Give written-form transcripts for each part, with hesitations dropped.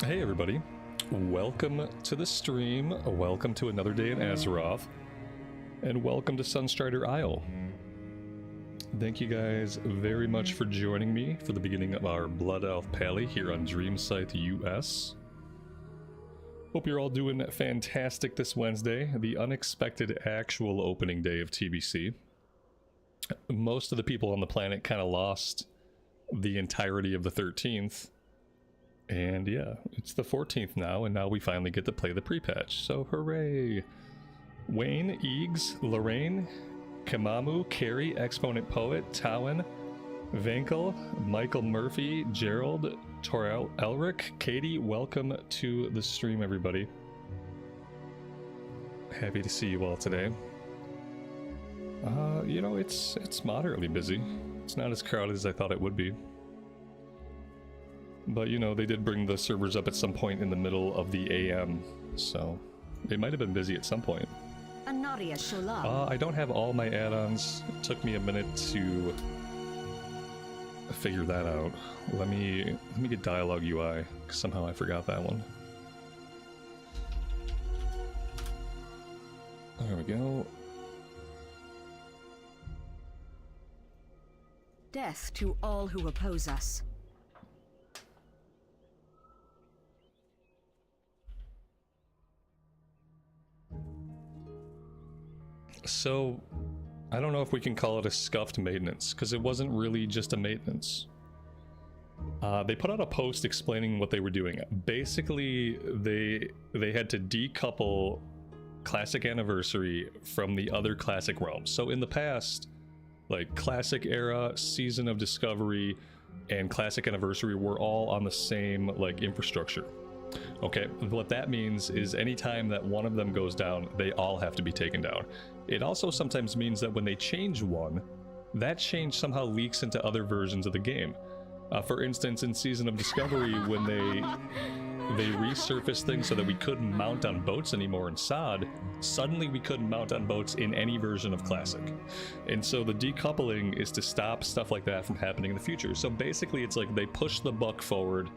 Hey everybody, welcome to the stream, welcome to another day in Azeroth, and welcome to Sunstrider Isle. Thank you guys very much for joining me for the beginning of our Blood Elf Pally here on Dreamcythe US. Hope you're all doing fantastic this Wednesday, the unexpected actual opening day of TBC. Most of the people on the planet kind of lost the entirety of the 13th. And yeah, it's the 14th now, and now we finally get to play the pre-patch, so hooray! Wayne, Eags, Lorraine, Kamamu, Carrie, Exponent Poet, Tawin, Vankel, Michael Murphy, Gerald, Torel, Elric, Katie, welcome to the stream, everybody. Happy to see you all today. You know, it's moderately busy. It's not as crowded as I thought it would be. But, you know, they did bring the servers up at some point in the middle of the AM, so they might have been busy at some point. I don't have all my add-ons. It took me a minute to figure that out. Let me get Dialogue UI, 'cause somehow I forgot that one. There we go. Death to all who oppose us. So, I don't know if we can call it a scuffed maintenance, because it wasn't really just a maintenance. They put out a post explaining what they were doing. Basically, they had to decouple Classic Anniversary from the other Classic realms. So in the past, like Classic Era, Season of Discovery, and Classic Anniversary were all on the same like infrastructure. Okay, what that means is anytime that one of them goes down, they all have to be taken down. It also sometimes means that when they change one, that change somehow leaks into other versions of the game. For instance, in Season of Discovery, when they resurfaced things so that we couldn't mount on boats anymore in SOD, suddenly we couldn't mount on boats in any version of Classic. And so the decoupling is to stop stuff like that from happening in the future. So basically it's like they push the buck forward.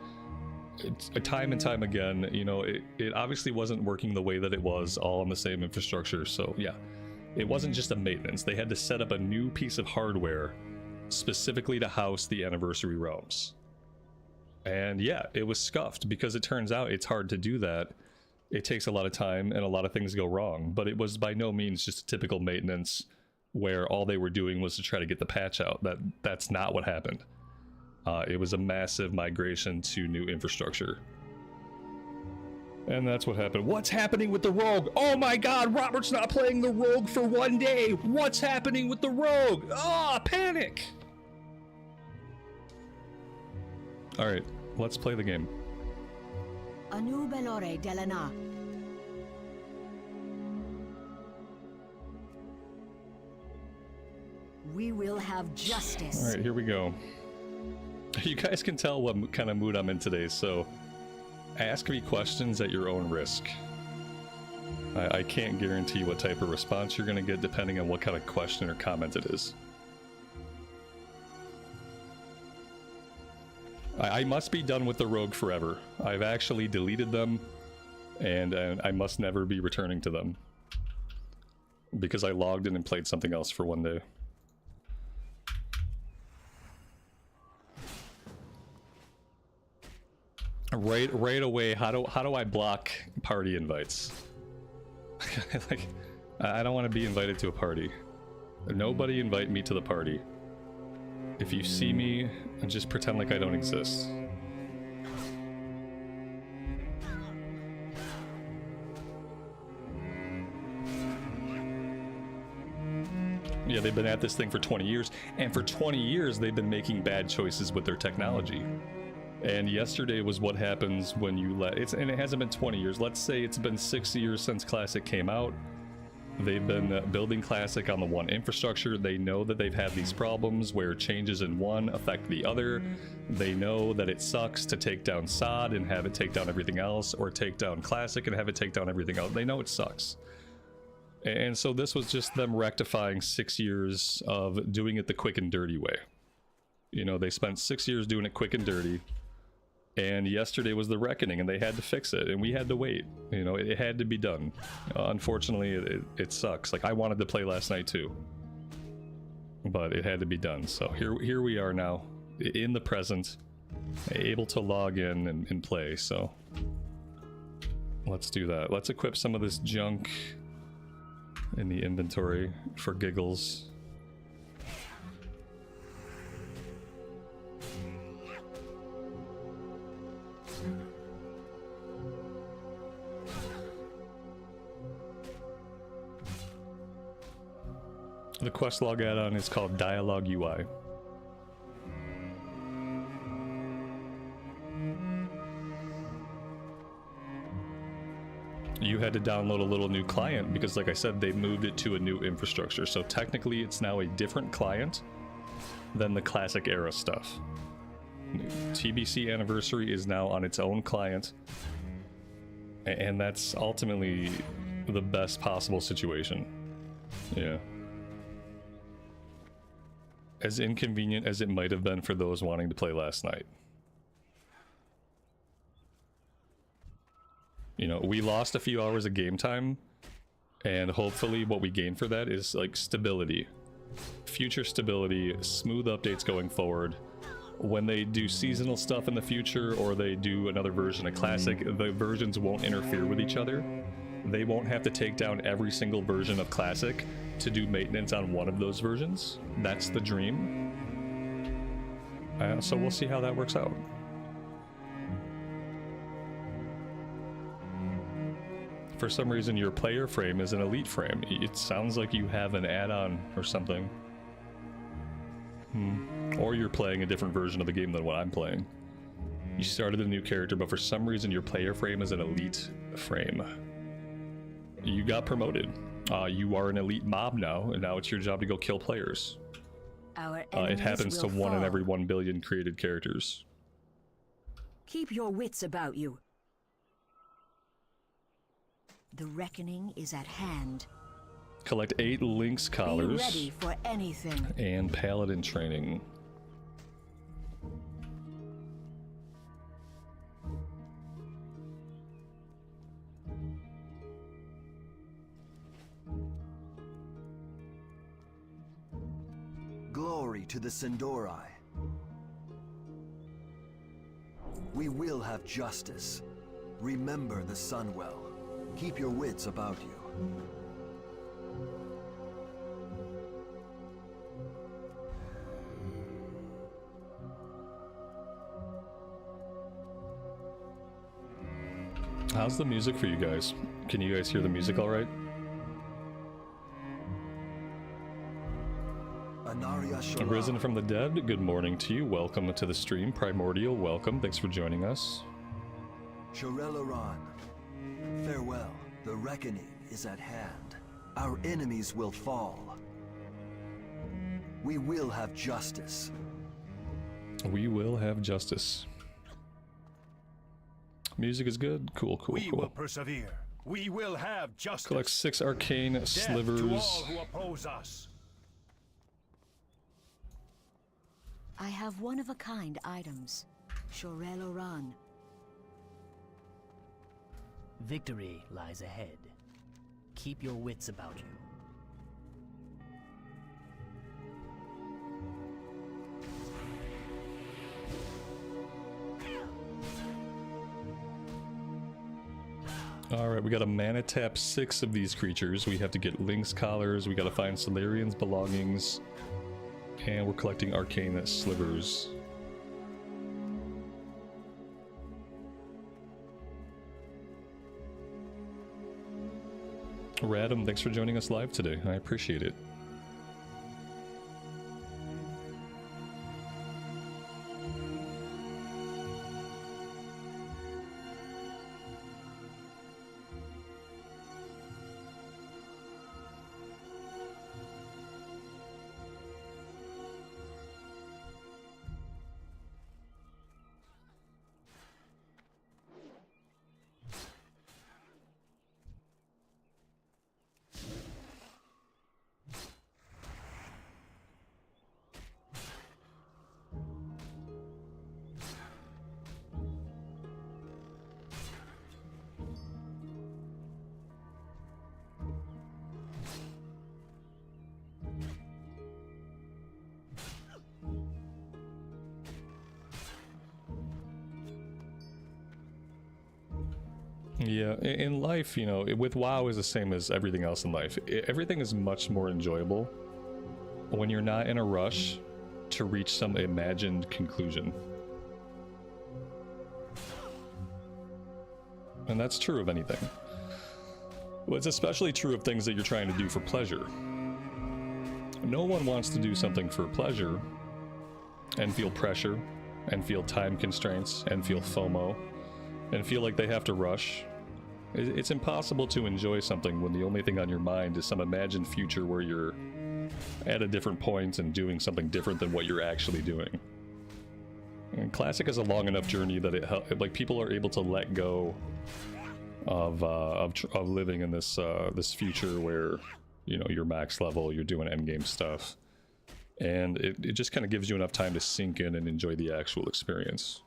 It's time and time again. You know, it obviously wasn't working the way that it was all on the same infrastructure, so yeah. It wasn't just a maintenance. They had to set up a new piece of hardware specifically to house the Anniversary realms. And yeah, it was scuffed because it turns out it's hard to do that. It takes a lot of time and a lot of things go wrong, but it was by no means just a typical maintenance where all they were doing was to try to get the patch out. That's not what happened. It was a massive migration to new infrastructure. And that's what happened. What's happening with the rogue? Oh my god, Robert's not playing the rogue for one day! What's happening with the rogue? Ah, panic! Alright, let's play the game. Anu Belore Delana. We will have justice. Alright, here we go. You guys can tell what kind of mood I'm in today, so ask me questions at your own risk. I can't guarantee what type of response you're going to get depending on what kind of question or comment it is. I must be done with the rogue forever. I've actually deleted them, and I must never be returning to them. Because I logged in and played something else for one day. Right away, how do I block party invites? Like, I don't want to be invited to a party. Nobody invite me to the party. If you see me, just pretend like I don't exist. Yeah, they've been at this thing for 20 years, and for 20 years they've been making bad choices with their technology. And yesterday was what happens when you let and it hasn't been 20 years. Let's say it's been 6 years since Classic came out. They've been building Classic on the one infrastructure. They know that they've had these problems where changes in one affect the other. They know that it sucks to take down SOD and have it take down everything else, or take down Classic and have it take down everything else. They know it sucks. And so this was just them rectifying 6 years of doing it the quick and dirty way. You know, they spent 6 years doing it quick and dirty. And yesterday was the reckoning, and they had to fix it, and we had to wait. You know, it had to be done. Unfortunately, it sucks. Like, I wanted to play last night too, but it had to be done. So here we are now, in the present, able to log in and play. So let's do that. Let's equip some of this junk in the inventory for giggles. The quest log add-on is called Dialogue UI. You had to download a little new client because, like I said, they moved it to a new infrastructure. So technically it's now a different client than the classic era stuff. TBC Anniversary is now on its own client, and that's ultimately the best possible situation. Yeah. As inconvenient as it might have been for those wanting to play last night. You know, we lost a few hours of game time, and hopefully what we gain for that is like stability. Future stability, smooth updates going forward. When they do seasonal stuff in the future, or they do another version of Classic, the versions won't interfere with each other. They won't have to take down every single version of Classic to do maintenance on one of those versions. That's the dream. So we'll see how that works out. For some reason, your player frame is an elite frame. It sounds like you have an add-on or something. Or you're playing a different version of the game than what I'm playing. You started a new character, but for some reason your player frame is an elite frame. You got promoted. You are an elite mob now, and now it's your job to go kill players. It happens to 1 in every 1 billion created characters. Keep your wits about you. The reckoning is at hand. Collect 8 Lynx collars. Be ready for anything. And Paladin training. Glory to the Sindori. We will have justice. Remember the Sunwell. Keep your wits about you. How's the music for you guys? Can you guys hear the music all right? Risen from the dead, good morning to you. Welcome to the stream. Primordial, welcome. Thanks for joining us. Shorelaran, farewell. The reckoning is at hand. Our enemies will fall. We will have justice. We will have justice. Music is good. Cool, cool, We cool. will persevere. We will have justice. Collect 6 arcane Death slivers. to all who oppose us. I have one-of-a-kind items. Shorelaran. Victory lies ahead. Keep your wits about you. Alright, we gotta mana tap 6 of these creatures. We have to get Lynx collars, we gotta find Solarian's belongings, and we're collecting arcane slivers. Radam, thanks for joining us live today. I appreciate it. Yeah, in life, you know, with WoW is the same as everything else in life. Everything is much more enjoyable when you're not in a rush to reach some imagined conclusion. And that's true of anything. Well, it's especially true of things that you're trying to do for pleasure. No one wants to do something for pleasure and feel pressure and feel time constraints and feel FOMO and feel like they have to rush. It's impossible to enjoy something when the only thing on your mind is some imagined future where you're at a different point and doing something different than what you're actually doing. And Classic is a long enough journey that like people are able to let go of living in this this future where, you know, you're max level, you're doing endgame stuff, and it just kind of gives you enough time to sink in and enjoy the actual experience.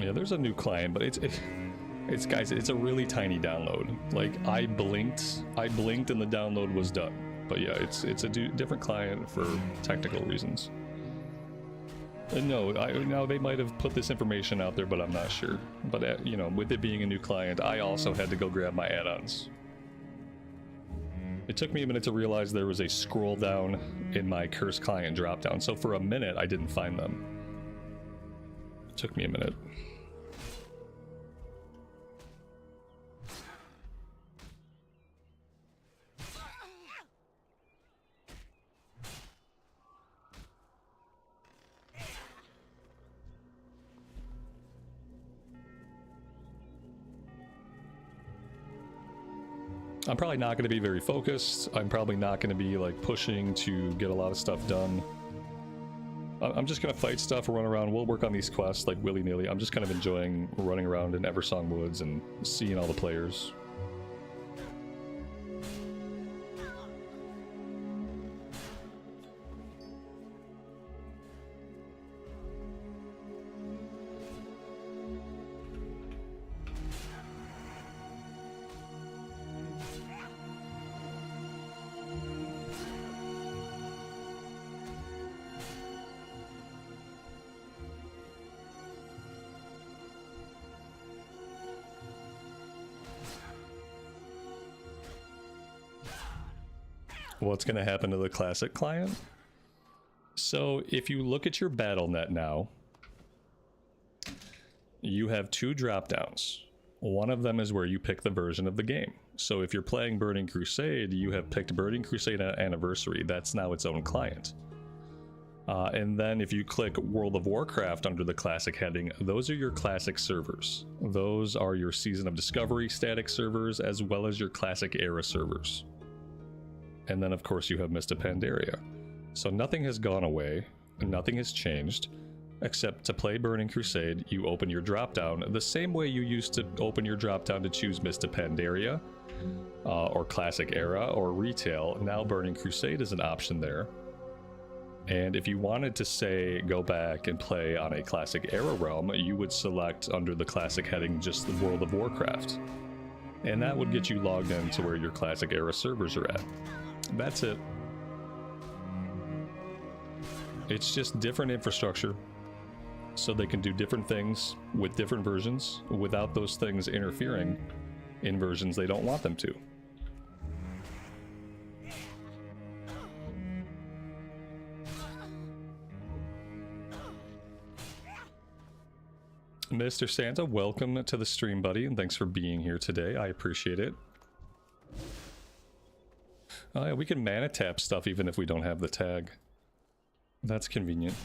Yeah, there's a new client, but it's guys, it's a really tiny download. Like I blinked and the download was done. But yeah, it's a different client for technical reasons. And no, now they might have put this information out there, but I'm not sure. But you know, with it being a new client, I also had to go grab my add-ons. It took me a minute to realize there was a scroll down in my curse client dropdown. So for a minute, I didn't find them. It took me a minute. I'm probably not going to be very focused. I'm probably not going to be like pushing to get a lot of stuff done. I'm just going to fight stuff, run around. We'll work on these quests like willy-nilly. I'm just kind of enjoying running around in Eversong Woods and seeing all the players. What's going to happen to the Classic client? So if you look at your BattleNet now, you have two drop-downs. One of them is where you pick the version of the game. So if you're playing Burning Crusade, you have picked Burning Crusade Anniversary. That's now its own client. And then if you click World of Warcraft under the Classic heading, those are your Classic servers. Those are your Season of Discovery static servers, as well as your Classic Era servers. And then of course you have Mists of Pandaria. So nothing has gone away, nothing has changed, except to play Burning Crusade, you open your dropdown the same way you used to open your dropdown to choose Mists of Pandaria, or Classic Era, or Retail. Now Burning Crusade is an option there. And if you wanted to, say, go back and play on a Classic Era realm, you would select under the Classic heading just the World of Warcraft. And that would get you logged in to where your Classic Era servers are at. That's it. It's just different infrastructure, so they can do different things with different versions without those things interfering in versions they don't want them to. Mr. Santa, welcome to the stream, buddy, and thanks for being here today. I appreciate it. Yeah, we can mana tap stuff even if we don't have the tag. That's convenient.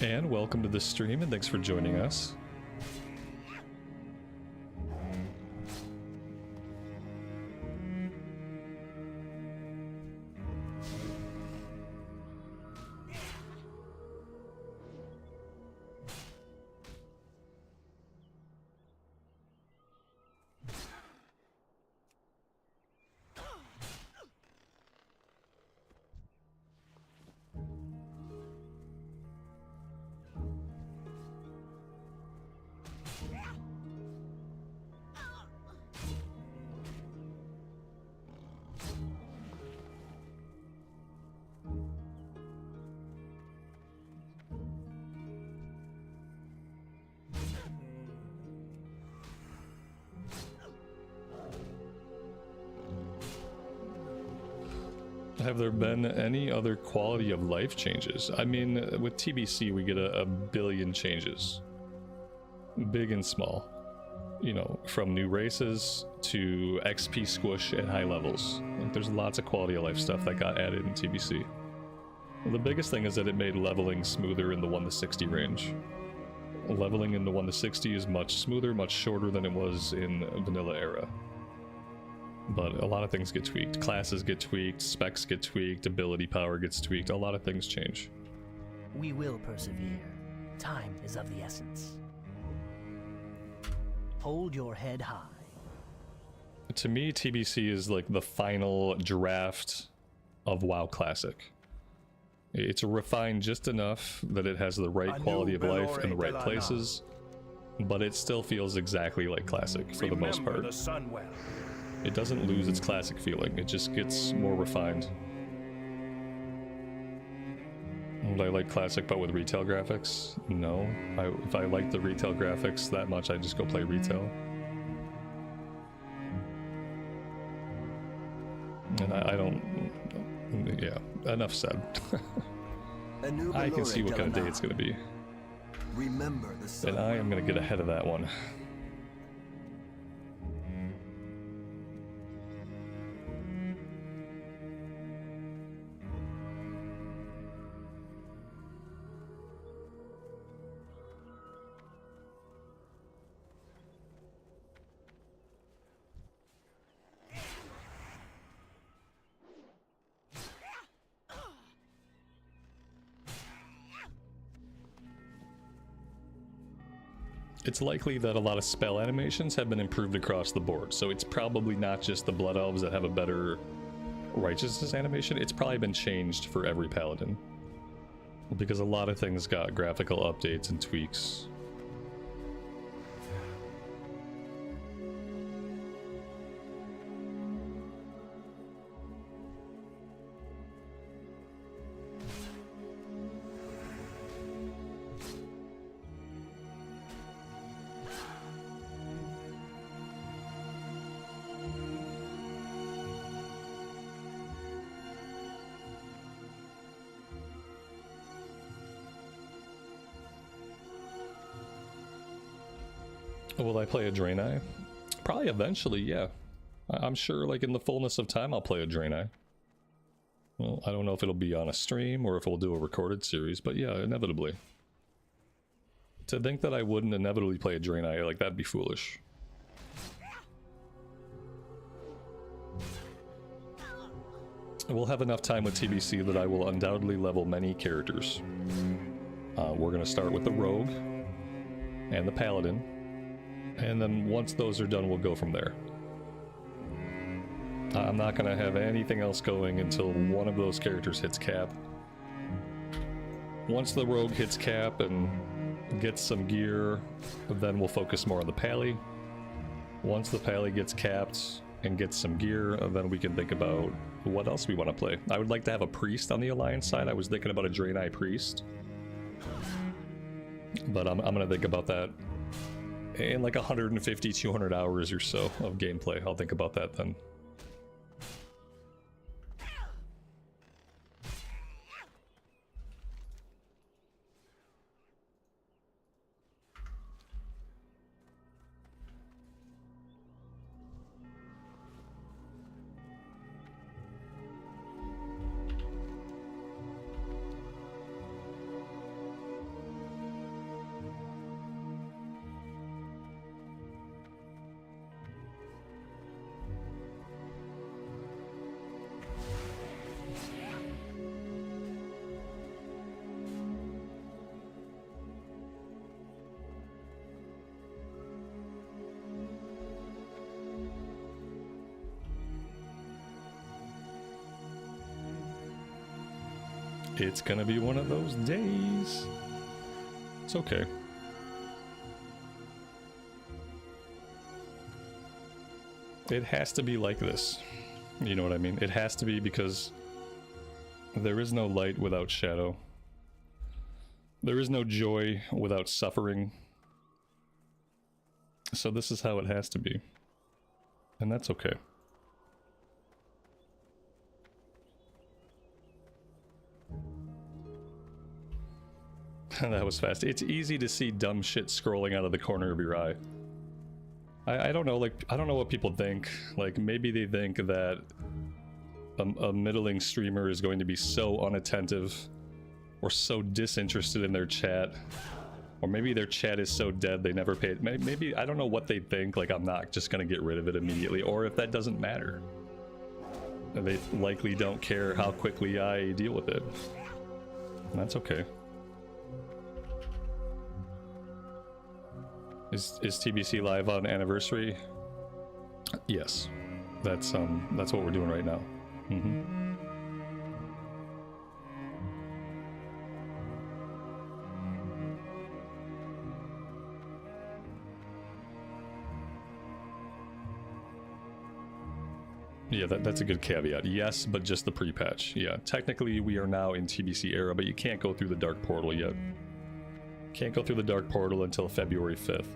And welcome to the stream, and thanks for joining us. Have there been any other quality of life changes? I mean, with TBC we get a billion changes. Big and small. You know, from new races to XP squish at high levels. Like, there's lots of quality of life stuff that got added in TBC. Well, the biggest thing is that it made leveling smoother in the 1 to 60 range. Leveling in the 1 to 60 is much smoother, much shorter than it was in vanilla era. But a lot of things get tweaked. Classes get tweaked, specs get tweaked, ability power gets tweaked. A lot of things change. We will persevere. Time is of the essence. Hold your head high. To me, TBC is like the final draft of WoW Classic. It's refined just enough that it has the right quality of life in the right places, but it still feels exactly like Classic for the most part. It doesn't lose its classic feeling, it just gets more refined. Would I like Classic but with retail graphics? No. If I like the retail graphics that much, I'd just go play retail. And I don't... yeah, enough said. I can see what kind of day it's going to be. Remember the And I am going to get ahead of that one. It's likely that a lot of spell animations have been improved across the board, so it's probably not just the Blood Elves that have a better righteousness animation, it's probably been changed for every Paladin. Because a lot of things got graphical updates and tweaks. Will I play a Draenei? Probably eventually, yeah. I'm sure, like, in the fullness of time, I'll play a Draenei. Well, I don't know if it'll be on a stream or if we'll do a recorded series, but yeah, inevitably. To think that I wouldn't inevitably play a Draenei, like, that'd be foolish. We'll have enough time with TBC that I will undoubtedly level many characters. We're gonna start with the Rogue and the Paladin. And then once those are done, we'll go from there. I'm not going to have anything else going until one of those characters hits cap. Once the Rogue hits cap and gets some gear, then we'll focus more on the Pally. Once the Pally gets capped and gets some gear, then we can think about what else we want to play. I would like to have a Priest on the Alliance side. I was thinking about a Draenei Priest. But I'm going to think about that in like 150, 200 hours or so of gameplay. I'll think about that then. It's gonna be one of those days. It's okay. It has to be like this. You know what I mean? It has to be, because there is no light without shadow. There is no joy without suffering. So this is how it has to be. And that's okay. That was fast. It's easy to see dumb shit scrolling out of the corner of your eye. I don't know, like, I don't know what people think. Like, maybe they think that a middling streamer is going to be so unattentive or so disinterested in their chat, or maybe their chat is so dead they never pay. Maybe, I don't know what they think. Like, I'm not just gonna get rid of it immediately, or if that doesn't matter. They likely don't care how quickly I deal with it. And that's okay. Is TBC live on anniversary? Yes, that's what we're doing right now. Yeah, that's a good caveat. Yes, but just the pre-patch. Yeah, technically we are now in TBC era, but you can't go through the Dark Portal yet. Can't go through the Dark Portal until February 5th.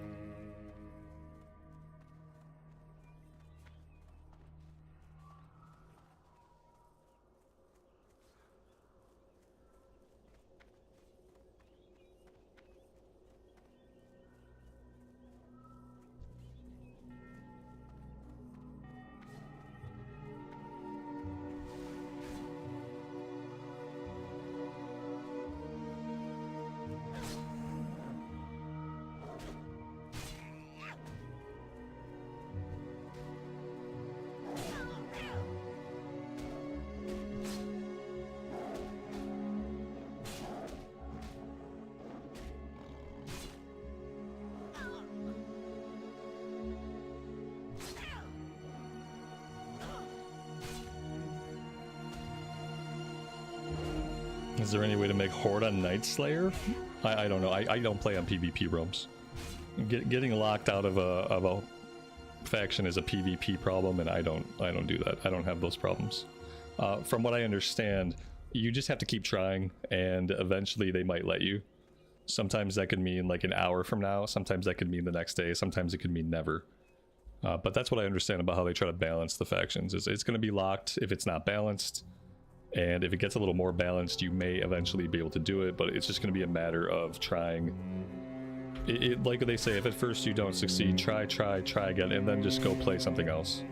Is there any way to make Horde on Night Slayer? I don't know. I don't play on PvP realms. Getting locked out of a faction is a PvP problem, and I don't do that. I don't have those problems. From what I understand, you just have to keep trying, and eventually they might let you. Sometimes that could mean like an hour from now. Sometimes that could mean the next day. Sometimes it could mean never. But that's what I understand about how they try to balance the factions. It's going to be locked if it's not balanced. And if it gets a little more balanced, you may eventually be able to do it, but it's just going to be a matter of trying. Like they say, if at first you don't succeed, try again, and then just go play something else.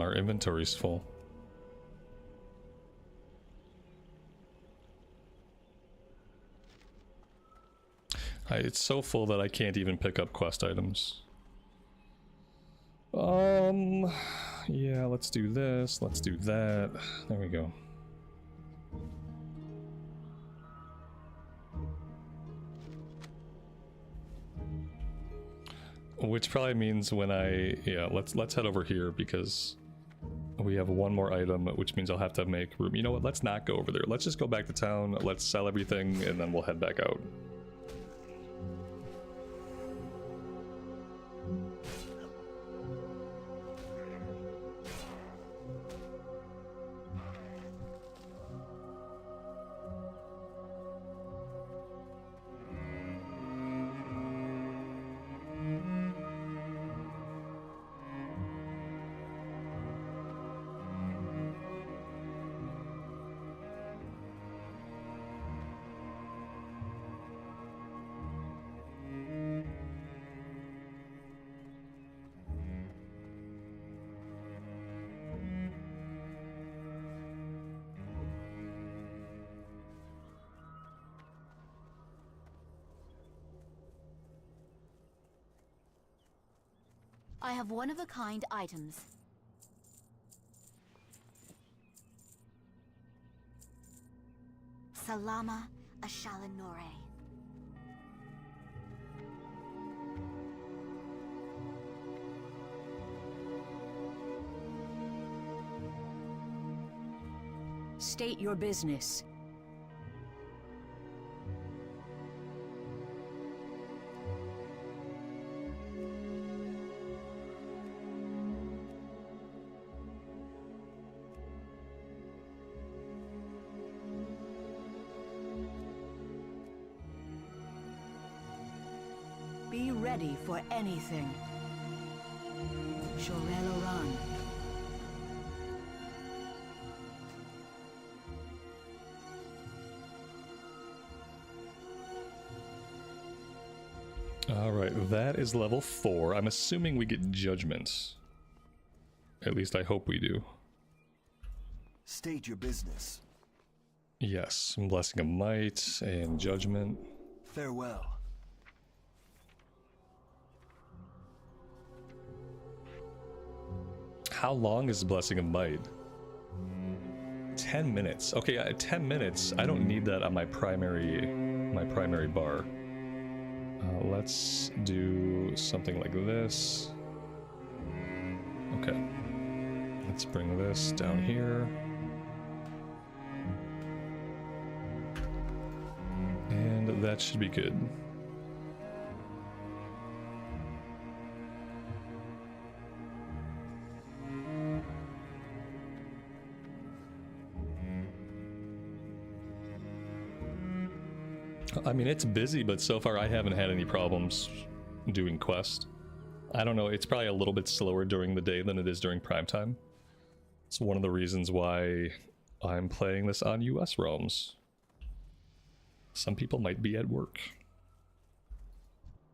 Our inventory's full. It's so full that I can't even pick up quest items. Yeah, let's do this, let's do that. There we go. Which probably means when yeah, let's head over here because we have one more item, which means I'll have to make room. You know what, let's not go over there. Let's just go back to town, let's sell everything, and then we'll head back out. I have one-of-a-kind items. Salama Ashalanore. State your business. Be ready for anything. Shorel Oran. Alright, that is level 4. I'm assuming we get judgments. At least I hope we do. State your business. Yes, Blessing of Might and Judgment. Farewell. How long is Blessing of Might? 10 minutes. Okay, 10 minutes. I don't need that on my primary bar. Let's do something like this. Okay. Let's bring this down here. And that should be good. I mean, it's busy, but so far I haven't had any problems doing quest. I don't know, it's probably a little bit slower during the day than it is during prime time. It's one of the reasons why I'm playing this on US realms. Some people might be at work.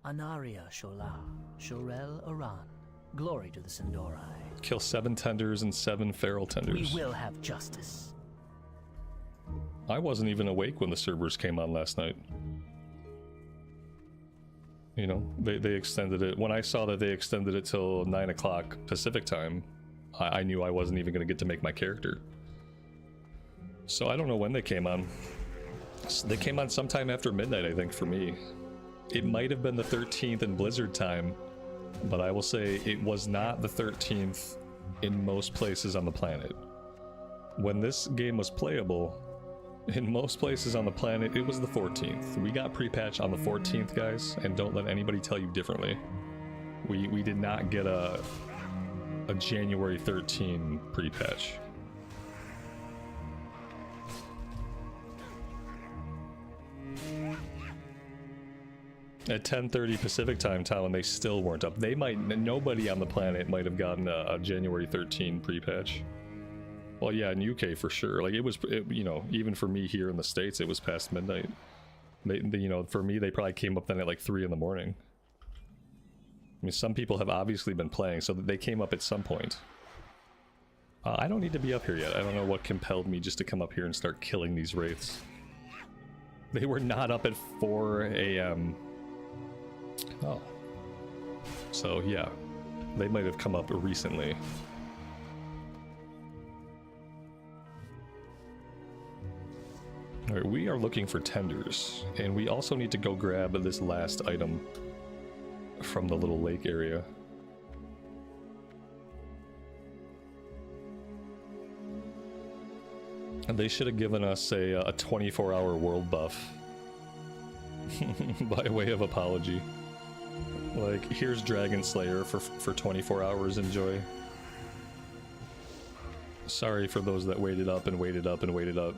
Anaria Shola, Shorel Oran. Glory to the Sindorai. Kill 7 tenders and 7 feral tenders. We will have justice. I wasn't even awake when the servers came on last night. You know, they extended it. When I saw that they extended it till 9 o'clock Pacific time, I knew I wasn't even going to get to make my character. So I don't know when they came on. They came on sometime after midnight, I think, for me. It might have been the 13th in Blizzard time, but I will say it was not the 13th in most places on the planet. When this game was playable, in most places on the planet, it was the 14th. We got pre-patch on the 14th, guys, and don't let anybody tell you differently. We did not get a January 13 pre-patch. At 10:30 Pacific time, Talon, they still weren't up. Nobody on the planet might have gotten a January 13 pre-patch. Well, yeah, in UK for sure. Like you know, even for me here in the States, it was past midnight. You know, for me, they probably came up then at like 3 in the morning. I mean, some people have obviously been playing, so that they came up at some point. I don't need to be up here yet. I don't know what compelled me just to come up here and start killing these wraiths. They were not up at 4 a.m. Oh. So, yeah. They might have come up recently. Alright, we are looking for tenders, and we also need to go grab this last item from the little lake area. And they should have given us a 24-hour world buff by way of apology. Like, here's Dragon Slayer for 24 hours, enjoy. Sorry for those that waited up and waited up and waited up.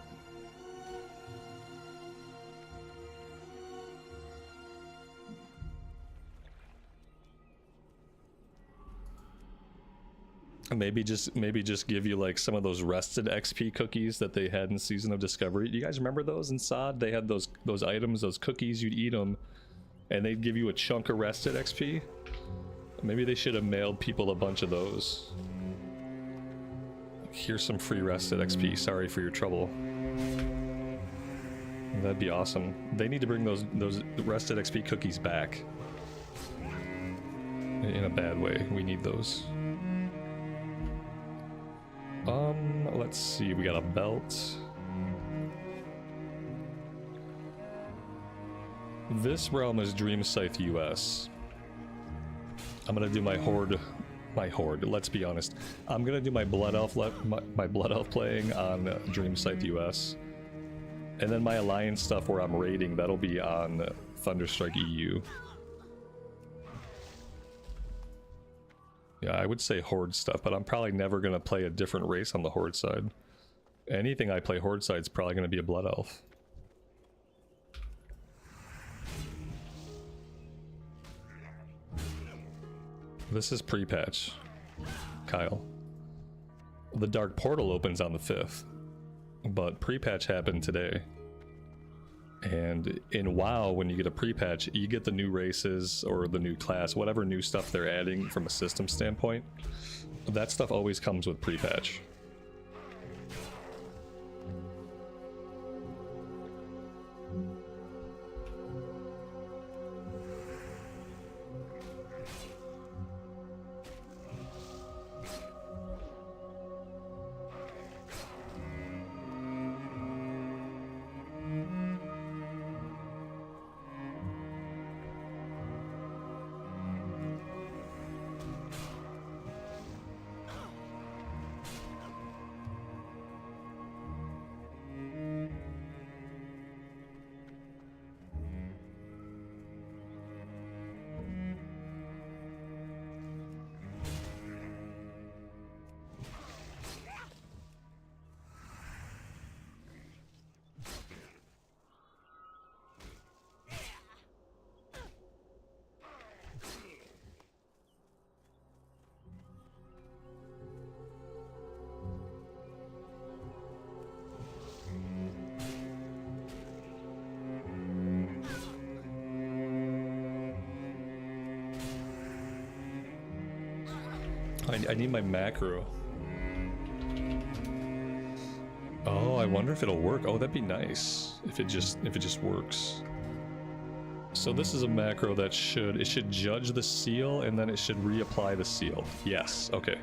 Maybe just give you like some of those rested XP cookies that they had in Season of Discovery. Do you guys remember those in SOD? They had those items, those cookies, you'd eat them, and they'd give you a chunk of rested XP. Maybe they should have mailed people a bunch of those. Here's some free rested XP. Sorry for your trouble. That'd be awesome. They need to bring those rested XP cookies back. In a bad way. We need those. Let's see. We got a belt. This realm is Dreamcythe US. I'm gonna do my horde. Let's be honest. I'm gonna do my blood elf my blood elf playing on Dreamcythe US, and then my alliance stuff where I'm raiding, that'll be on Thunderstrike EU. Yeah, I would say horde stuff, but I'm probably never gonna play a different race on the horde side. Anything I play horde side is probably gonna be a blood elf. This is pre-patch, Kyle. The Dark Portal opens on the 5th, but pre-patch happened today. And in WoW, when you get a pre-patch, you get the new races or the new class, whatever new stuff they're adding from a system standpoint. That stuff always comes with pre-patch. I need my macro. Oh, I wonder if it'll work. Oh, that'd be nice if it just works. So this is a macro that should judge the seal and then it should reapply the seal. Yes, okay.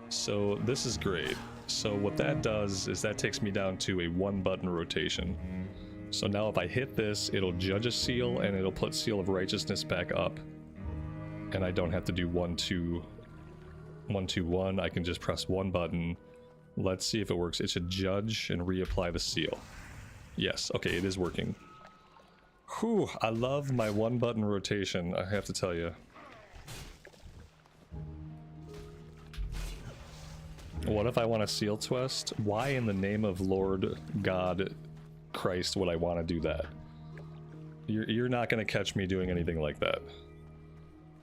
So this is great. So what that does is that takes me down to a 1-button rotation. So now if I hit this, it'll judge a seal and it'll put Seal of Righteousness back up. And I don't have to do 1, 2, 1, 2, 1. I can just press 1 button. Let's see if it works. It should judge and reapply the seal. Yes, okay, it is working. Whew, I love my 1-button rotation, I have to tell you. What if I want a seal twist? Why in the name of Lord God Christ would I want to do that? You're not going to catch me doing anything like that.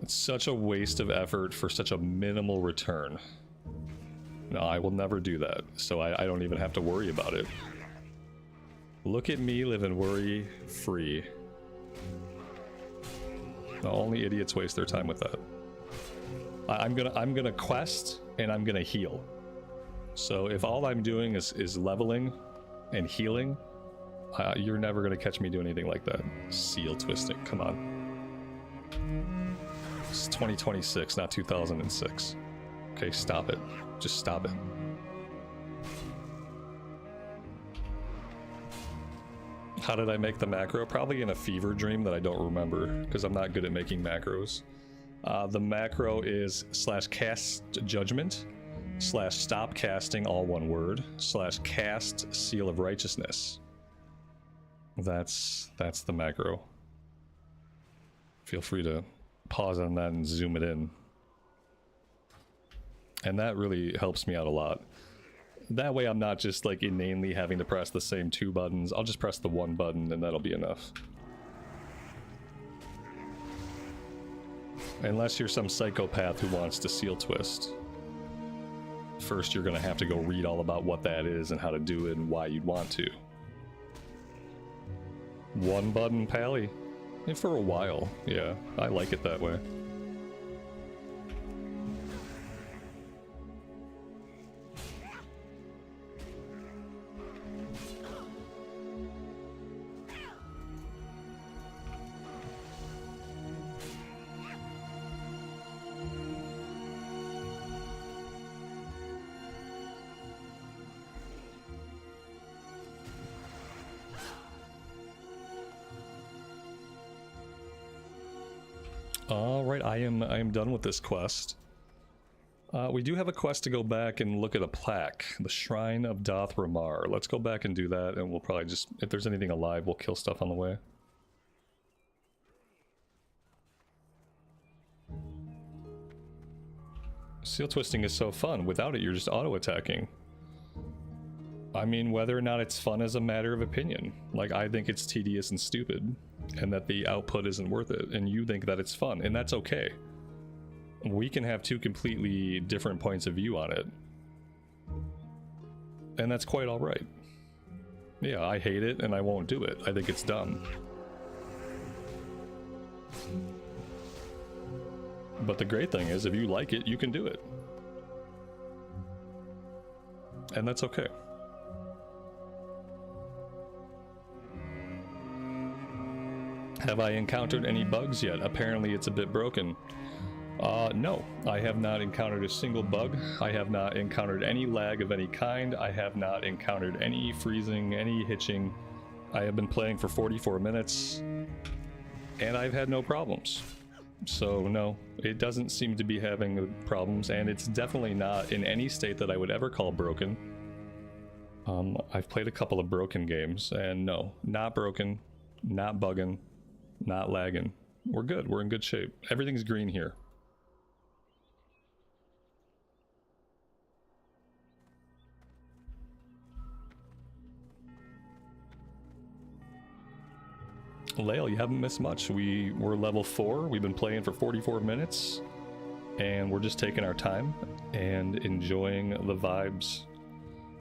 It's such a waste of effort for such a minimal return. No, I will never do that, so I don't even have to worry about it. Look at me living worry-free. No, only idiots waste their time with that. I'm gonna quest and I'm gonna heal. So if all I'm doing is leveling and healing, you're never gonna catch me doing anything like that. Seal twisting, come on. It's 2026, not 2006. Okay, stop it. Just stop it. How did I make the macro? Probably in a fever dream that I don't remember, because I'm not good at making macros. The macro is /cast judgment, /stop casting, all one word, /cast Seal of Righteousness. That's the macro. Feel free to pause on that and zoom it in. And that really helps me out a lot. That way I'm not just like inanely having to press the same 2 buttons. I'll just press the 1 button and that'll be enough. Unless you're some psychopath who wants to seal twist. First you're gonna have to go read all about what that is and how to do it and why you'd want to. 1 button pally. And for a while, yeah, I like it that way. All right, I am done with this quest. We do have a quest to go back and look at a plaque, the Shrine of Doth Ramar. Let's go back and do that, and we'll probably just, if there's anything alive, we'll kill stuff on the way. Seal twisting is so fun. Without it, you're just auto-attacking. I mean, whether or not it's fun is a matter of opinion. Like, I think it's tedious and stupid, and that the output isn't worth it, and you think that it's fun, and that's okay. We can have two completely different points of view on it. And that's quite alright. Yeah, I hate it, and I won't do it. I think it's dumb. But the great thing is, if you like it, you can do it. And that's okay. Have I encountered any bugs yet? Apparently it's a bit broken. No, I have not encountered a single bug. I have not encountered any lag of any kind. I have not encountered any freezing, any hitching. I have been playing for 44 minutes, and I've had no problems. So no, it doesn't seem to be having problems, and it's definitely not in any state that I would ever call broken. I've played a couple of broken games, and no, not broken, not bugging, not lagging. We're good, we're in good shape. Everything's green here. Lael, you haven't missed much. We're level 4, we've been playing for 44 minutes, and we're just taking our time and enjoying the vibes,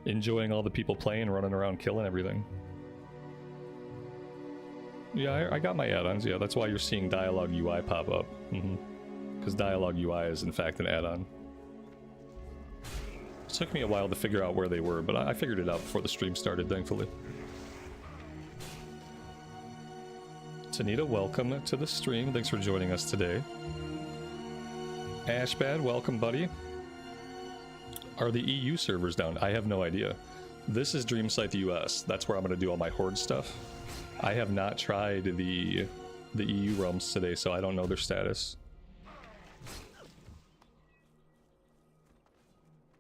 enjoying all the people playing, running around, killing everything. Yeah, I got my add-ons, yeah, that's why you're seeing Dialogue UI pop up. Because Dialogue UI is in fact an add-on. It took me a while to figure out where they were, but I figured it out before the stream started, thankfully. Tanita, welcome to the stream. Thanks for joining us today. Ashbad, welcome, buddy. Are the EU servers down? I have no idea. This is Dreamcythe US. That's where I'm going to do all my Horde stuff. I have not tried the EU realms today, so I don't know their status.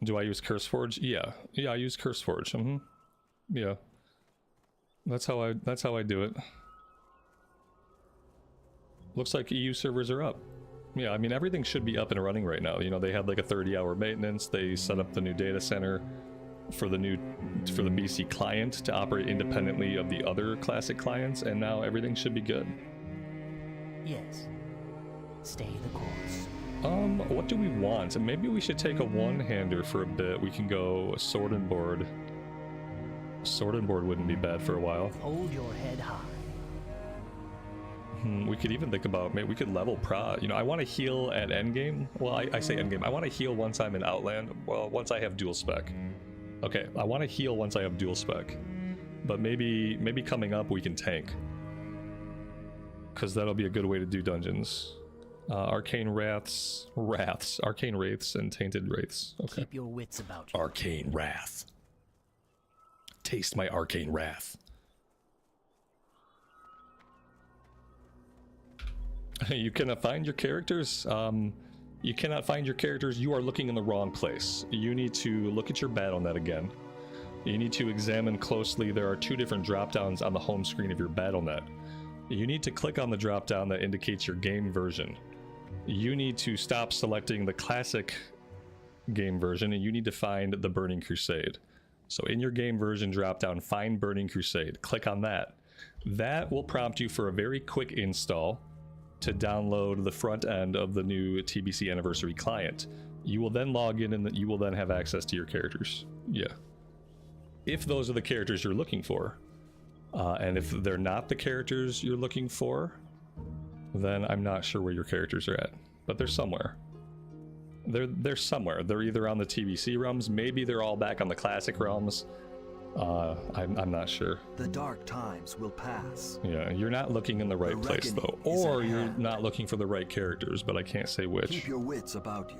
Do I use CurseForge? Yeah, I use CurseForge. Yeah, that's how I do it. Looks like EU servers are up. Yeah, I mean, everything should be up and running right now. You know, they had like a 30-hour maintenance. They set up the new data center for the BC client to operate independently of the other classic clients, and now everything should be good. Yes. Stay the course. What do we want? Maybe we should take a one-hander for a bit. We can go sword and board. Sword and board wouldn't be bad for a while. Hold your head high. We could even think about, maybe we could level prod. You know, I want to heal at endgame. Well, I say endgame. I want to heal once I'm in Outland. Well, once I have dual spec. Okay, I want to heal once I have dual spec. But maybe coming up we can tank. Because that'll be a good way to do dungeons. Arcane Arcane Wraiths and Tainted Wraiths. Okay. Keep your wits about you. Arcane Wrath. Taste my Arcane Wrath. You cannot find your characters. You cannot find your characters. You are looking in the wrong place. You need to look at your BattleNet again. You need to examine closely. There are two different drop-downs on the home screen of your BattleNet. You need to click on the drop-down that indicates your game version. You need to stop selecting the classic game version, and you need to find the Burning Crusade. So in your game version drop-down, find Burning Crusade. Click on that. That will prompt you for a very quick install to download the front end of the new TBC Anniversary client. You will then log in and you will then have access to your characters. Yeah. If those are the characters you're looking for. And if they're not the characters you're looking for, then I'm not sure where your characters are at. But they're somewhere. They're somewhere. They're either on the TBC realms, maybe they're all back on the classic realms. I'm not sure. The dark times will pass. Yeah, you're not looking in the right place though. Or you're not looking for the right characters, but I can't say which. Keep your wits about you.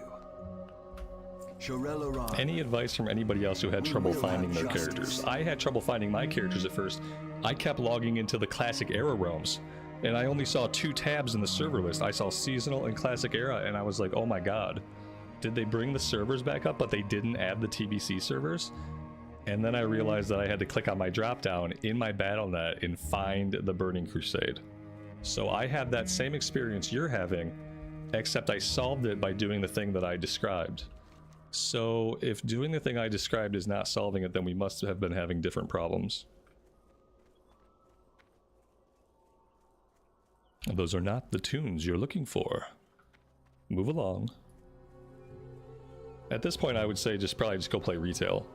Any advice from anybody else who had trouble finding their characters? I had trouble finding my characters at first. I kept logging into the classic era realms, And I only saw 2 tabs in the server list. I saw seasonal and classic era, and I was like, oh my god. Did they bring the servers back up, but they didn't add the TBC servers? And then I realized that I had to click on my dropdown in my BattleNet and find the Burning Crusade. So I had that same experience you're having, except I solved it by doing the thing that I described. So if doing the thing I described is not solving it, then we must have been having different problems. Those are not the tunes you're looking for. Move along. At this point, I would say probably just go play retail.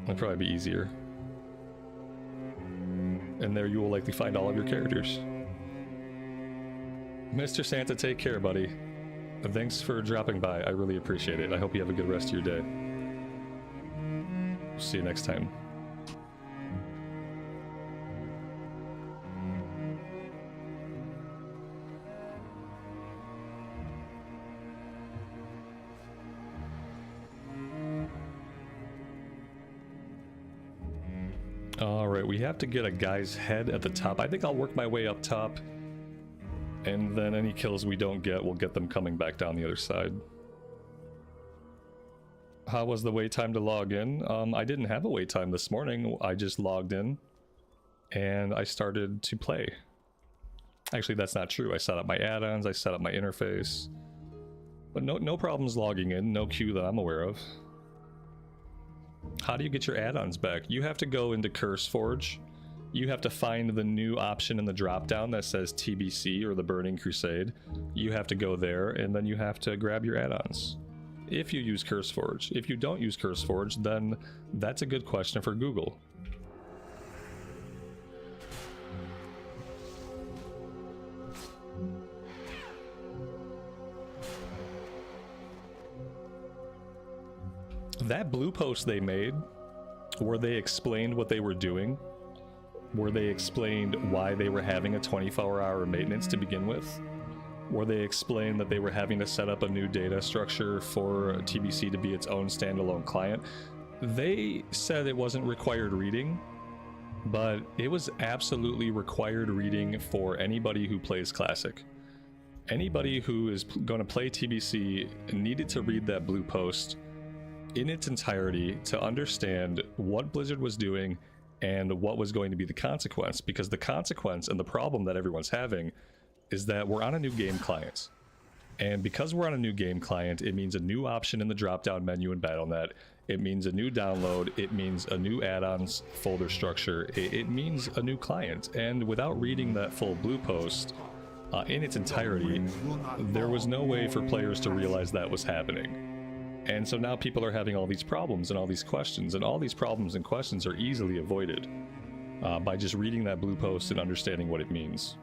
That'd probably be easier. And there you will likely find all of your characters. Mr. Santa, take care, buddy. Thanks for dropping by. I really appreciate it. I hope you have a good rest of your day. See you next time. Alright, we have to get a guy's head at the top. I think I'll work my way up top. And then any kills we don't get, we'll get them coming back down the other side. How was the wait time to log in? I didn't have a wait time this morning. I just logged in. And I started to play. Actually, that's not true. I set up my add-ons, I set up my interface. But no problems logging in, no queue that I'm aware of. How do you get your add-ons back? You have to go into CurseForge. You have to find the new option in the drop-down that says TBC or the Burning Crusade. You have to go there, and then you have to grab your add-ons. If you use CurseForge. If you don't use CurseForge, then that's a good question for Google. That blue post they made, where they explained what they were doing, where they explained why they were having a 24-hour maintenance to begin with, where they explained that they were having to set up a new data structure for TBC to be its own standalone client. They said it wasn't required reading, but it was absolutely required reading for anybody who plays Classic. Anybody who is going to play TBC needed to read that blue post in its entirety to understand what Blizzard was doing and what was going to be the consequence, because the consequence and the problem that everyone's having is that we're on a new game client. And because we're on a new game client, it means a new option in the drop-down menu in Battle.net. It means a new download. It means a new add-ons folder structure. It means a new client. And without reading that full blue post in its entirety, there was no way for players to realize that was happening. And so now people are having all these problems and all these questions, and all these problems and questions are easily avoided by just reading that blue post and understanding what it means.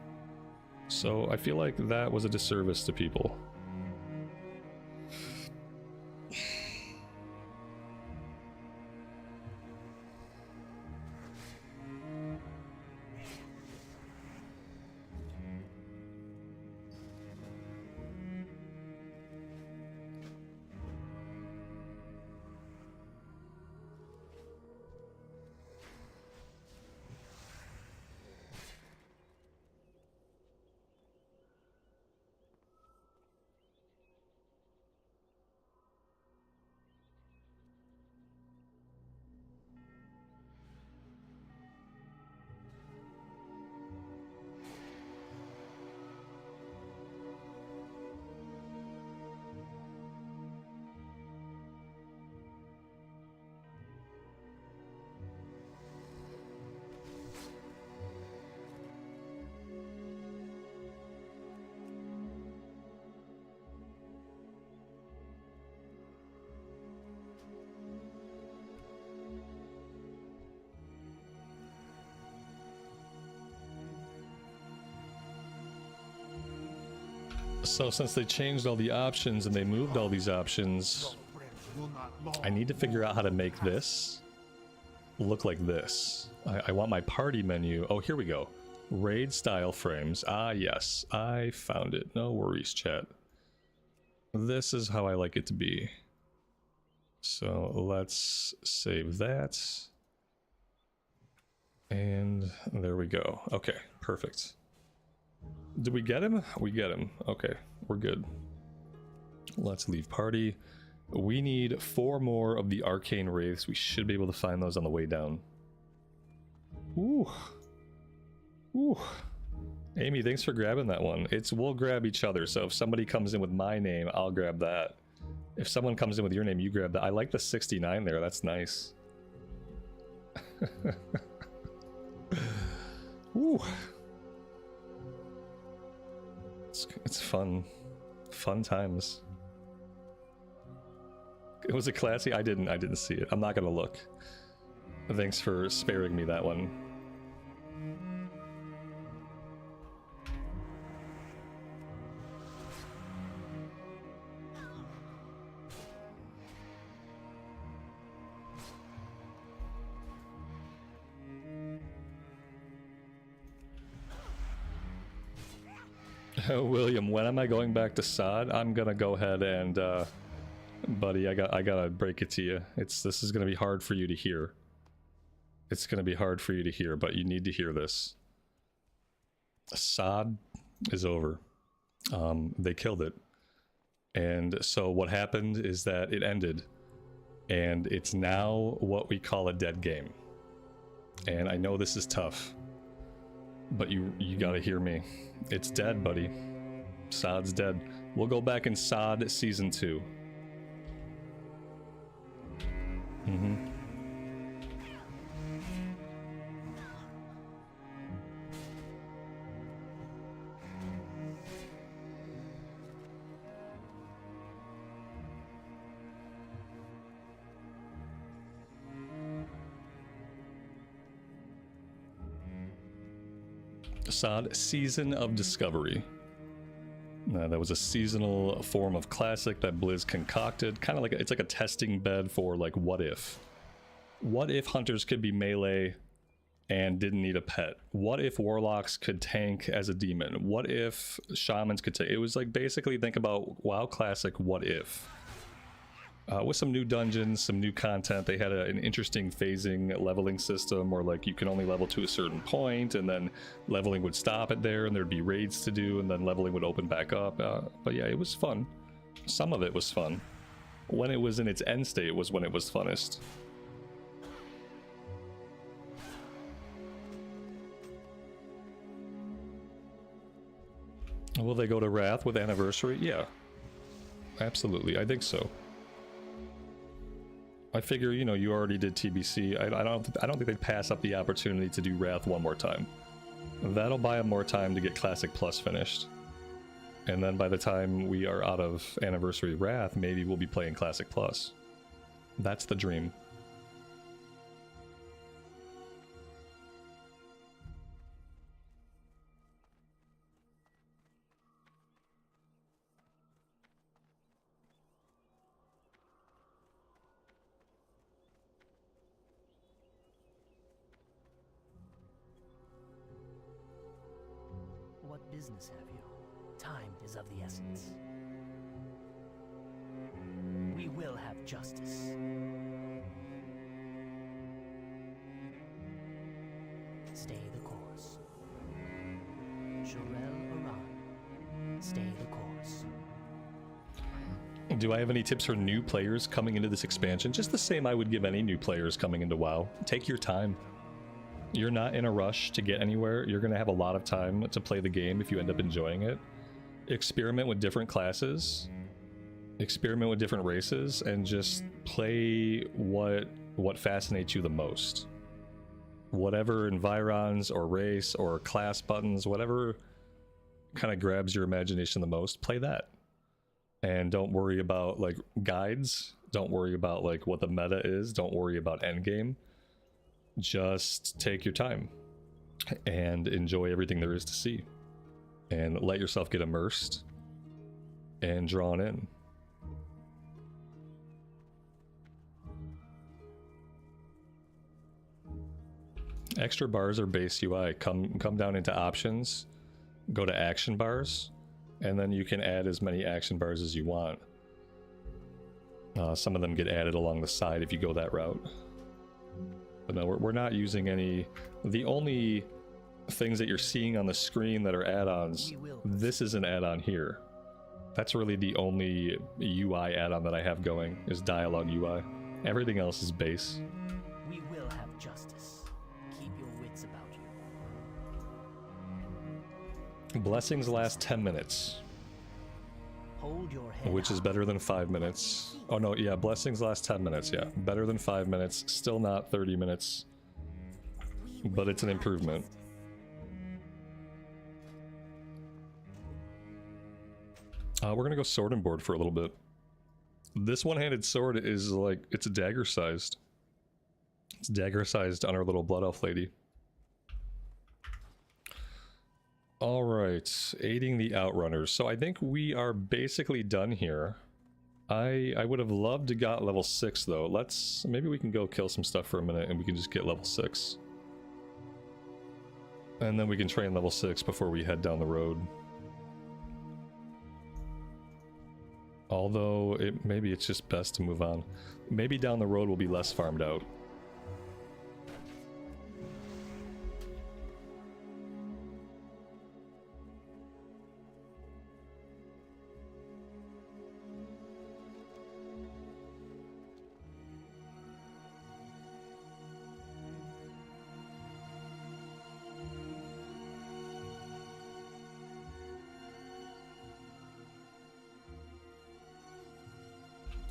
So I feel like that was a disservice to people. So since they changed all the options and they moved all these options, I need to figure out how to make this look like this. I want my party menu. Oh, here we go. Raid style frames. Ah, yes. I found it. No worries, chat. This is how I like it to be. So let's save that. And there we go. Okay, perfect. Did we get him? We get him. Okay, we're good. Let's leave party. We need 4 more of the arcane wraiths. We should be able to find those on the way down. Ooh. Ooh. Amy, thanks for grabbing that one. We'll grab each other, so if somebody comes in with my name, I'll grab that. If someone comes in with your name, you grab that. I like the 69 there, that's nice. Ooh. It's fun. Fun times. Was it classy? I didn't see it. I'm not gonna look. Thanks for sparing me that one. William, when am I going back to SOD? I'm gonna go ahead and, buddy, I gotta break it to you. This is gonna be hard for you to hear. It's gonna be hard for you to hear, but you need to hear this. SOD is over. They killed it. And so what happened is that it ended. And it's now what we call a dead game. And I know this is tough. But you gotta hear me. It's dead, buddy. SOD's dead. We'll go back in SOD Season 2. SOD Season of Discovery. That was a seasonal form of classic that Blizz concocted. Kind of like it's like a testing bed for like what if. What if hunters could be melee and didn't need a pet? What if warlocks could tank as a demon? What if shamans could take? It was like basically think about WoW Classic what if. With some new dungeons, some new content. They had an interesting phasing leveling system where like you can only level to a certain point and then leveling would stop it there and there'd be raids to do and then leveling would open back up. But yeah, it was fun. Some of it was fun. When it was in its end state was when it was funnest. Will they go to Wrath with Anniversary? Yeah. Absolutely, I think so. I figure, you know, you already did TBC. I don't think they'd pass up the opportunity to do Wrath one more time. That'll buy them more time to get Classic Plus finished. And then by the time we are out of Anniversary Wrath, maybe we'll be playing Classic Plus. That's the dream. What business have you? Time is of the essence. We will have justice. Stay the course. Shorel Aran. Stay the course. Do I have any tips for new players coming into this expansion? Just the same I would give any new players coming into WoW. Take your time. You're not in a rush to get anywhere. You're going to have a lot of time to play the game if you end up enjoying it. Experiment with different classes. Experiment with different races and just play what fascinates you the most. Whatever environs or race or class buttons, whatever kind of grabs your imagination the most, play that. And don't worry about like guides. Don't worry about like what the meta is. Don't worry about endgame. Just take your time and enjoy everything there is to see and let yourself get immersed and drawn in. Extra bars are base UI. Come down into options, go to action bars, and then you can add as many action bars as you want. Some of them get added along the side if you go that route. But no, we're not using any. The only things that you're seeing on the screen that are add-ons, this is an add-on here. That's really the only UI add-on that I have going, is dialogue UI. Everything else is base. We will have justice. Keep your wits about you. Blessings last 10 minutes. Hold your head Which is high. better than 5 minutes. Oh no, yeah, blessings last 10 minutes, yeah. Better than 5 minutes, still not 30 minutes. But it's an improvement. We're gonna go sword and board for a little bit. This one-handed sword is like, it's dagger sized. It's dagger sized on our little blood elf lady. Alright, aiding the outrunners. So I think we are basically done here. I would have loved to got level 6 though. Maybe we can go kill some stuff for a minute and we can just get level 6. And then we can train level 6 before we head down the road. Although, maybe it's just best to move on. Maybe down the road we'll be less farmed out.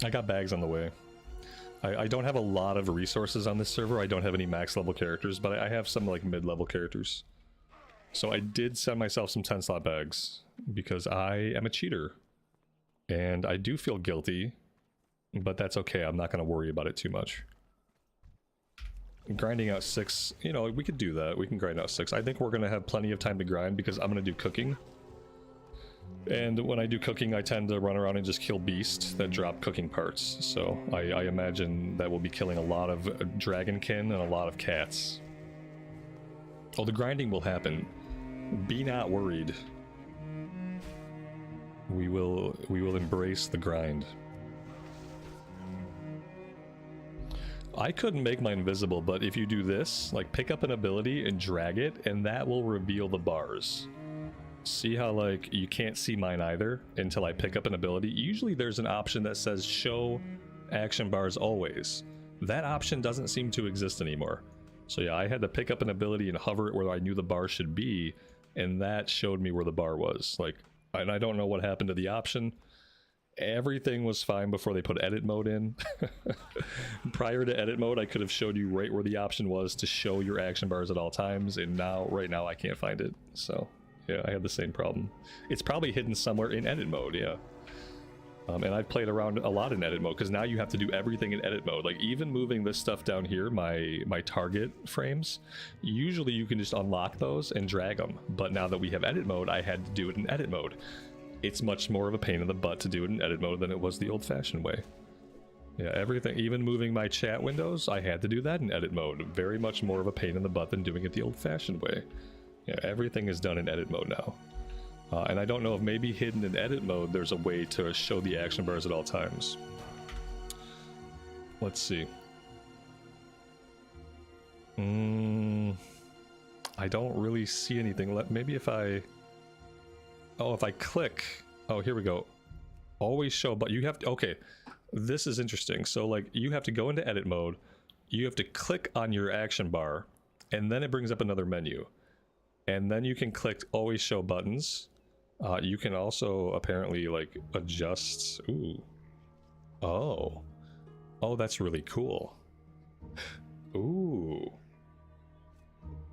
I got bags on the way. I don't have a lot of resources on this server. I don't have any max level characters, but I have some like mid-level characters. So I did send myself some 10 slot bags because I am a cheater. And I do feel guilty, but that's okay. I'm not going to worry about it too much. Grinding out 6, you know, we could do that. We can grind out 6. I think we're going to have plenty of time to grind because I'm going to do cooking. And when I do cooking, I tend to run around and just kill beasts that drop cooking parts. So I imagine that we'll be killing a lot of dragonkin and a lot of cats. Oh, the grinding will happen. Be not worried. We will embrace the grind. I couldn't make mine invisible, but if you do this, like pick up an ability and drag it, and that will reveal the bars. See how like you can't see mine either until I pick up an ability? Usually there's an option that says show action bars always. That option doesn't seem to exist anymore. So yeah, I had to pick up an ability and hover it where I knew the bar should be, and that showed me where the bar was. Like, and I don't know what happened to the option. Everything was fine before they put edit mode in. Prior to edit mode, I could have showed you right where the option was to show your action bars at all times, and now, right now, I can't find it. So yeah, I had the same problem. It's probably hidden somewhere in edit mode, yeah. And I've played around a lot in edit mode, because now you have to do everything in edit mode. Like, even moving this stuff down here, my target frames, usually you can just unlock those and drag them. But now that we have edit mode, I had to do it in edit mode. It's much more of a pain in the butt to do it in edit mode than it was the old-fashioned way. Yeah, everything, even moving my chat windows, I had to do that in edit mode. Very much more of a pain in the butt than doing it the old-fashioned way. Yeah, everything is done in edit mode now. And I don't know if maybe hidden in edit mode there's a way to show the action bars at all times. Let's see. I don't really see anything. Maybe if I... Oh, if I click... Oh, here we go. Always show, but you have to... Okay, this is interesting. So, like, you have to go into edit mode. You have to click on your action bar, and then it brings up another menu. And then you can click always show buttons. You can also apparently like adjust. Ooh. Oh. Oh, that's really cool. Ooh.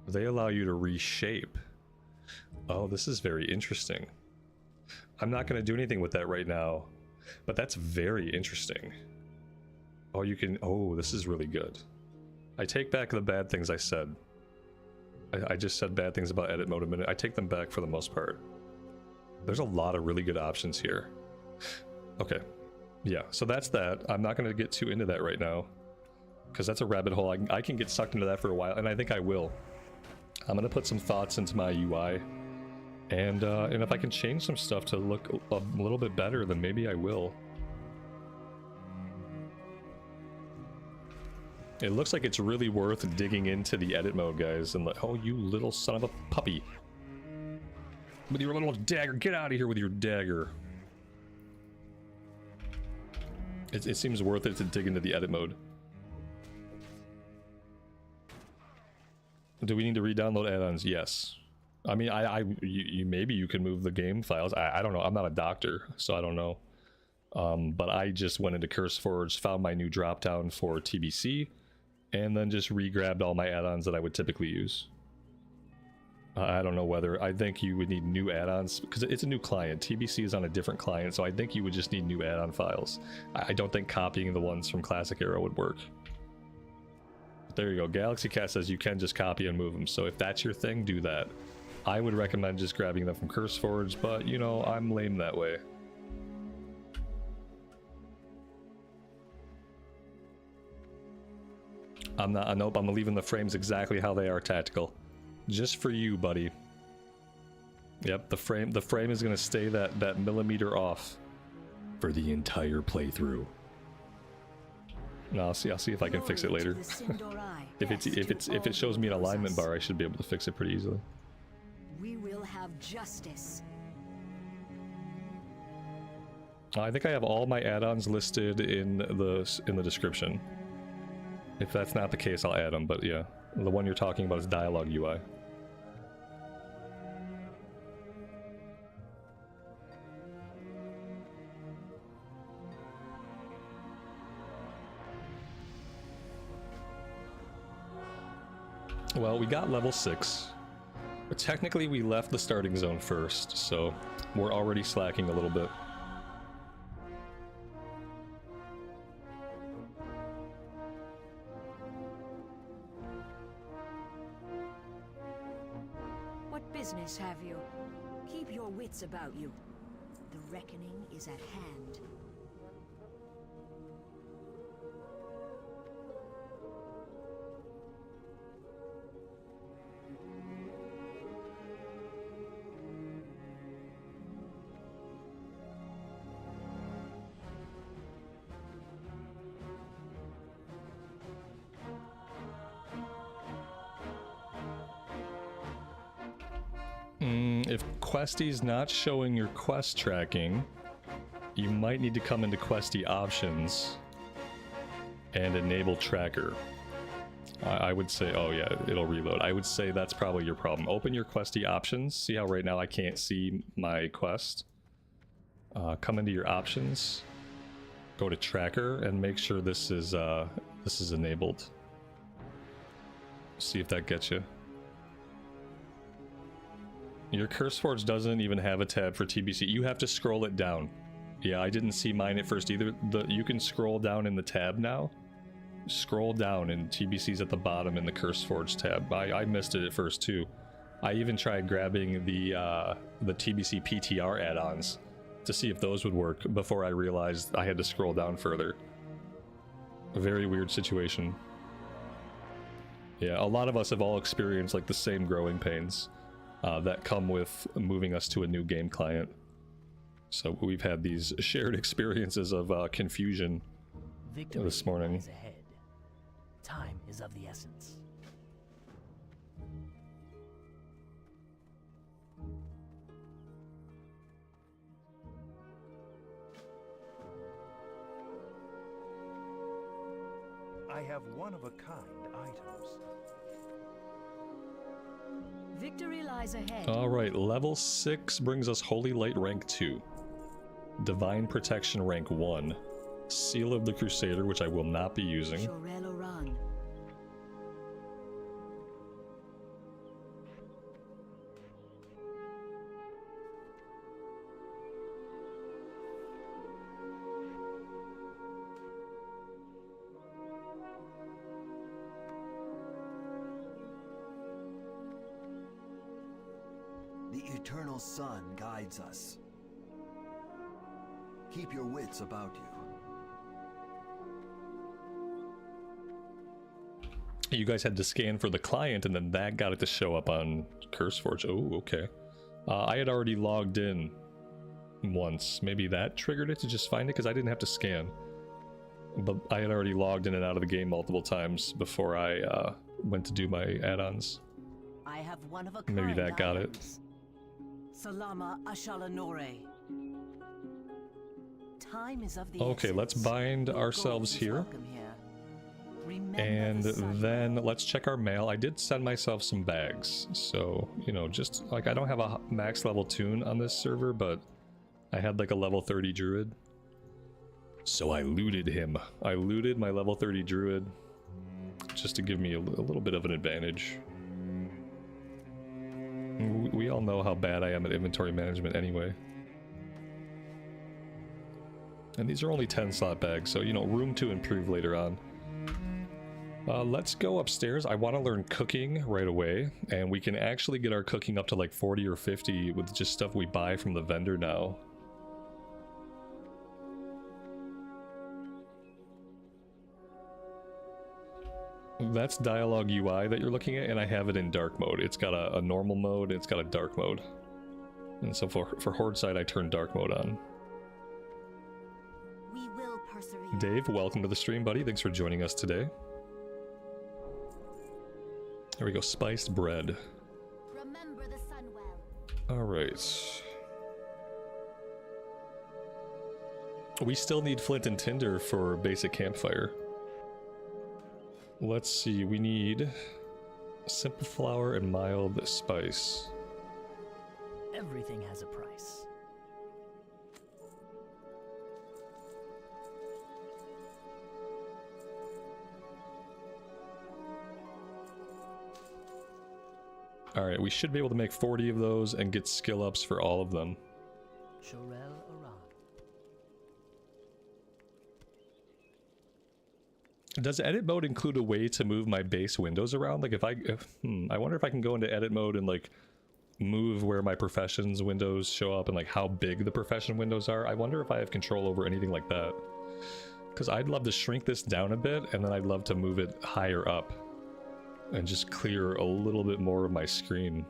They allow you to reshape. Oh, this is very interesting. I'm not going to do anything with that right now, but that's very interesting. Oh, you can... Oh, this is really good. I take back the bad things I said. I just said bad things about edit mode a minute. I take them back for the most part. There's a lot of really good options here. Okay. Yeah, so that's that. I'm not going to get too into that right now, because that's a rabbit hole. I can get sucked into that for a while, and I think I will. I'm going to put some thoughts into my UI, and if I can change some stuff to look a little bit better, then maybe I will. It looks like it's really worth digging into the edit mode, guys, and like, oh, you little son of a puppy. With your little dagger, get out of here with your dagger. It seems worth it to dig into the edit mode. Do we need to re-download add-ons? Yes. I mean, maybe you can move the game files. I don't know. I'm not a doctor, so I don't know. But I just went into CurseForge, found my new drop-down for TBC, and then just re-grabbed all my add-ons that I would typically use. I don't know whether, I think you would need new add-ons, because it's a new client. TBC is on a different client, so I think you would just need new add-on files. I don't think copying the ones from Classic Era would work. There you go. Galaxy Cat says you can just copy and move them, so if that's your thing, do that. I would recommend just grabbing them from CurseForge, but, you know, I'm lame that way. I'm not, nope, I'm leaving the frames exactly how they are, Tactical. Just for you, buddy. Yep, the frame is gonna stay that millimeter off for the entire playthrough. No, I'll see if I can fix it later. if it shows me an alignment bar, I should be able to fix it pretty easily. We will have justice. I think I have all my add-ons listed in the description. If that's not the case, I'll add them, but yeah. The one you're talking about is Dialogue UI. Well, we got level 6. But technically we left the starting zone first, so we're already slacking a little bit. What business have you? Keep your wits about you. The reckoning is at hand. If Questie's not showing your quest tracking, you might need to come into Questie options and enable tracker. I would say, oh yeah, it'll reload. I would say that's probably your problem. Open your Questie options. See how right now I can't see my quest? Come into your options, go to tracker, and make sure this is enabled. See if that gets you. Your CurseForge doesn't even have a tab for TBC. You have to scroll it down. Yeah, I didn't see mine at first either. You can scroll down in the tab now. Scroll down and TBC's at the bottom in the CurseForge tab. I missed it at first too. I even tried grabbing the TBC PTR add-ons to see if those would work before I realized I had to scroll down further. A very weird situation. Yeah, a lot of us have all experienced like the same growing pains that come with moving us to a new game client. So we've had these shared experiences of confusion this morning. Ahead. Time is of the essence. I have one-of-a-kind items. Victory lies ahead. Alright, level 6 brings us Holy Light rank 2. Divine Protection rank 1. Seal of the Crusader, which I will not be using. Jewelcrafting. The eternal sun guides us. Keep your wits about you. You guys had to scan for the client, and then that got it to show up on CurseForge. Oh, okay. I had already logged in once. Maybe that triggered it to just find it, because I didn't have to scan. but I had already logged in and out of the game multiple times before I went to do my add-ons. I have one of a Maybe kind that got it. items. Salama Ashalanore. Time is of the Okay, let's essence. bind Your ourselves gold is here. welcome here. Remember And the sun then well. let's check our mail. I did send myself some bags, so, you know, just like I don't have a max level tune on this server, but I had like a level 30 druid. So I looted him. I looted my level 30 druid just to give me a little bit of an advantage. We all know how bad I am at inventory management anyway. And these are only 10 slot bags, so, you know, room to improve later on. Let's go upstairs. I want to learn cooking right away, and we can actually get our cooking up to like 40 or 50 with just stuff we buy from the vendor now. That's dialogue UI that you're looking at, and I have it in dark mode. It's got a normal mode, and it's got a dark mode. And so for Horde side, I turned dark mode on. We will persevere. Dave, welcome to the stream, buddy. Thanks for joining us today. There we go, spiced bread. Remember the sun well. Alright. We still need flint and tinder for basic campfire. Let's see, we need simple flour and mild spice. Everything has a price. Alright, we should be able to make 40 of those and get skill ups for all of them. Shorel Aran. Does edit mode include a way to move my base windows around? Like I wonder if I can go into edit mode and like move where my professions windows show up and like how big the profession windows are. I wonder if I have control over anything like that. Because I'd love to shrink this down a bit, and then I'd love to move it higher up and just clear a little bit more of my screen.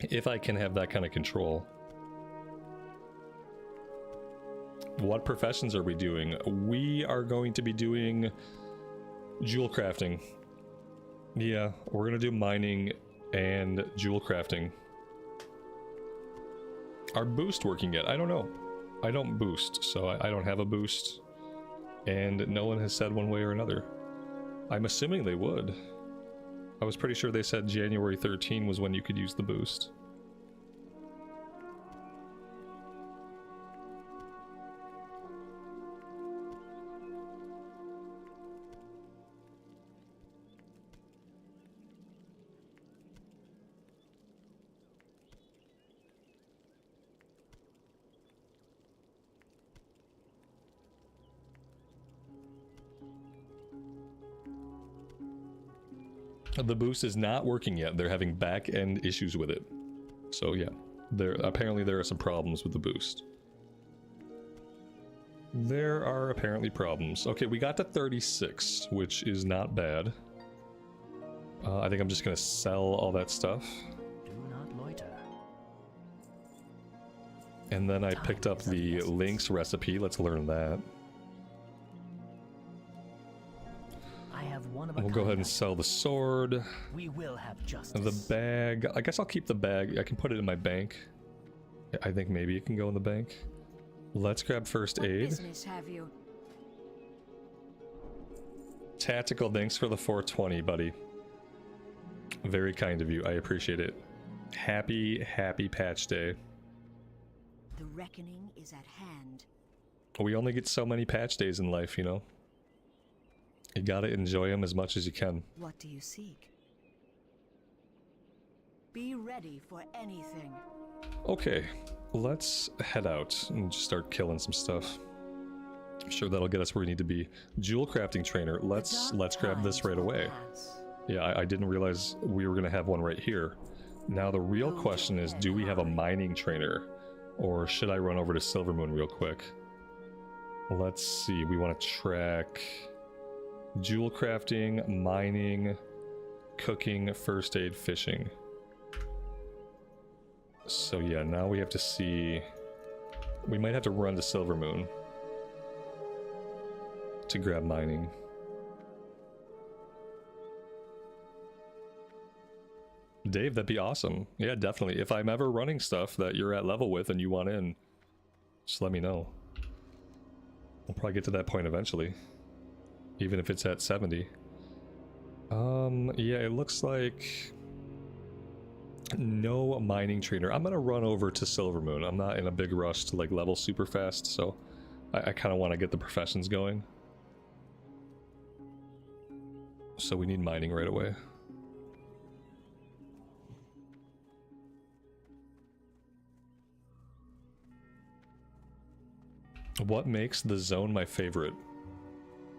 If I can have that kind of control. What professions are we doing? We are going to be doing Jewelcrafting. Yeah, we're gonna do mining and Jewelcrafting. Are boost working yet? I don't know. I don't boost, so I don't have a boost. And no one has said one way or another. I'm assuming they would. I was pretty sure they said January 13 was when you could use the boost. The boost is not working yet. They're having back-end issues with it. So yeah, apparently there are some problems with the boost. There are apparently problems. Okay, we got to 36, which is not bad. I think I'm just gonna sell all that stuff. Do not loiter. And then I picked up the Lynx recipe. Let's learn that. I have one of a We'll go kind ahead and item. sell the sword. We will have justice. The bag. I guess I'll keep the bag. I can put it in my bank. I think maybe it can go in the bank. Let's grab first What aid. business have you? Tactical, thanks for the 420, buddy. Very kind of you. I appreciate it. Happy patch day. The reckoning is at hand. We only get so many patch days in life, you know? You gotta enjoy them as much as you can. What do you seek? Be ready for anything. Okay, let's head out and just start killing some stuff. I'm sure that'll get us where we need to be. Jewelcrafting trainer. Let's grab this right away. Yeah, I didn't realize we were gonna have one right here. Now the real question is, do we have a mining trainer? Or should I run over to Silvermoon real quick? Let's see, we want to track Jewelcrafting, mining, cooking, first aid, fishing. So yeah, now we have to see... We might have to run to Silvermoon. to grab mining. Dave, that'd be awesome. Yeah, definitely. If I'm ever running stuff that you're at level with and you want in, just let me know. We'll probably get to that point eventually. Even if it's at 70. Yeah, it looks like no mining trainer. I'm gonna run over to Silvermoon. I'm not in a big rush to like level super fast, so I kind of want to get the professions going. So we need mining right away. What makes the zone my favorite?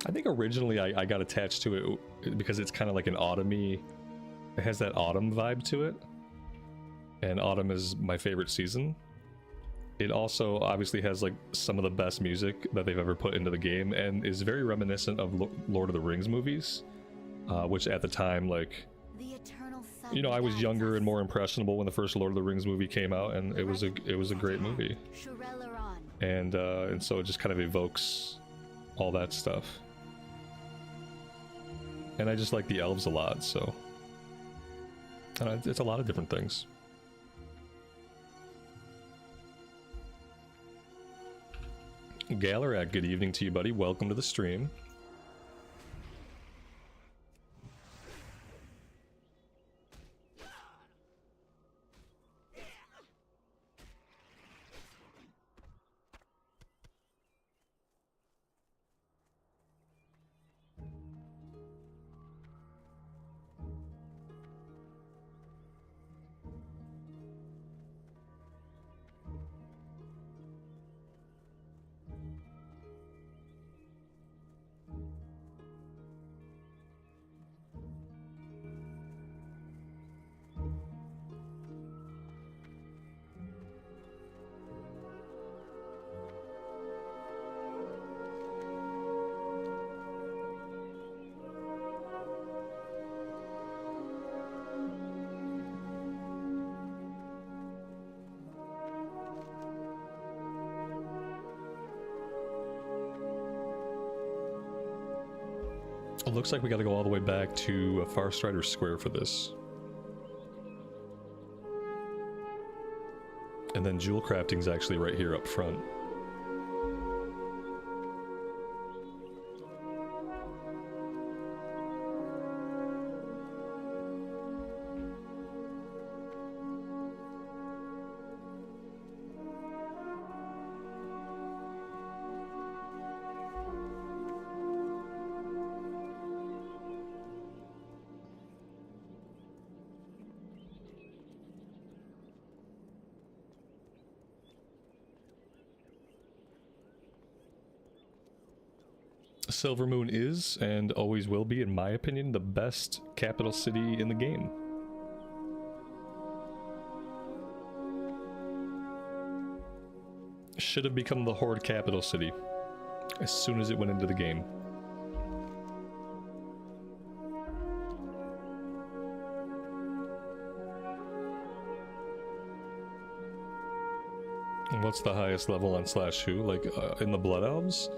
I think originally I got attached to it because it's kind of like an autumny. It has that autumn vibe to it. And autumn is my favorite season. It also obviously has like some of the best music that they've ever put into the game and is very reminiscent of Lord of the Rings movies. Which at the time, like, you know, I was younger and more impressionable when the first Lord of the Rings movie came out, and it was a great movie. And so it just kind of evokes all that stuff. And I just like the elves a lot, so it's a lot of different things. Galarak, good evening to you, buddy. Welcome to the stream. It looks like we gotta go all the way back to Farstrider Square for this. And then Jewelcrafting's actually right here up front. Silvermoon is, and always will be, in my opinion, the best capital city in the game. Should have become the Horde capital city as soon as it went into the game. And what's the highest level on /who? Like, in the Blood Elves?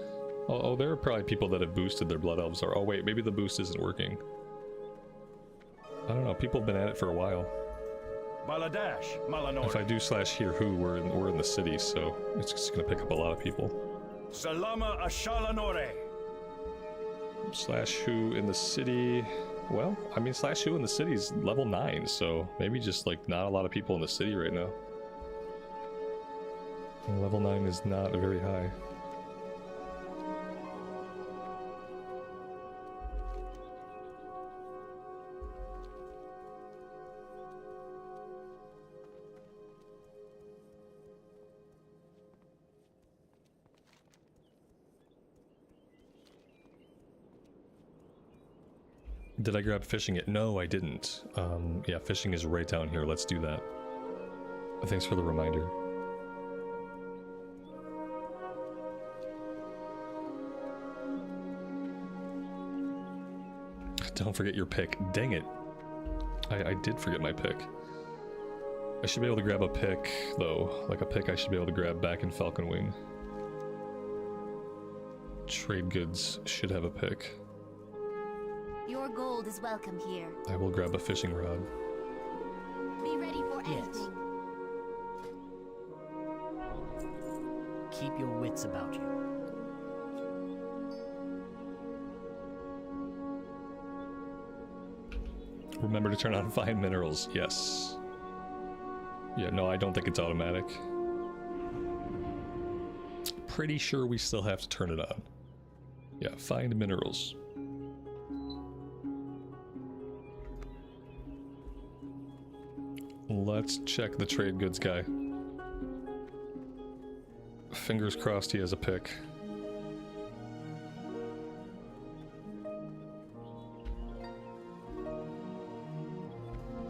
Oh, there are probably people that have boosted their Blood Elves. Or, oh wait, maybe the boost isn't working. I don't know, people have been at it for a while. If I do /who, we're in the city, so it's just gonna pick up a lot of people. Salama Ashalanore. /who in the city, well, I mean /who in the city is level 9, so maybe just like not a lot of people in the city right now. And level 9 is not very high. Did I grab fishing yet? No, I didn't. Yeah, fishing is right down here. Let's do that. Thanks for the reminder. Don't forget your pick. Dang it. I did forget my pick. I should be able to grab a pick, though. Like a pick I should be able to grab back in Falcon Wing. Trade goods should have a pick. Your gold is welcome here. I will grab a fishing rod. Be ready for Yes. anything. Keep your wits about you. Remember to turn on fine minerals. Yes. Yeah, no, I don't think it's automatic. Pretty sure we still have to turn it on. Yeah, find minerals. Let's check the trade goods guy. Fingers crossed he has a pick.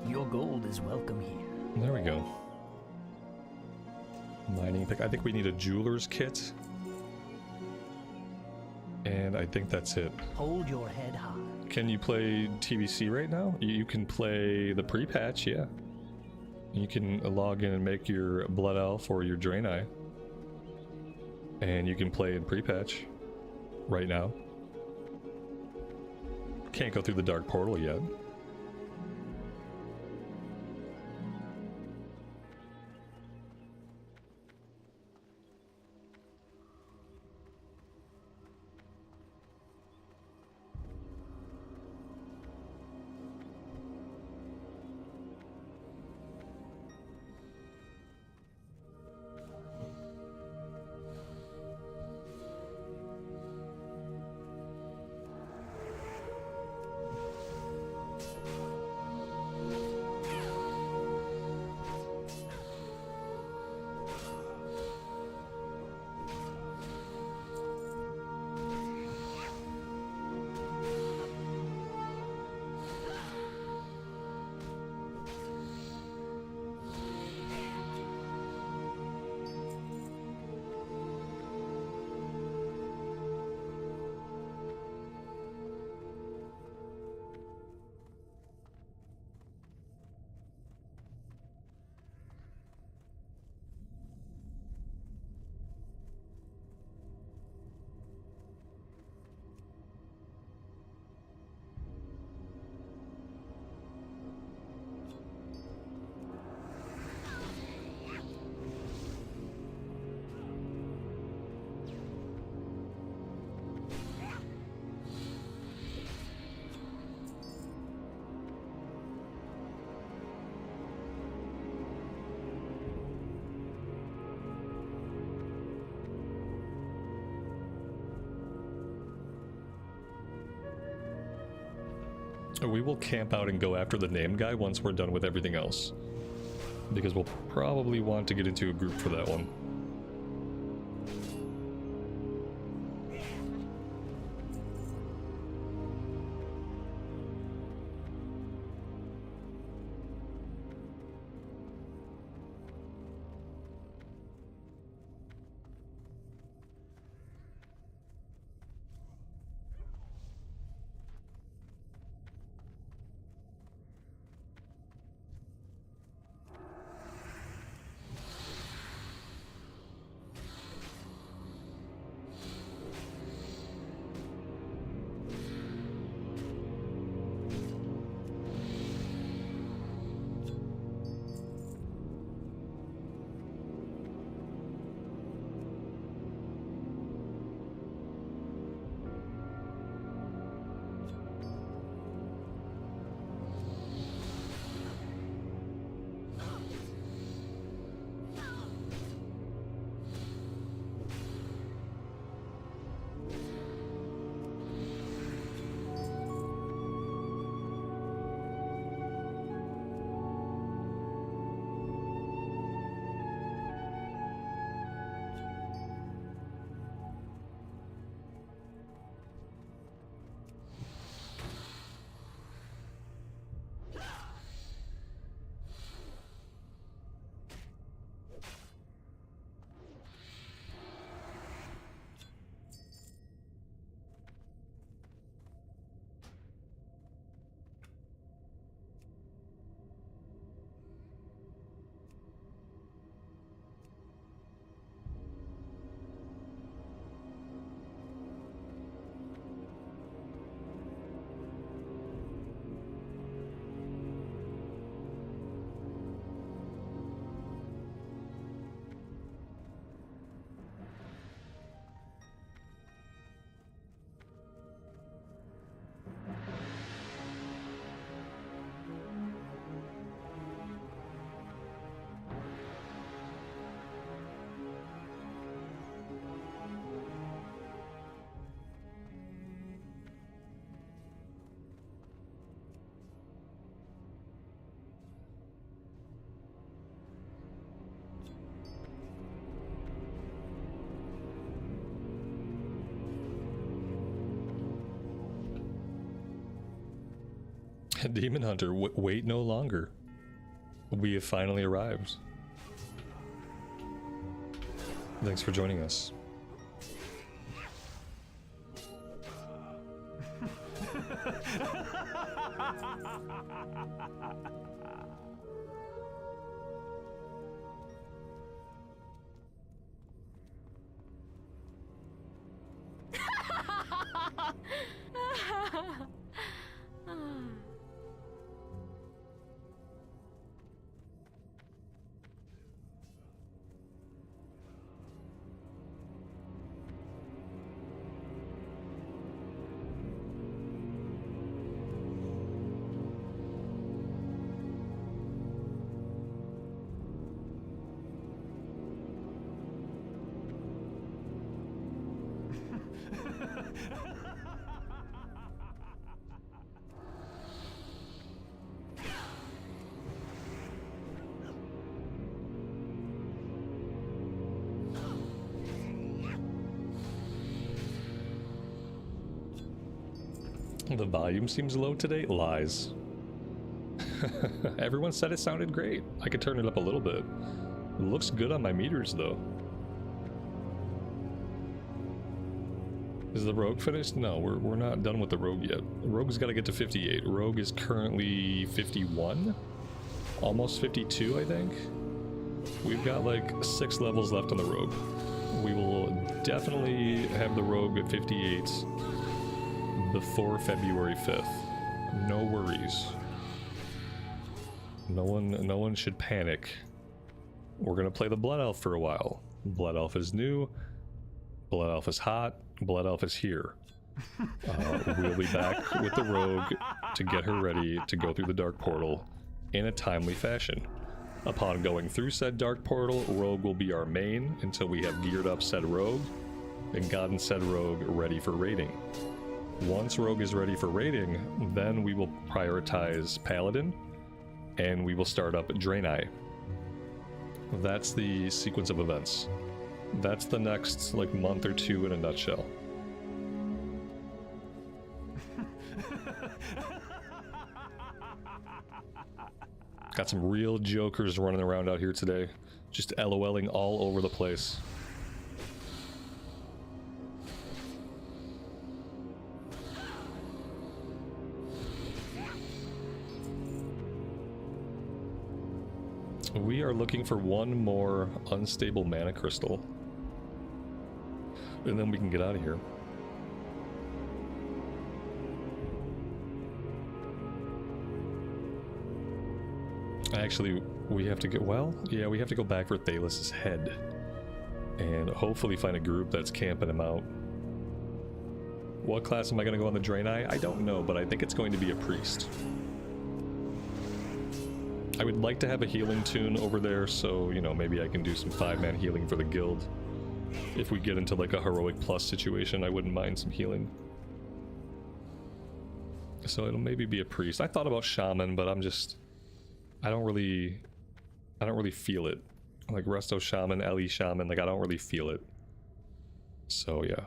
Your gold is welcome here. There we go. Mining pick. I think we need a jeweler's kit. And I think that's it. Hold your head high. Can you play TBC right now? You can play the pre-patch, yeah. You can log in and make your Blood Elf or your Draenei. And you can play in pre-patch right now. Can't go through the Dark Portal yet. We will camp out and go after the name guy once we're done with everything else. Because we'll probably want to get into a group for that one. Demon Hunter, wait no longer. We have finally arrived. Thanks for joining us. The volume seems low today. Lies. Everyone said it sounded great. I could turn it up a little bit. It looks good on my meters though. Is the rogue finished? No, we're not done with the rogue yet. Rogue's got to get to 58. Rogue is currently 51? Almost 52, I think. We've got like 6 levels left on the rogue. We will definitely have the rogue at 58 before February 5th. No worries. No one should panic. We're gonna play the Blood Elf for a while. Blood Elf is new. Blood Elf is hot. Blood Elf is here. We'll be back with the rogue to get her ready to go through the dark portal in a timely fashion. Upon going through said dark portal, rogue will be our main until we have geared up said rogue and gotten said rogue ready for raiding. Once rogue is ready for raiding, then we will prioritize Paladin and we will start up Draenei. That's the sequence of events. That's the next like month or two in a nutshell. Got some real jokers running around out here today, just LOLing all over the place. We are looking for one more unstable mana crystal. And then we can get out of here. Actually, we have to get, well, yeah, we have to go back for Thalos' head. And hopefully find a group that's camping him out. What class am I going to go on the Draenei? I don't know, but I think it's going to be a priest. I would like to have a healing tune over there, so, you know, maybe I can do some 5-man healing for the guild. If we get into like a heroic plus situation, I wouldn't mind some healing. So it'll maybe be a priest. I thought about shaman, but I'm just, I don't really feel it. Like Resto shaman, Ellie shaman, like I don't really feel it. So yeah.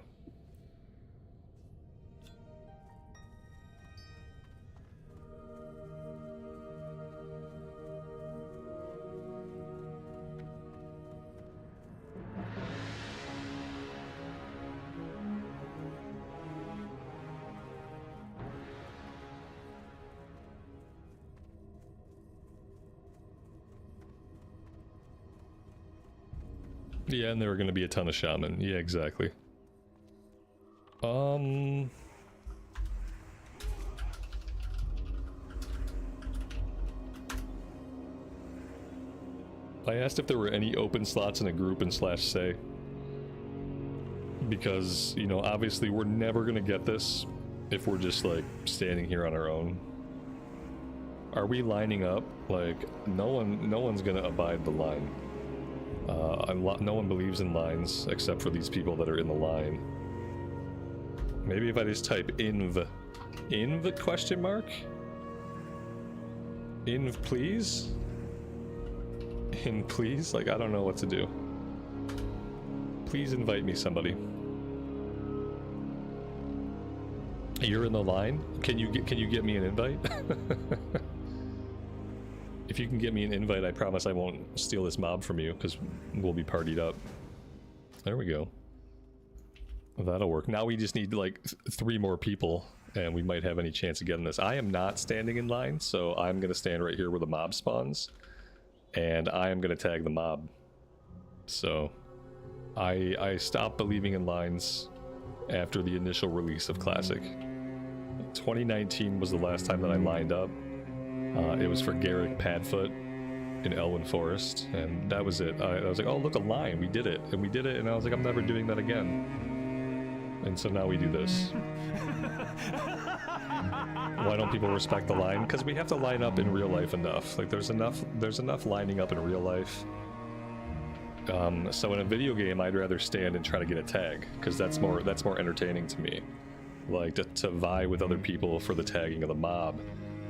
Yeah, and there are going to be a ton of shaman. Yeah, exactly. I asked if there were any open slots in a group in /say. Because, you know, obviously we're never going to get this if we're just, like, standing here on our own. Are we lining up? Like, no one's going to abide the line. No one believes in lines except for these people that are in the line. Maybe if I just type inv question mark? Inv please? In please? Like, I don't know what to do. Please invite me somebody. You're in the line. Can you get me an invite? If you can get me an invite, I promise I won't steal this mob from you, because we'll be partied up. There we go. That'll work. Now we just need like 3 more people, and we might have any chance of getting this. I am not standing in line, so I'm going to stand right here where the mob spawns, and I am going to tag the mob. So I stopped believing in lines after the initial release of Classic. 2019 was the last time that I lined up. It was for Garrick Padfoot in Elwyn Forest, and that was it. I was like, oh, look, a line. We did it. And we did it, and I was like, I'm never doing that again. And so now we do this. Why don't people respect the line? Because we have to line up in real life enough. Like, there's enough lining up in real life. So in a video game, I'd rather stand and try to get a tag, because that's more entertaining to me. Like, to vie with other people for the tagging of the mob.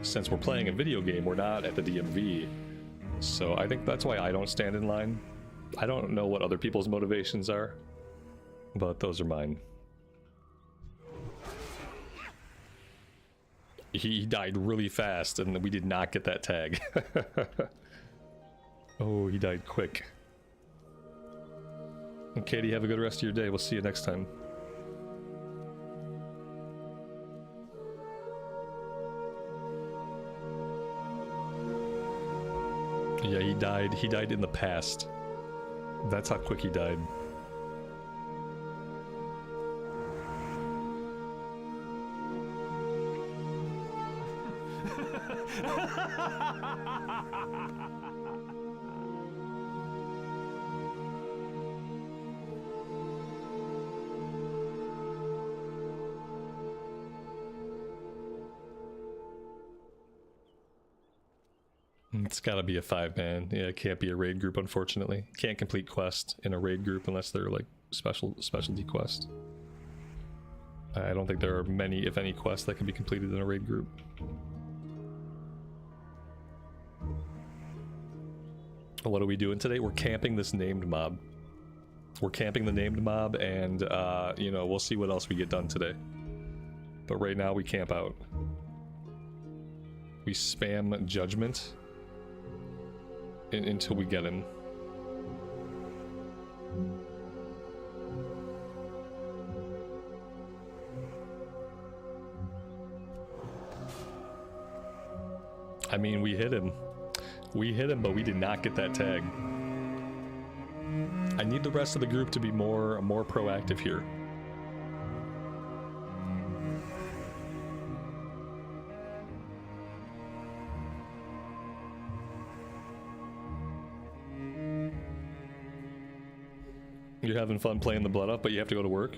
Since we're playing a video game, we're not at the DMV. So I think that's why I don't stand in line. I don't know what other people's motivations are, but those are mine. He died really fast, and we did not get that tag. Oh, he died quick. And Katie, have a good rest of your day. We'll see you next time. Yeah, he died. He died in the past. That's how quick he died. It's gotta be a 5-man. Yeah, it can't be a raid group, unfortunately. Can't complete quest in a raid group unless they're like specialty quest. I don't think there are many, if any, quests that can be completed in a raid group. What are we doing today? We're camping this named mob. We're camping the named mob, and you know, we'll see what else we get done today. But right now we camp out. We spam judgment until we get him. I mean, we hit him. We hit him, but we did not get that tag. I need the rest of the group to be more proactive here. You're having fun playing the blood up, but you have to go to work?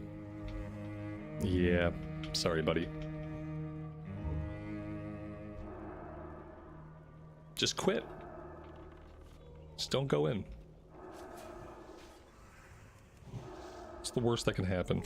Yeah, sorry, buddy. Just quit. Just don't go in. It's the worst that can happen.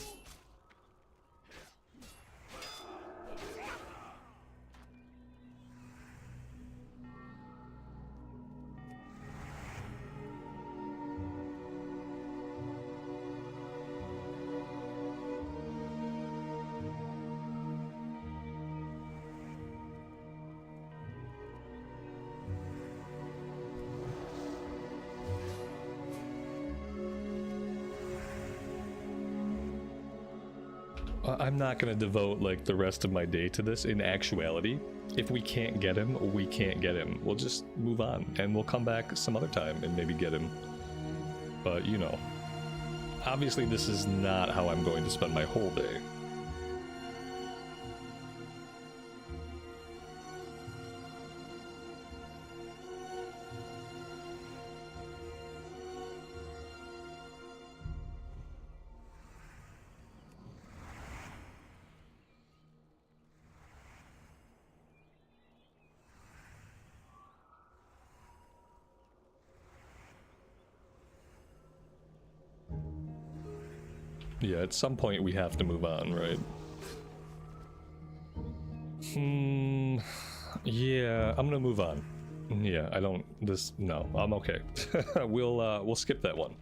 I'm not going to devote like the rest of my day to this. In actuality, if we can't get him, we can't get him. We'll just move on and we'll come back some other time and maybe get him. But you know, obviously this is not how I'm going to spend my whole day. Yeah, at some point we have to move on, right? Yeah, I'm gonna move on. Yeah, no, I'm okay. We'll skip that one.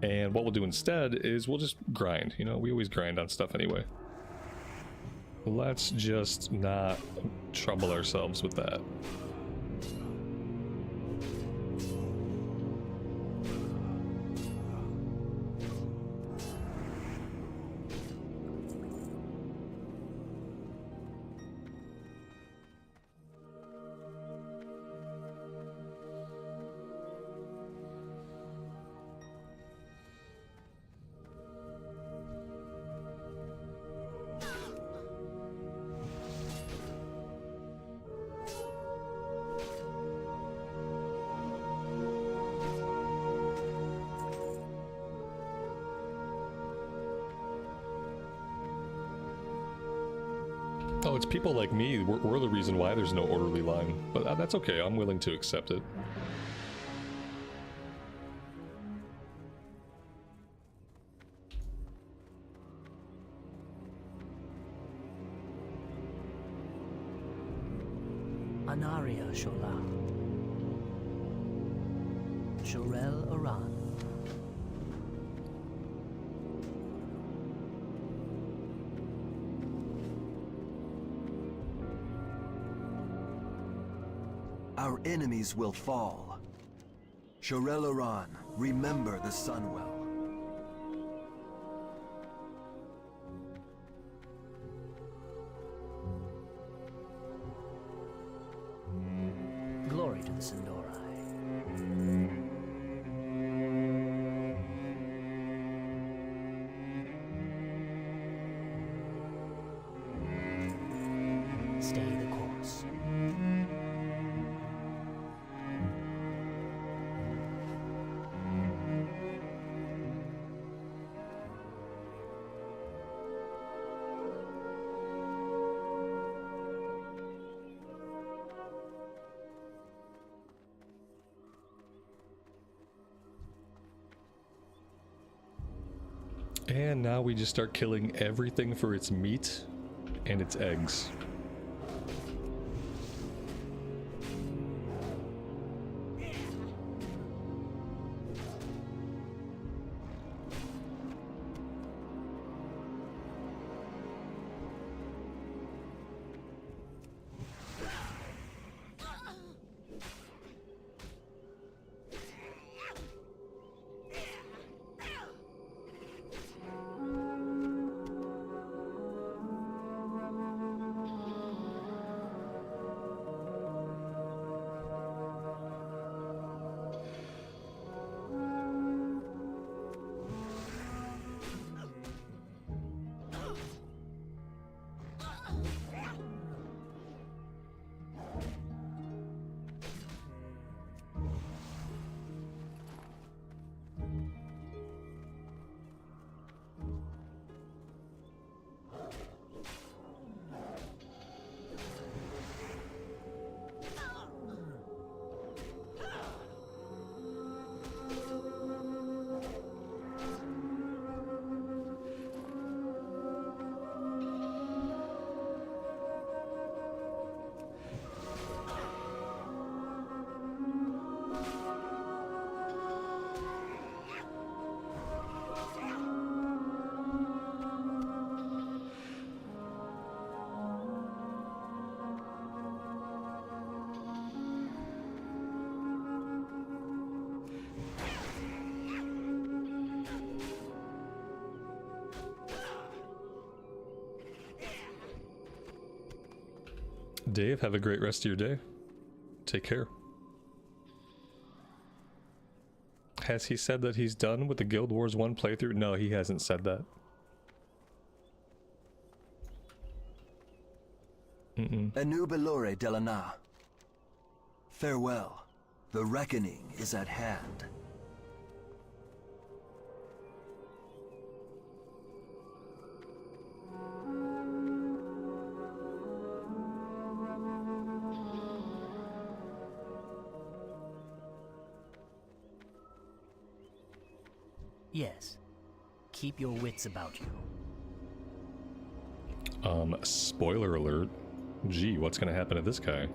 And what we'll do instead is we'll just grind. You know, we always grind on stuff anyway. Let's just not trouble ourselves with that. Oh, it's people like me. We're the reason why there's no orderly line. But that's okay. I'm willing to accept it. Anaria Shola. Shorel Aran. Our enemies will fall. Shorel Aran, remember the Sunwell. Glory to the Sindorai. Stay the course. And now we just start killing everything for its meat and its eggs. Dave, have a great rest of your day. Take care. Has he said that he's done with the Guild Wars 1 playthrough? No, he hasn't said that. Enubelore Delana. Farewell. The reckoning is at hand. Yes. Keep your wits about you. Spoiler alert. Gee, what's gonna happen to this guy?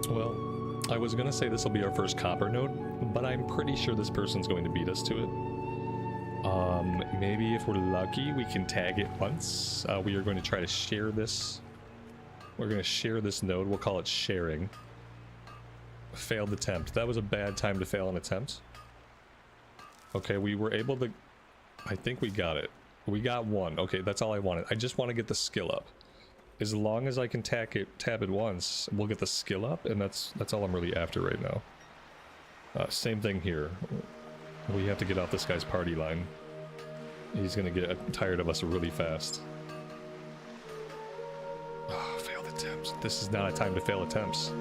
Well, I was gonna say this will be our first copper node, but I'm pretty sure this person's going to beat us to it. Maybe if we're lucky, we can tag it once. We are going to try to share this. We're going to share this node. We'll call it sharing. Failed attempt. That was a bad time to fail an attempt. Okay, we were able to... I think we got it. We got one. Okay, that's all I wanted. I just want to get the skill up. As long as I can tab it once, we'll get the skill up, and that's all I'm really after right now. Same thing here. We have to get off this guy's party line. He's gonna get tired of us really fast. Oh, failed attempts. This is not a time to fail attempts.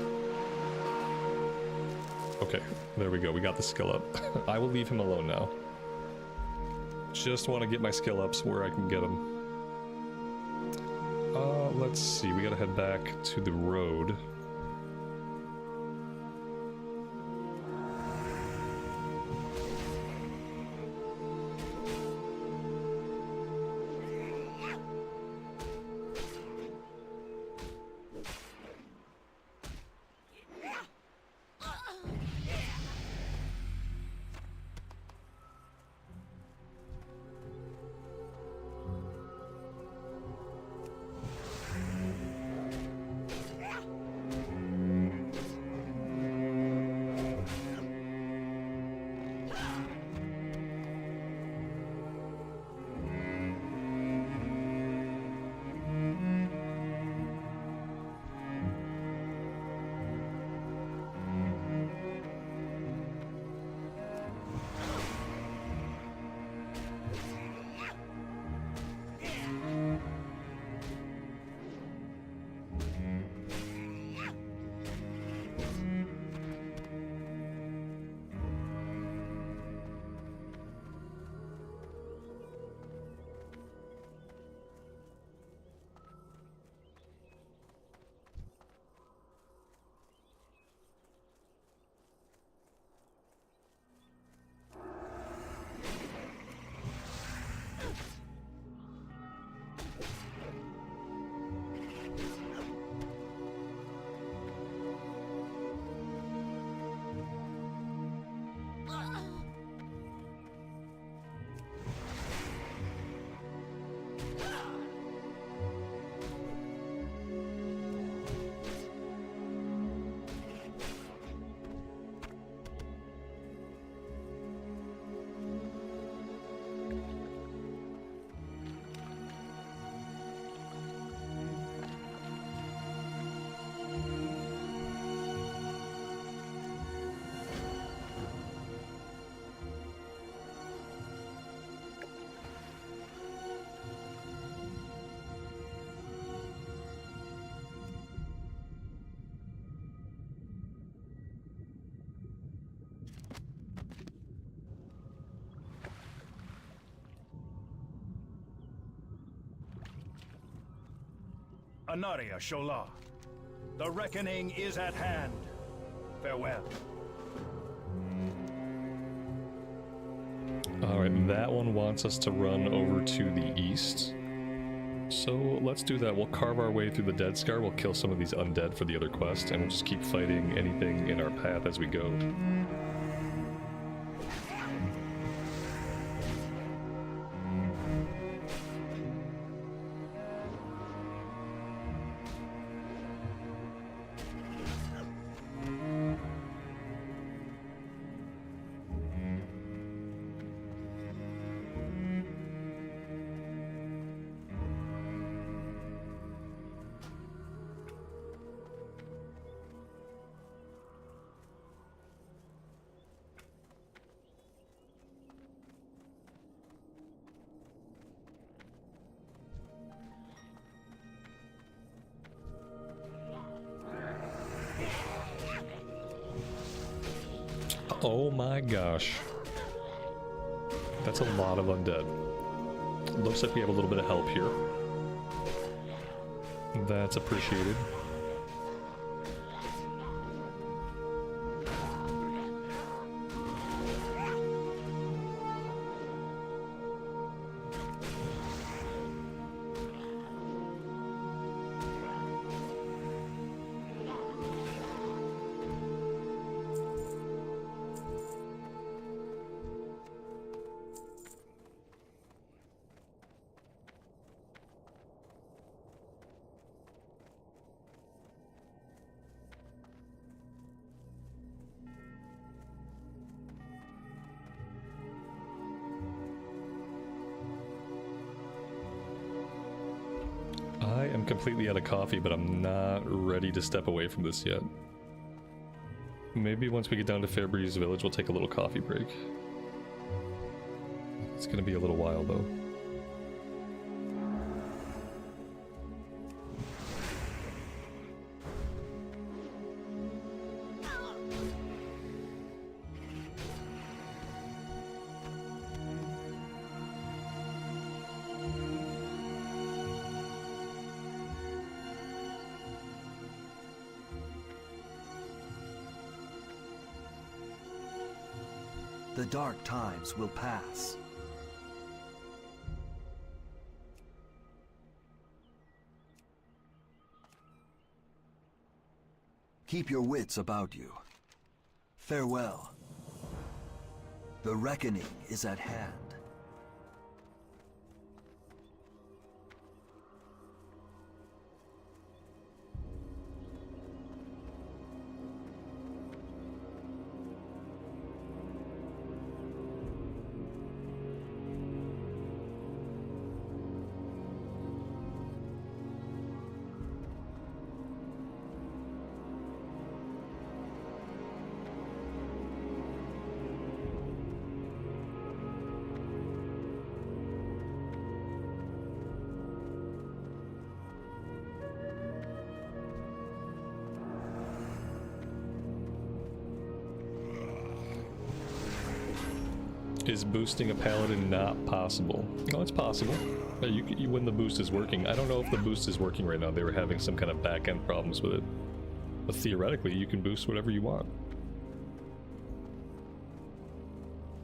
Okay, there we go. We got the skill up. I will leave him alone now. Just want to get my skill ups where I can get them. Let's see. We gotta head back to the road. Anaria Shola. The reckoning is at hand. Farewell. Alright, that one wants us to run over to the east. So let's do that. We'll carve our way through the Dead Scar, we'll kill some of these undead for the other quest, and we'll just keep fighting anything in our path as we go. Oh my gosh. That's a lot of undead. Looks like we have a little bit of help here. That's appreciated. I am completely out of coffee, but I'm not ready to step away from this yet. Maybe once we get down to Fairbreeze Village, we'll take a little coffee break. It's gonna be a little while, though. The dark times will pass. Keep your wits about you. Farewell. The reckoning is at hand. Is boosting a paladin not possible? No, it's possible. When the boost is working. I don't know if the boost is working right now. They were having some kind of back-end problems with it. But theoretically, you can boost whatever you want.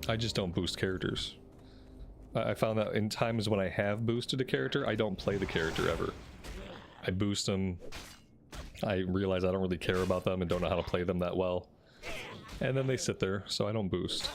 I just don't boost characters. I found that in times when I have boosted a character, I don't play the character ever. I boost them. I realize I don't really care about them and don't know how to play them that well. And then they sit there, so I don't boost.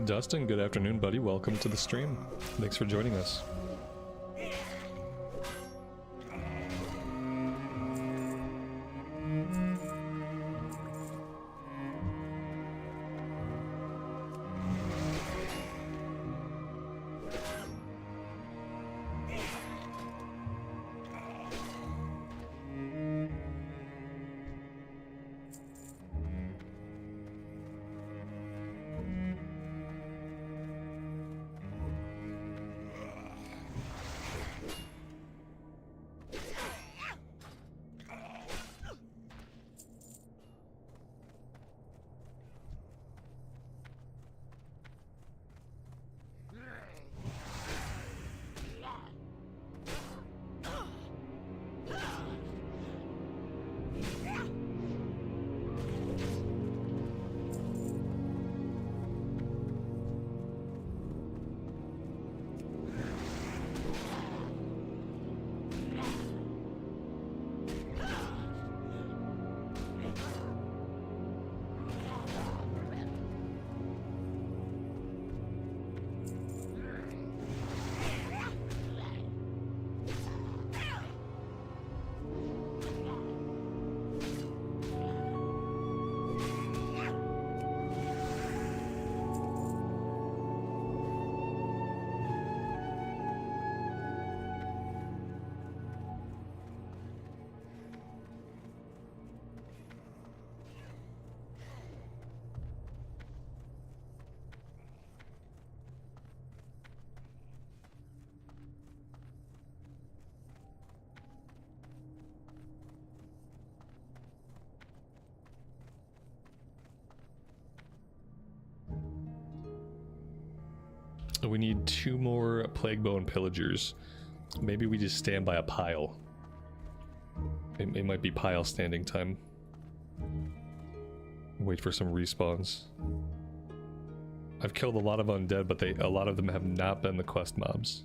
Dustin, good afternoon, buddy. Welcome to the stream. Thanks for joining us. we need 2 more Plaguebone Pillagers. Maybe we just stand by a pile. It might be pile standing time. Wait for some respawns. I've killed a lot of undead, but a lot of them have not been the quest mobs.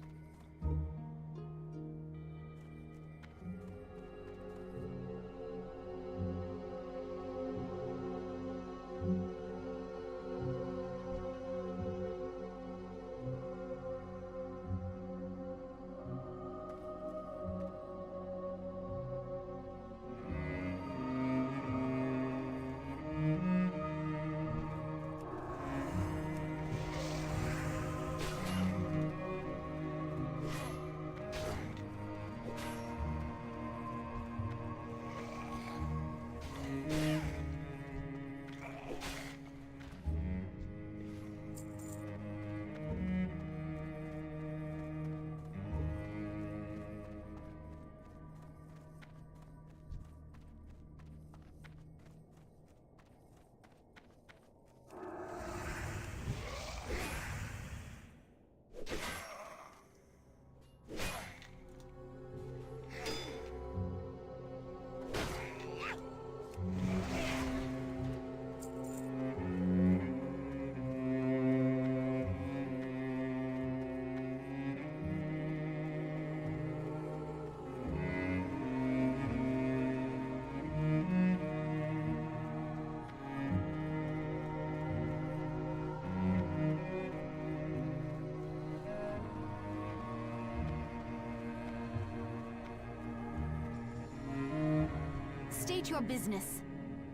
State your business.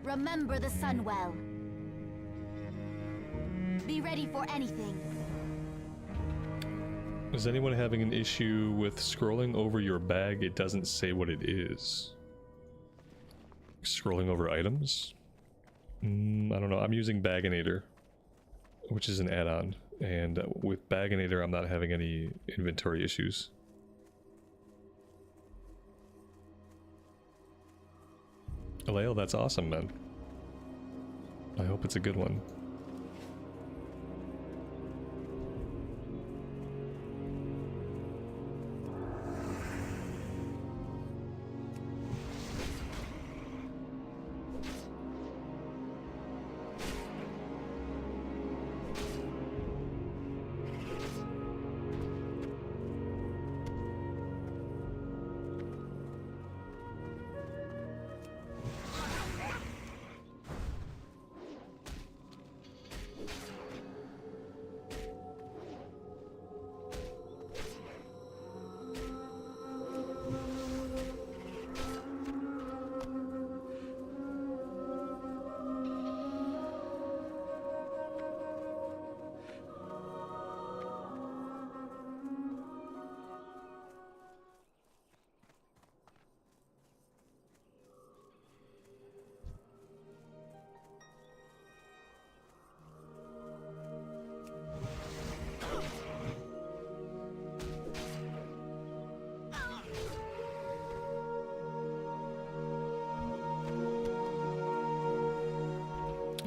Remember the sun well. Be ready for anything. Is anyone having an issue with scrolling over your bag? It doesn't say what it is. Scrolling over items? I don't know. I'm using Baganator, which is an add-on. And with Baganator, I'm not having any inventory issues. Aleo, that's awesome, man. I hope it's a good one.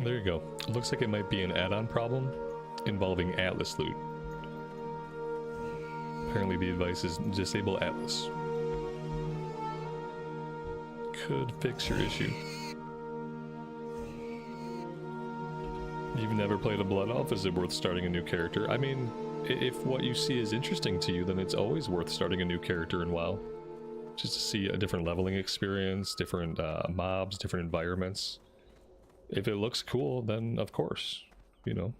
There you go. It looks like it might be an add-on problem involving Atlas loot. Apparently the advice is disable Atlas. Could fix your issue. You've never played a Blood Elf? Is it worth starting a new character? I mean, if what you see is interesting to you, then it's always worth starting a new character in WoW. Just to see a different leveling experience, different mobs, different environments. If it looks cool, then of course, you know.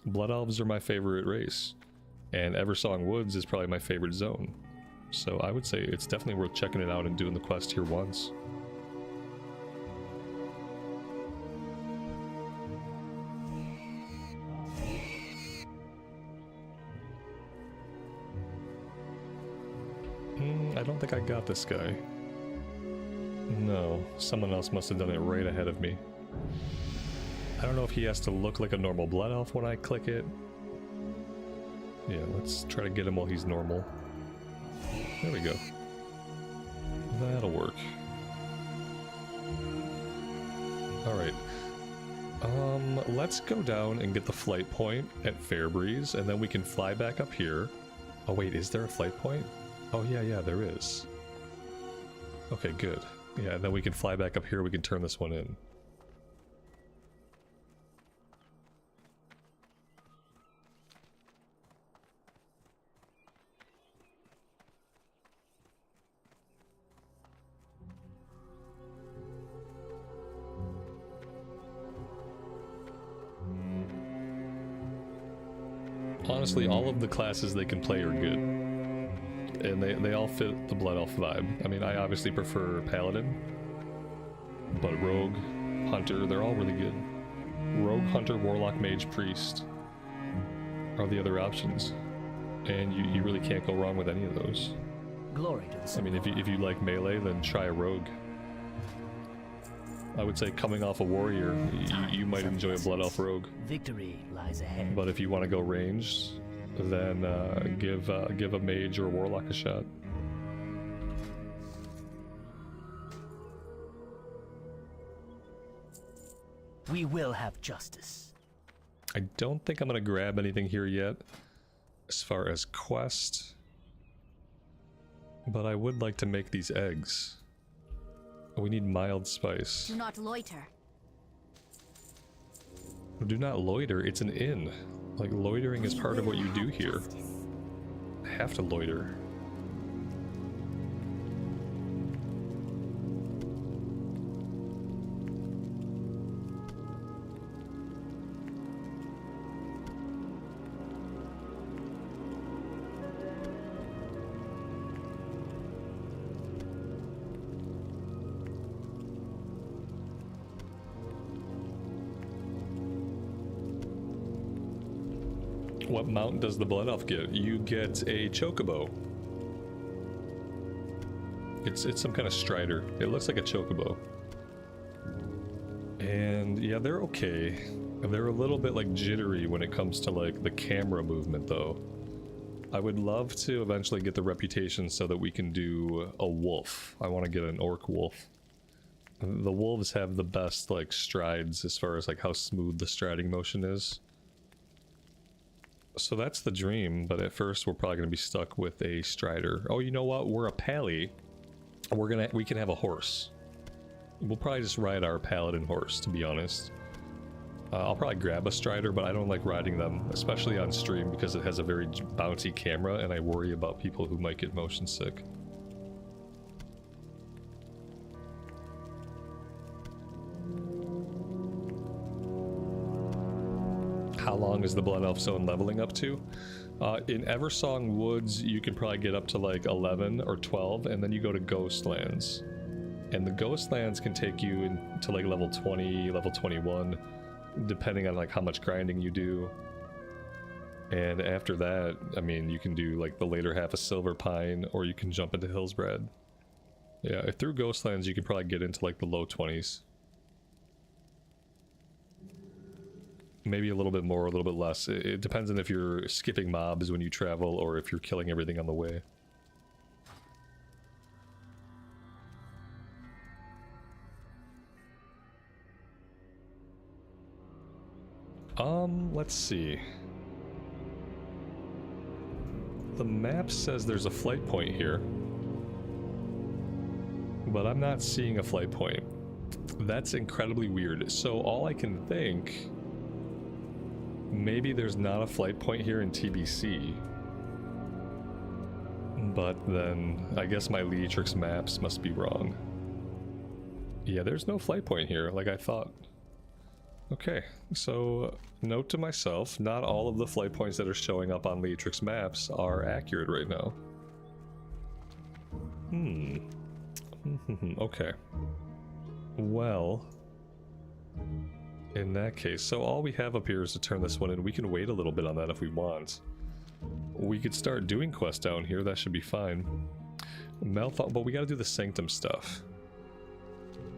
Blood Elves are my favorite race, and Eversong Woods is probably my favorite zone. So I would say it's definitely worth checking it out and doing the quest here once. I don't think I got this guy. No, someone else must have done it right ahead of me. I don't know if he has to look like a normal Blood Elf when I click it. Yeah, let's try to get him while he's normal. There we go. That'll work. Alright. let's go down and get the flight point at Fairbreeze, and then we can fly back up here. Oh wait, is there a flight point? Oh yeah, there is. Okay, good. Yeah, and then we can fly back up here, we can turn this one in. Honestly, all of the classes they can play are good. And they all fit the Blood Elf vibe. I mean, I obviously prefer Paladin. But Rogue, Hunter, they're all really good. Rogue, Hunter, Warlock, Mage, Priest are the other options. And you really can't go wrong with any of those. Glory to the I mean, if you like melee, then try a Rogue. I would say coming off a Warrior, you might enjoy a Blood Elf Rogue. Victory lies ahead. But if you want to go ranged, then give a Mage or a Warlock a shot. We will have justice. I don't think I'm going to grab anything here yet, as far as quest. But I would like to make these eggs. We need mild spice. Do not loiter. Do not loiter, it's an inn. Like, loitering is part of what you do here. I have to loiter. What mount does the Blood Elf get? You get a Chocobo. It's some kind of strider. It looks like a Chocobo. And yeah, they're okay. They're a little bit like jittery when it comes to like the camera movement though. I would love to eventually get the reputation so that we can do a wolf. I want to get an orc wolf. The wolves have the best like strides as far as like how smooth the striding motion is. So that's the dream, but at first we're probably going to be stuck with a strider. Oh, you know what? We're a pally. We can have a horse. We'll probably just ride our paladin horse, to be honest. I'll probably grab a strider, but I don't like riding them, especially on stream because it has a very bouncy camera and I worry about people who might get motion sick. How long is the Blood Elf Zone leveling up to? In Eversong Woods, you can probably get up to like 11 or 12, and then you go to Ghostlands. And the Ghostlands can take you into like level 20, level 21, depending on like how much grinding you do. And after that, I mean, you can do like the later half of Silver Pine, or you can jump into Hillsbrad. Yeah, through Ghostlands, you can probably get into like the low 20s. Maybe a little bit more, a little bit less. It depends on if you're skipping mobs when you travel or if you're killing everything on the way. Let's see. The map says there's a flight point here, but I'm not seeing a flight point. That's incredibly weird. So all I can think, maybe there's not a flight point here in TBC, but then I guess my Leatrix maps must be wrong. Yeah, there's no flight point here like I thought. Okay, so note to myself, not all of the flight points that are showing up on Leatrix maps are accurate right now. Okay. Well, in that case, so all we have up here is to turn this one in. We can wait a little bit on that if we want. We could start doing quests down here, that should be fine. But we gotta do the Sanctum stuff.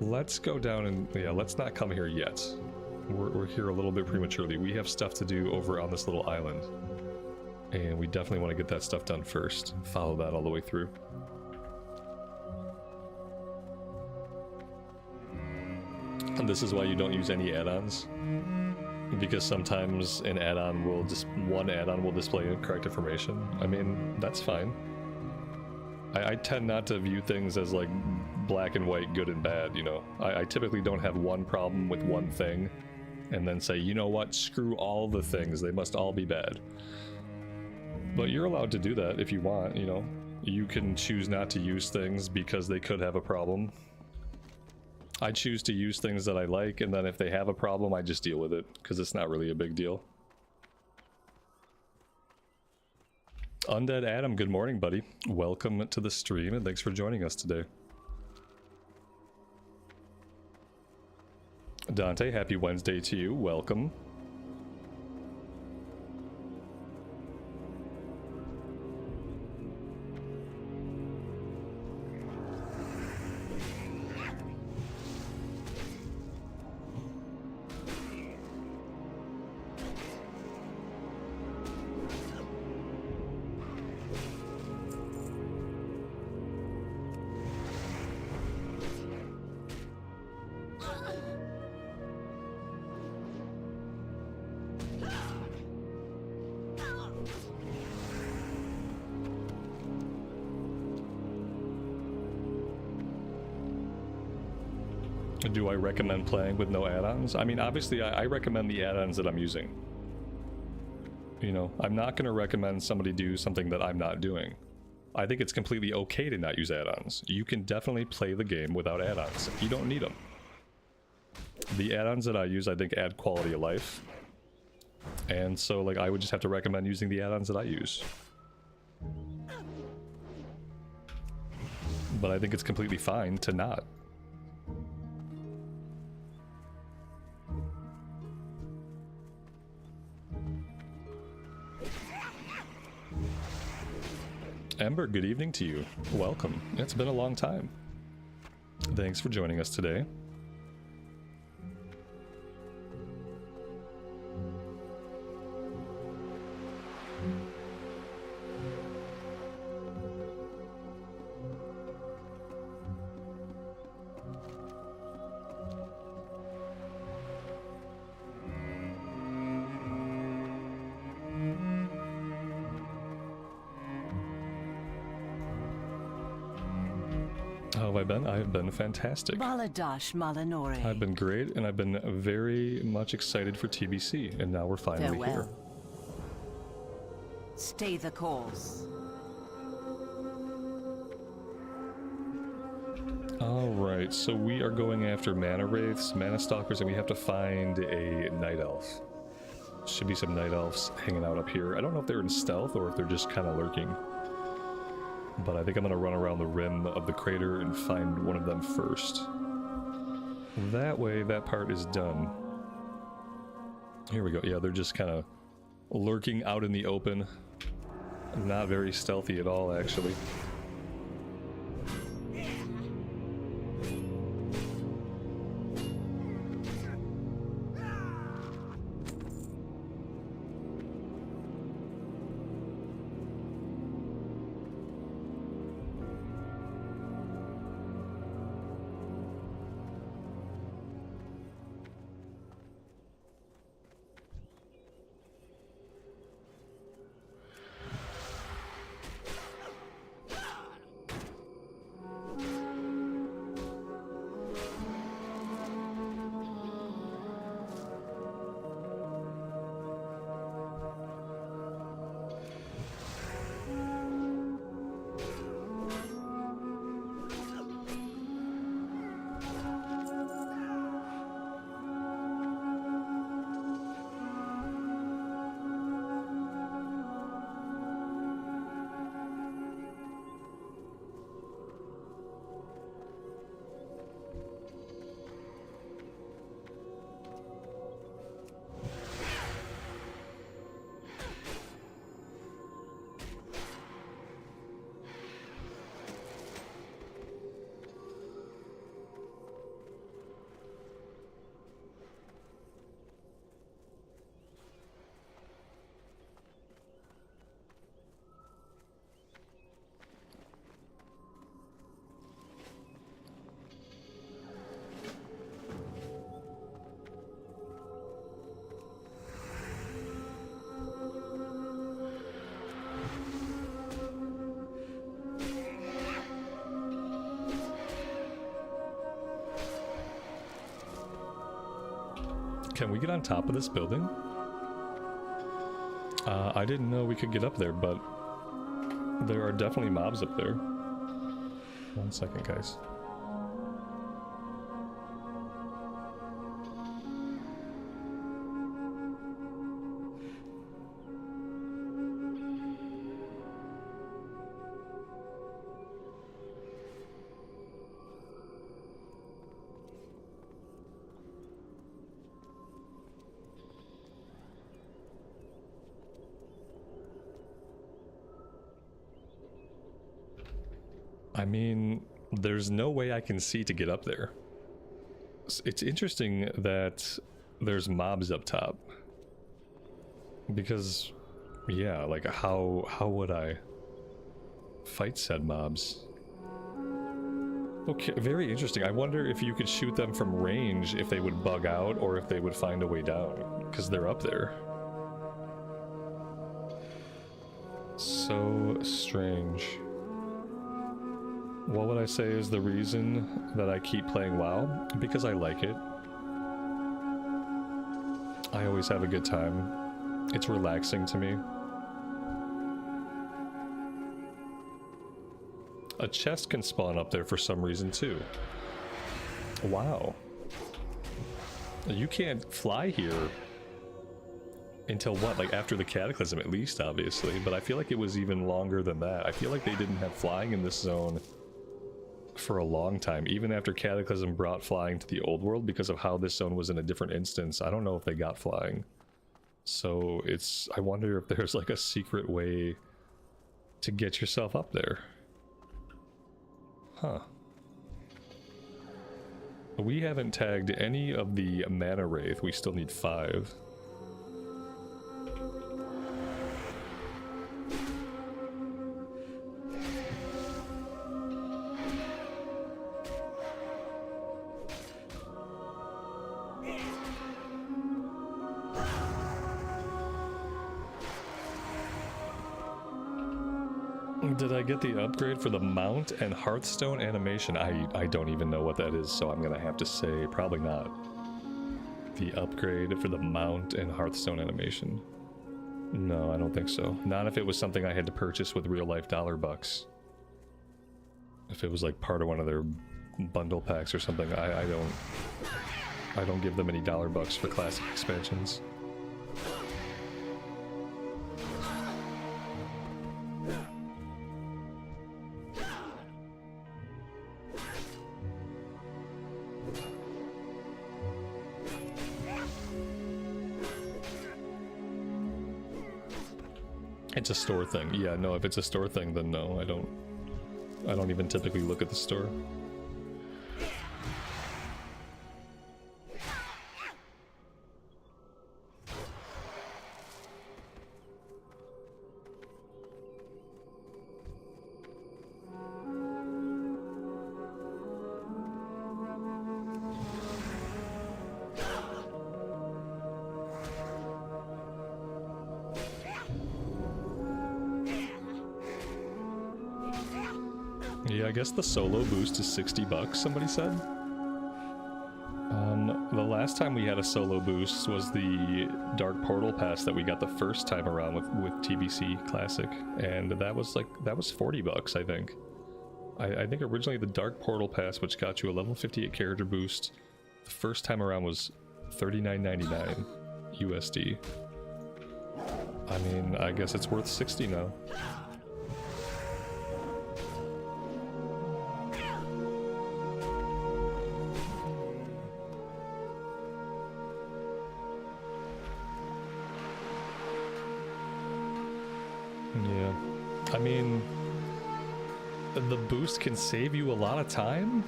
Let's go down and, yeah, let's not come here yet. We're here a little bit prematurely. We have stuff to do over on this little island. And we definitely want to get that stuff done first. Follow that all the way through. And this is why you don't use any add-ons. because sometimes an add-on will just one add-on will display incorrect information. I mean, that's fine. I tend not to view things as like black and white, good and bad, you know. I typically don't have one problem with one thing and then say, you know what, screw all the things, they must all be bad. But you're allowed to do that if you want, you know. You can choose not to use things because they could have a problem. I choose to use things that I like, and then if they have a problem, I just deal with it, because it's not really a big deal. Undead Adam, good morning, buddy. Welcome to the stream, and thanks for joining us today. Dante, happy Wednesday to you. Welcome. Do I recommend playing with no add-ons? I mean, obviously, I recommend the add-ons that I'm using. You know, I'm not going to recommend somebody do something that I'm not doing. I think it's completely okay to not use add-ons. You can definitely play the game without add-ons. You don't need them. The add-ons that I use, I think, add quality of life. And so, like, I would just have to recommend using the add-ons that I use. But I think it's completely fine to not. Ember, good evening to you. Welcome. It's been a long time. Thanks for joining us today. How have I been? I have been fantastic. Maladash Malanore. I've been great, and I've been very much excited for TBC, and now we're finally here. Farewell. Stay the course. Alright, so we are going after mana wraiths, mana stalkers, and we have to find a night elf. Should be some night elves hanging out up here. I don't know if they're in stealth or if they're just kind of lurking. But I think I'm going to run around the rim of the crater and find one of them first. That way, that part is done. Here we go. Yeah, they're just kind of lurking out in the open. Not very stealthy at all, actually. Can we get on top of this building? I didn't know we could get up there, but there are definitely mobs up there. 1 second, guys. I mean, there's no way I can see to get up there. It's interesting that there's mobs up top. Because, yeah, like how would I fight said mobs? Okay, very interesting. I wonder if you could shoot them from range, if they would bug out or if they would find a way down, because they're up there. So strange. What would I say is the reason that I keep playing WoW? Because I like it. I always have a good time. It's relaxing to me. A chest can spawn up there for some reason too. Wow. You can't fly here until what? Like after the Cataclysm at least, obviously. But I feel like it was even longer than that. I feel like they didn't have flying in this zone for a long time, even after Cataclysm brought flying to the old world, because of how this zone was in a different instance. I don't know if they got flying. So it's, I wonder if there's like a secret way to get yourself up there. Huh. We haven't tagged any of the mana wraith. We still need 5. Did I get the upgrade for the mount and Hearthstone animation? I don't even know what that is, so I'm gonna have to say probably not. The upgrade for the mount and Hearthstone animation. No, I don't think so. Not if it was something I had to purchase with real life dollar bucks. If it was like part of one of their bundle packs or something, I don't give them any dollar bucks for classic expansions. It's a store thing. Yeah, no, if it's a store thing, then no, I don't even typically look at the store. Yeah, I guess the solo boost is 60 bucks, somebody said. The last time we had a solo boost was the Dark Portal Pass that we got the first time around with TBC Classic, and that was 40 bucks, I think. I think originally the Dark Portal Pass, which got you a level 58 character boost, the first time around was $39.99 USD. I mean, I guess it's worth 60 now. Yeah, I mean, the boost can save you a lot of time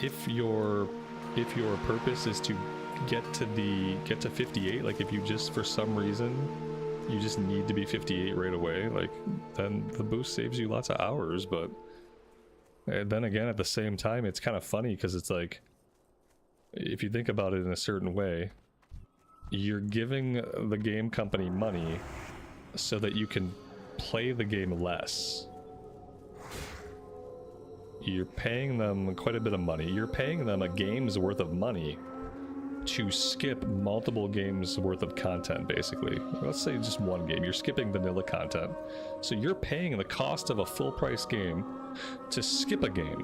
if your purpose is to get to 58. Like if you just for some reason you just need to be 58 right away, like then the boost saves you lots of hours. But then again, at the same time, it's kind of funny because it's like, if you think about it in a certain way, you're giving the game company money so that you can play the game less. You're paying them quite a bit of money. You're paying them a game's worth of money to skip multiple games worth of content, basically. Let's say just one game. You're skipping vanilla content. So you're paying the cost of a full price game to skip a game,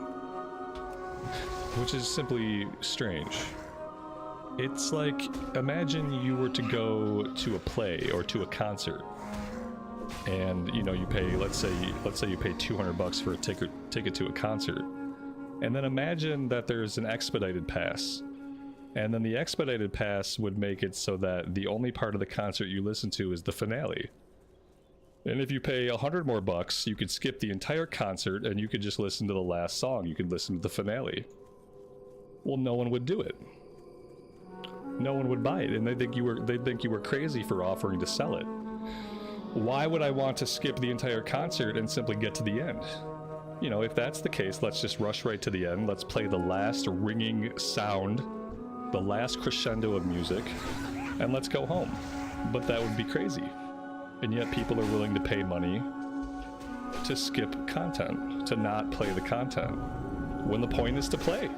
which is simply strange. It's like, imagine you were to go to a play or to a concert, and you know, you pay, let's say you pay $200 for a ticket to a concert, and then imagine that there's an expedited pass. And then the expedited pass would make it so that the only part of the concert you listen to is the finale. And if you pay $100 more, you could skip the entire concert and you could just listen to the last song. You could listen to the finale. Well, no one would do it. No one would buy it, and they'd think you were crazy for offering to sell it. Why would I want to skip the entire concert and simply get to the end? You know, if that's the case, let's just rush right to the end. Let's play the last ringing sound, the last crescendo of music, and let's go home. But that would be crazy. And yet people are willing to pay money to skip content, to not play the content, when the point is to play.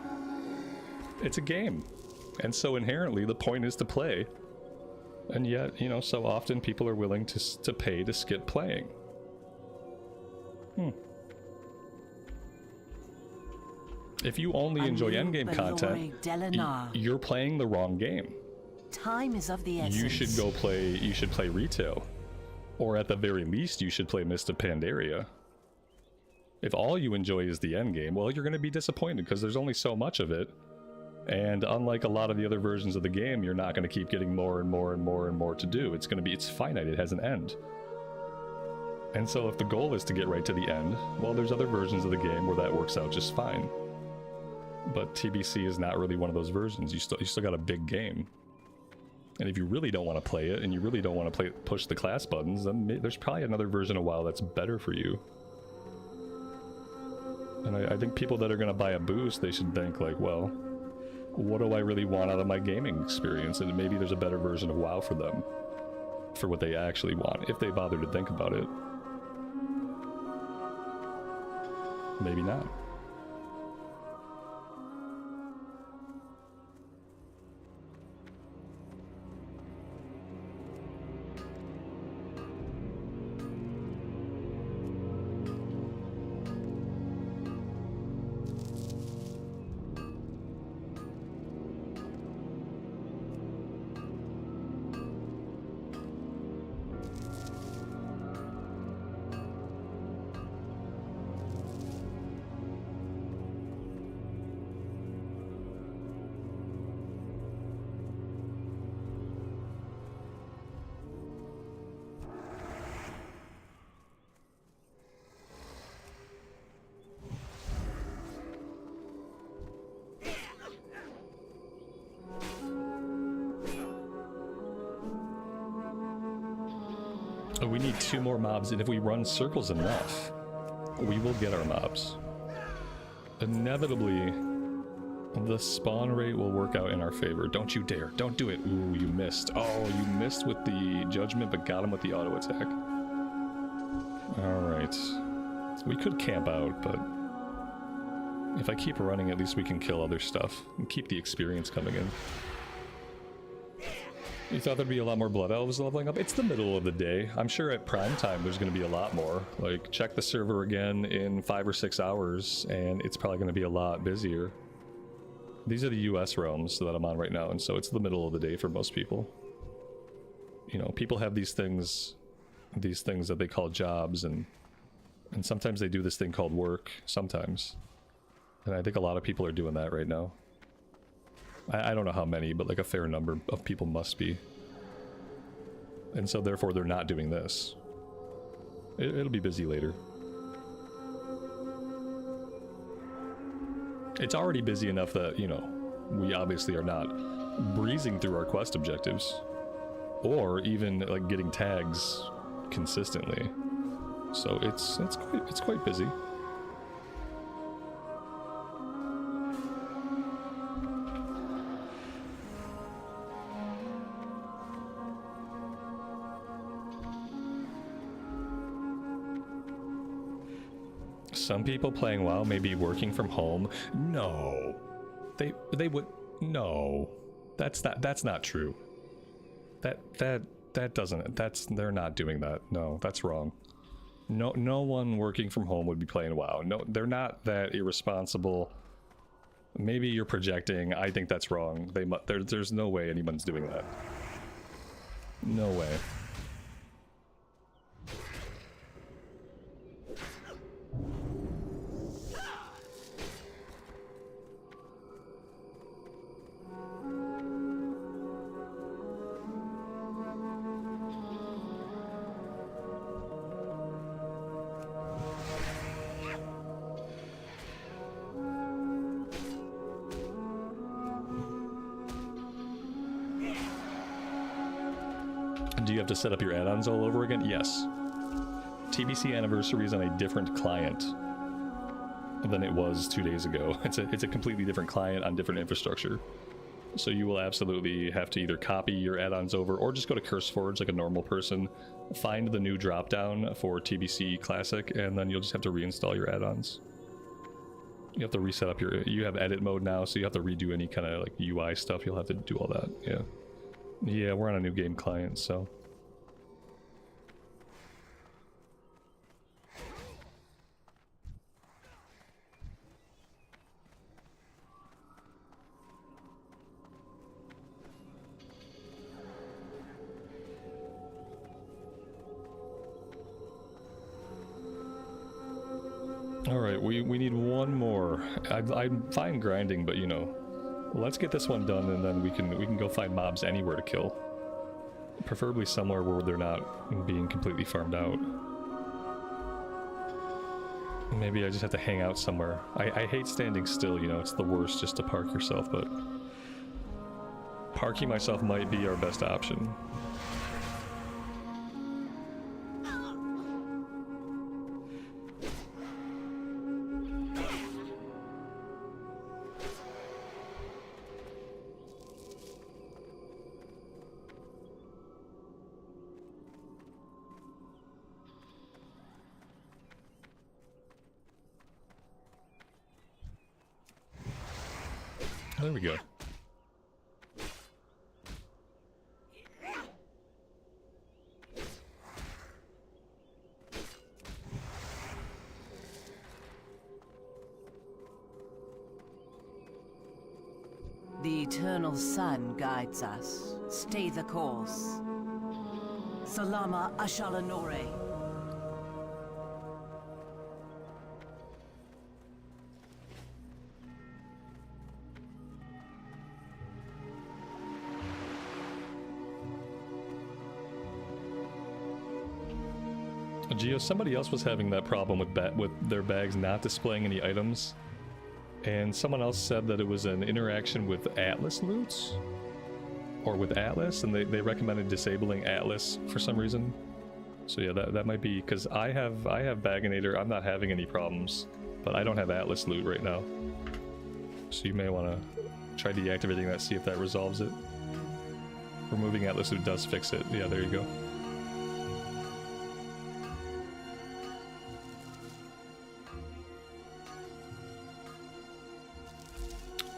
It's a game. And so inherently the point is to play. And yet, you know, so often people are willing to pay to skip playing. If you only enjoy endgame content, you're playing the wrong game. Time is of the essence. You should play retail. Or at the very least, you should play Mist of Pandaria. If all you enjoy is the endgame, well, you're going to be disappointed because there's only so much of it. And unlike a lot of the other versions of the game, you're not going to keep getting more and more and more and more to do. It's finite, it has an end. And so if the goal is to get right to the end, well, there's other versions of the game where that works out just fine. But TBC is not really one of those versions. You still got a big game. And if you really don't want to play it, and you really don't want to push the class buttons, then there's probably another version of WoW that's better for you. And I think people that are going to buy a boost, they should think like, well, what do I really want out of my gaming experience? And maybe there's a better version of WoW for them, for what they actually want, if they bother to think about it. Maybe not. We need 2 more mobs, and if we run circles enough, we will get our mobs. Inevitably, the spawn rate will work out in our favor. Don't you dare. Don't do it. Ooh, you missed. Oh, you missed with the judgment, but got him with the auto attack. Alright. We could camp out, but if I keep running, at least we can kill other stuff and keep the experience coming in. You thought there'd be a lot more Blood Elves leveling up? It's the middle of the day. I'm sure at prime time there's going to be a lot more. Like, check the server again in 5 or 6 hours, and it's probably going to be a lot busier. These are the US realms that I'm on right now, and so it's the middle of the day for most people. You know, people have these things that they call jobs, and sometimes they do this thing called work, sometimes. And I think a lot of people are doing that right now. I don't know how many, but like a fair number of people must be. And so therefore they're not doing this. It'll be busy later. It's already busy enough that, you know, we obviously are not breezing through our quest objectives. Or even like getting tags consistently. So it's quite busy. Some people playing WoW may be working from home. No. They would... No. That's not true. That doesn't. They're not doing that. No, that's wrong. No one working from home would be playing WoW. No, they're not that irresponsible. Maybe you're projecting. I think that's wrong. There's no way anyone's doing that. No way. Do you have to set up your add-ons all over again? Yes. TBC Anniversary is on a different client than it was 2 days ago. It's a completely different client on different infrastructure. So you will absolutely have to either copy your add-ons over or just go to CurseForge like a normal person, find the new drop-down for TBC Classic, and then you'll just have to reinstall your add-ons. You have to reset up you have edit mode now, so you have to redo any kind of like UI stuff. You'll have to do all that, yeah. Yeah, we're on a new game client, so... Alright, we need one more. I'm fine grinding, but you know, let's get this one done and then we can go find mobs anywhere to kill. Preferably somewhere where they're not being completely farmed out. Maybe I just have to hang out somewhere. I hate standing still, you know, it's the worst just to park yourself, but parking myself might be our best option. There we go. The eternal sun guides us. Stay the course. Salama Ashalanore. Geo, somebody else was having that problem with their bags not displaying any items, and someone else said that it was an interaction with Atlas loots, or with Atlas, and they recommended disabling Atlas for some reason. So yeah, that might be because I have Baganator. I'm not having any problems, but I don't have Atlas loot right now. So you may want to try deactivating that, see if that resolves it. Removing Atlas loot does fix it. Yeah, there you go.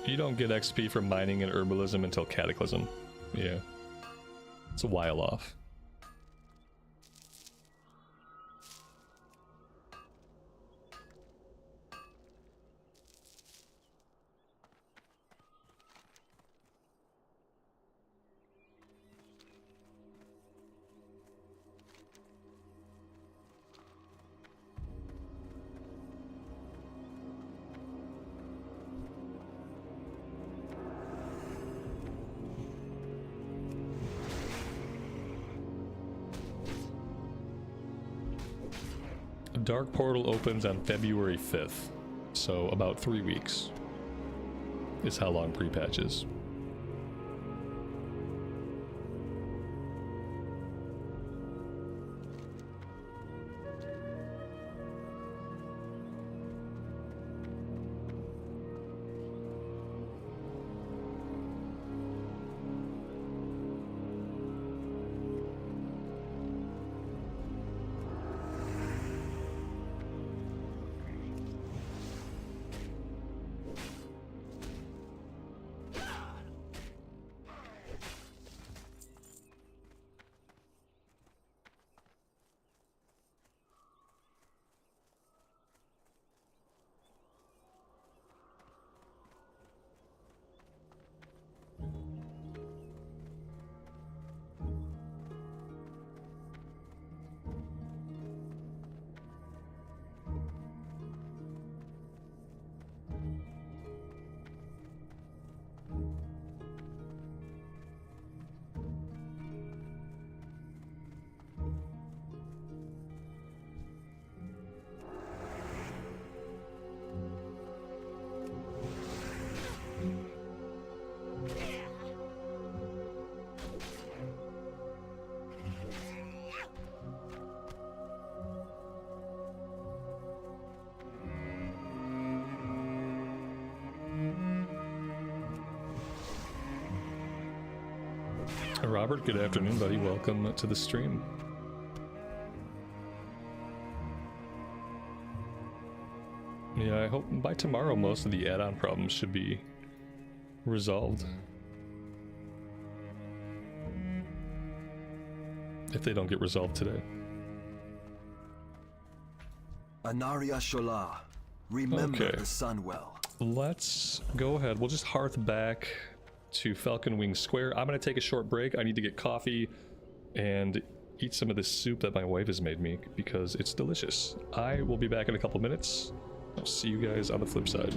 You don't get XP from mining and herbalism until Cataclysm. Yeah. It's a while off. Dark Portal opens on February 5th, so about 3 weeks is how long pre-patch is. Robert, good afternoon, buddy. Welcome to the stream. Yeah, I hope by tomorrow most of the add-on problems should be resolved. If they don't get resolved today. Anaria Shola, remember Okay. the sun well. Let's go ahead. We'll just hearth back to Falcon Wing Square. I'm going to take a short break. I need to get coffee and eat some of this soup that my wife has made me because it's delicious. I will be back in a couple minutes. I'll see you guys on the flip side.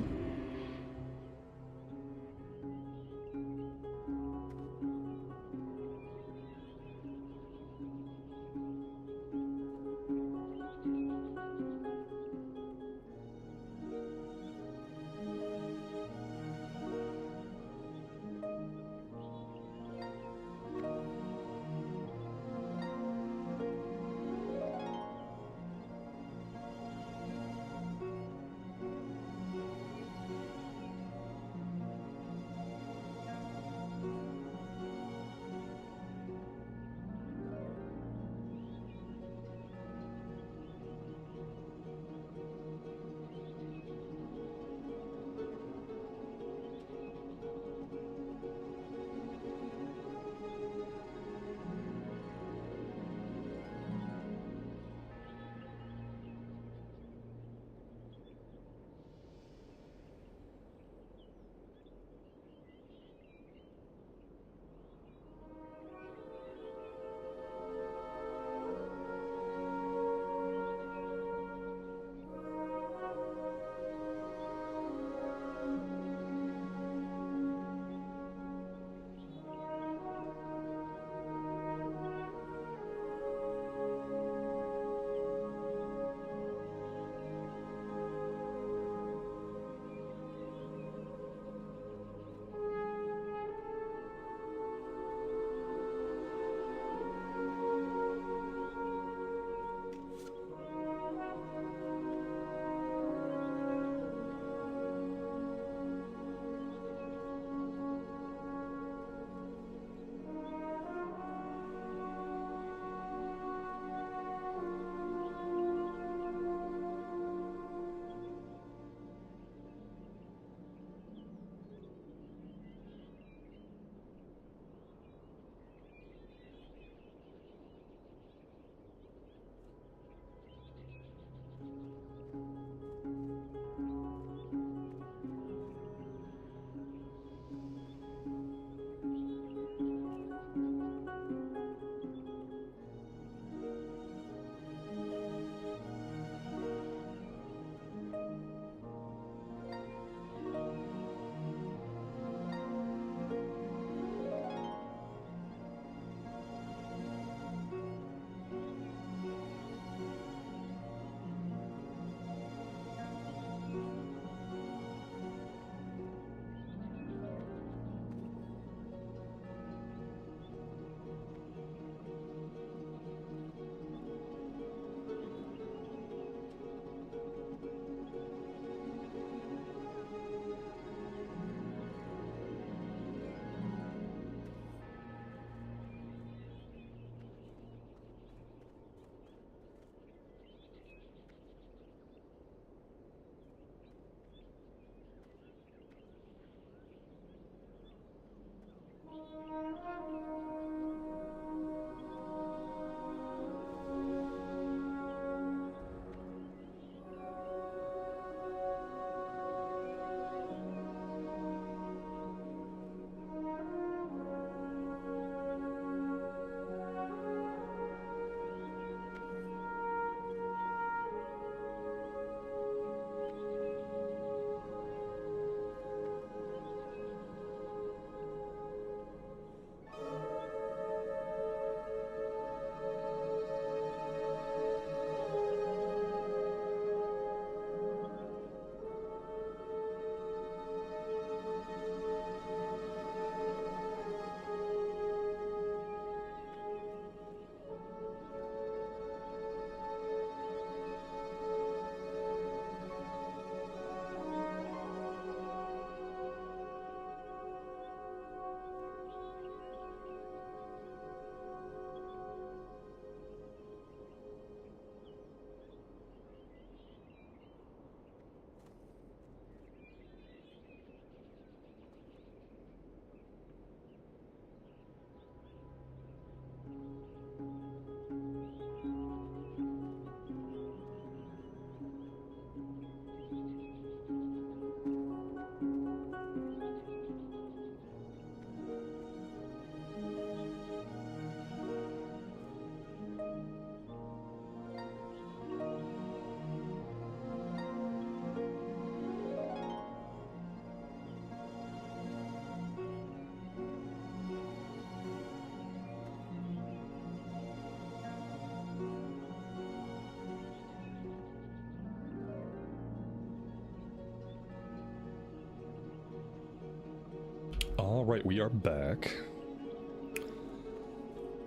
Alright, we are back.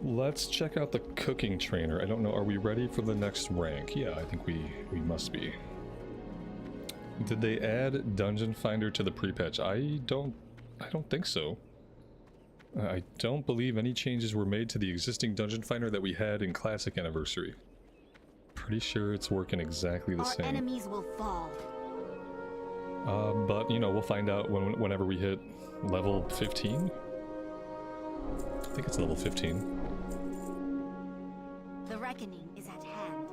Let's check out the cooking trainer. I don't know, are we ready for the next rank? Yeah, I think we must be. Did they add Dungeon Finder to the pre-patch? I don't think so. I don't believe any changes were made to the existing Dungeon Finder that we had in Classic Anniversary. Pretty sure it's working exactly the same. Our enemies will fall. But, you know, we'll find out whenever we hit level 15? I think it's level 15. The reckoning is at hand.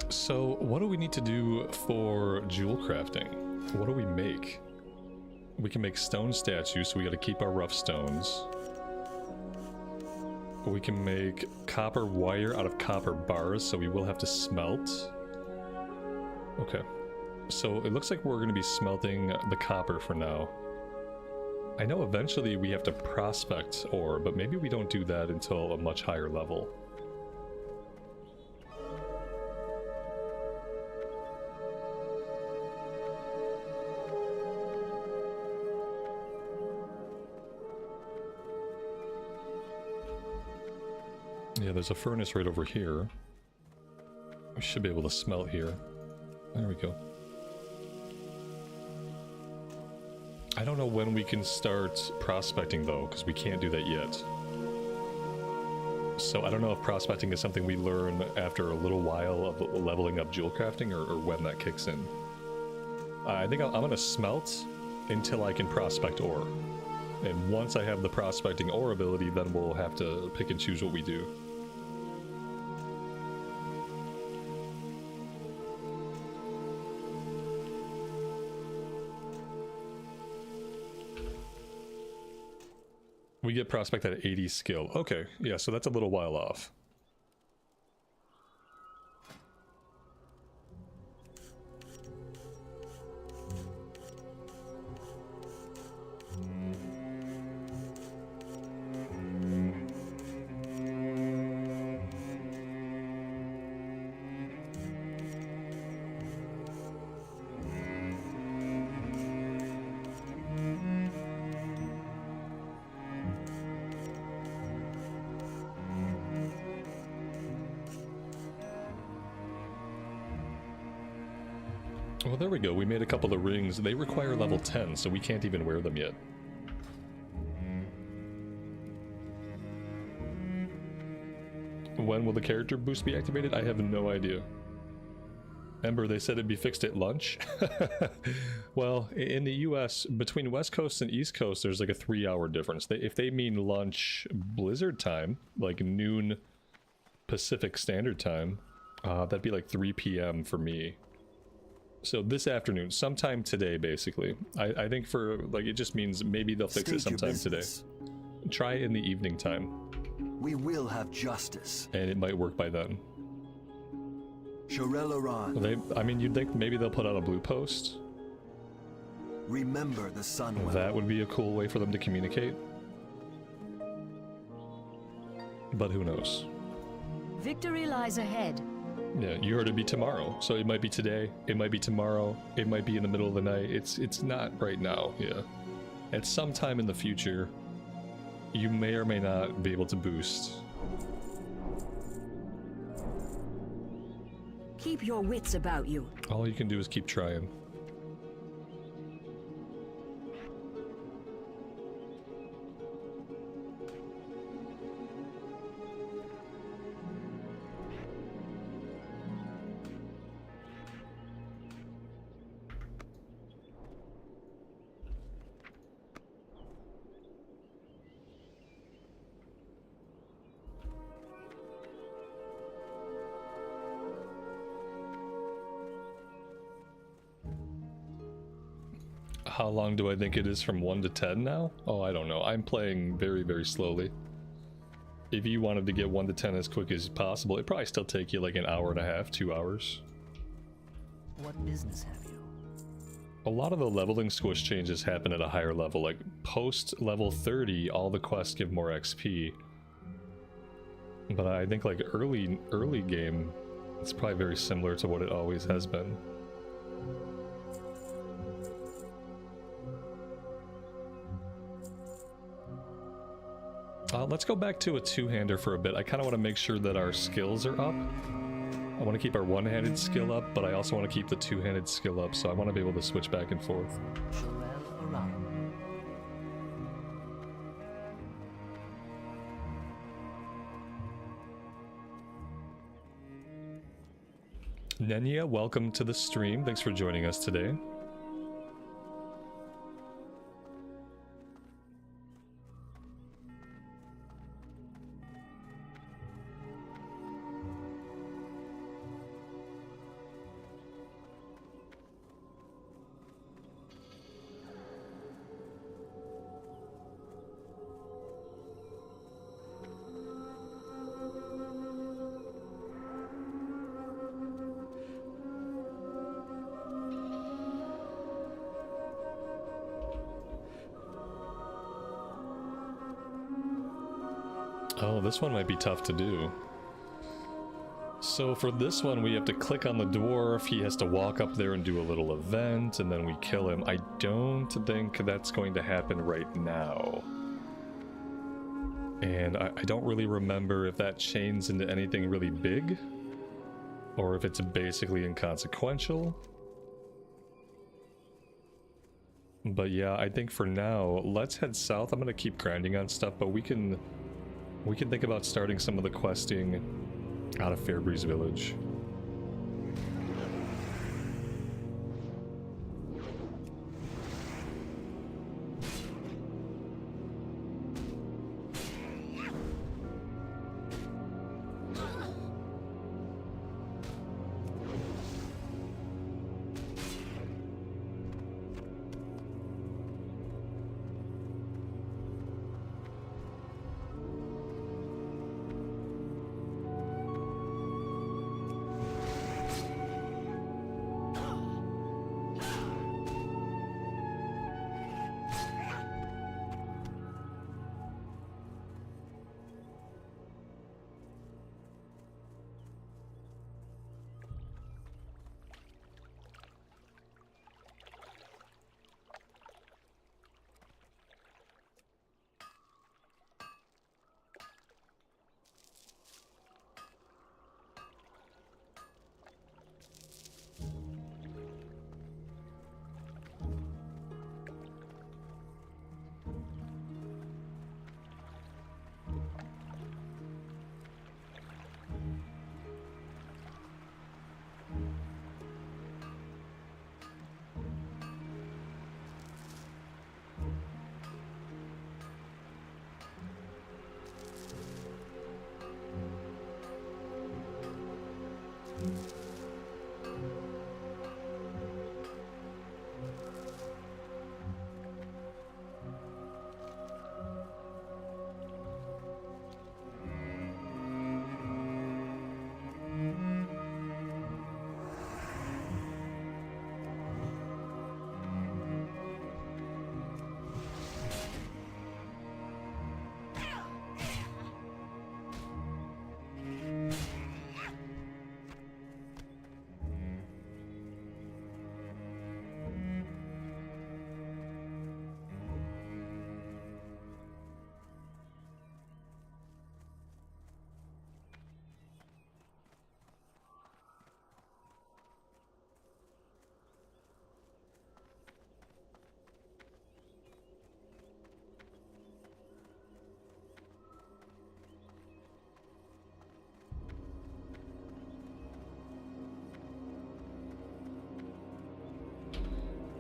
So, what do we need to do for jewel crafting? What do we make? We can make stone statues, so we gotta keep our rough stones. We can make copper wire out of copper bars, so we will have to smelt. Okay. So, it looks like we're gonna be smelting the copper for now. I know eventually we have to prospect ore, but maybe we don't do that until a much higher level. Yeah, there's a furnace right over here. We should be able to smelt here. There we go. I don't know when we can start prospecting though, because we can't do that yet. So I don't know if prospecting is something we learn after a little while of leveling up jewel crafting, or when that kicks in. I think I'm gonna smelt until I can prospect ore. And once I have the prospecting ore ability, then we'll have to pick and choose what we do. We get prospect at 80 skill. Okay, yeah, so that's a little while off. Well, there we go. We made a couple of rings. They require level 10, so we can't even wear them yet. When will the character boost be activated? I have no idea. Ember, they said it'd be fixed at lunch. Well, in the US, between West Coast and East Coast, there's like a 3-hour difference. If they mean lunch Blizzard time, like noon Pacific Standard Time, that'd be like 3 p.m. for me. So this afternoon, sometime today, basically. I think for, like, it just means maybe they'll fix it sometime today. Try it in the evening time. We will have justice. And it might work by then. I mean, you'd think maybe they'll put out a blue post. Remember the sun well. That would be a cool way for them to communicate. But who knows? Victory lies ahead. Yeah, you heard it'd be tomorrow, so it might be today, it might be tomorrow, it might be in the middle of the night. It's not right now, yeah. At some time in the future, you may or may not be able to boost. Keep your wits about you. All you can do is keep trying. How long do I think it is from 1 to 10 now? Oh, I don't know. I'm playing very, very slowly. If you wanted to get 1 to 10 as quick as possible, it'd probably still take you like an hour and a half, 2 hours. What business have you? A lot of the leveling squish changes happen at a higher level. Like post level 30, all the quests give more XP. But I think like early game, it's probably very similar to what it always has been. Let's go back to a two-hander for a bit. I kind of want to make sure that our skills are up. I want to keep our one-handed skill up, but I also want to keep the two-handed skill up, so I want to be able to switch back and forth. Nenya, welcome to the stream. Thanks for joining us today. Oh, this one might be tough to do. So for this one, we have to click on the dwarf, he has to walk up there and do a little event, and then we kill him. I don't think that's going to happen right now. And I don't really remember if that chains into anything really big, or if it's basically inconsequential. But yeah, I think for now, let's head south. I'm gonna keep grinding on stuff, but we can think about starting some of the questing out of Fairbreeze Village.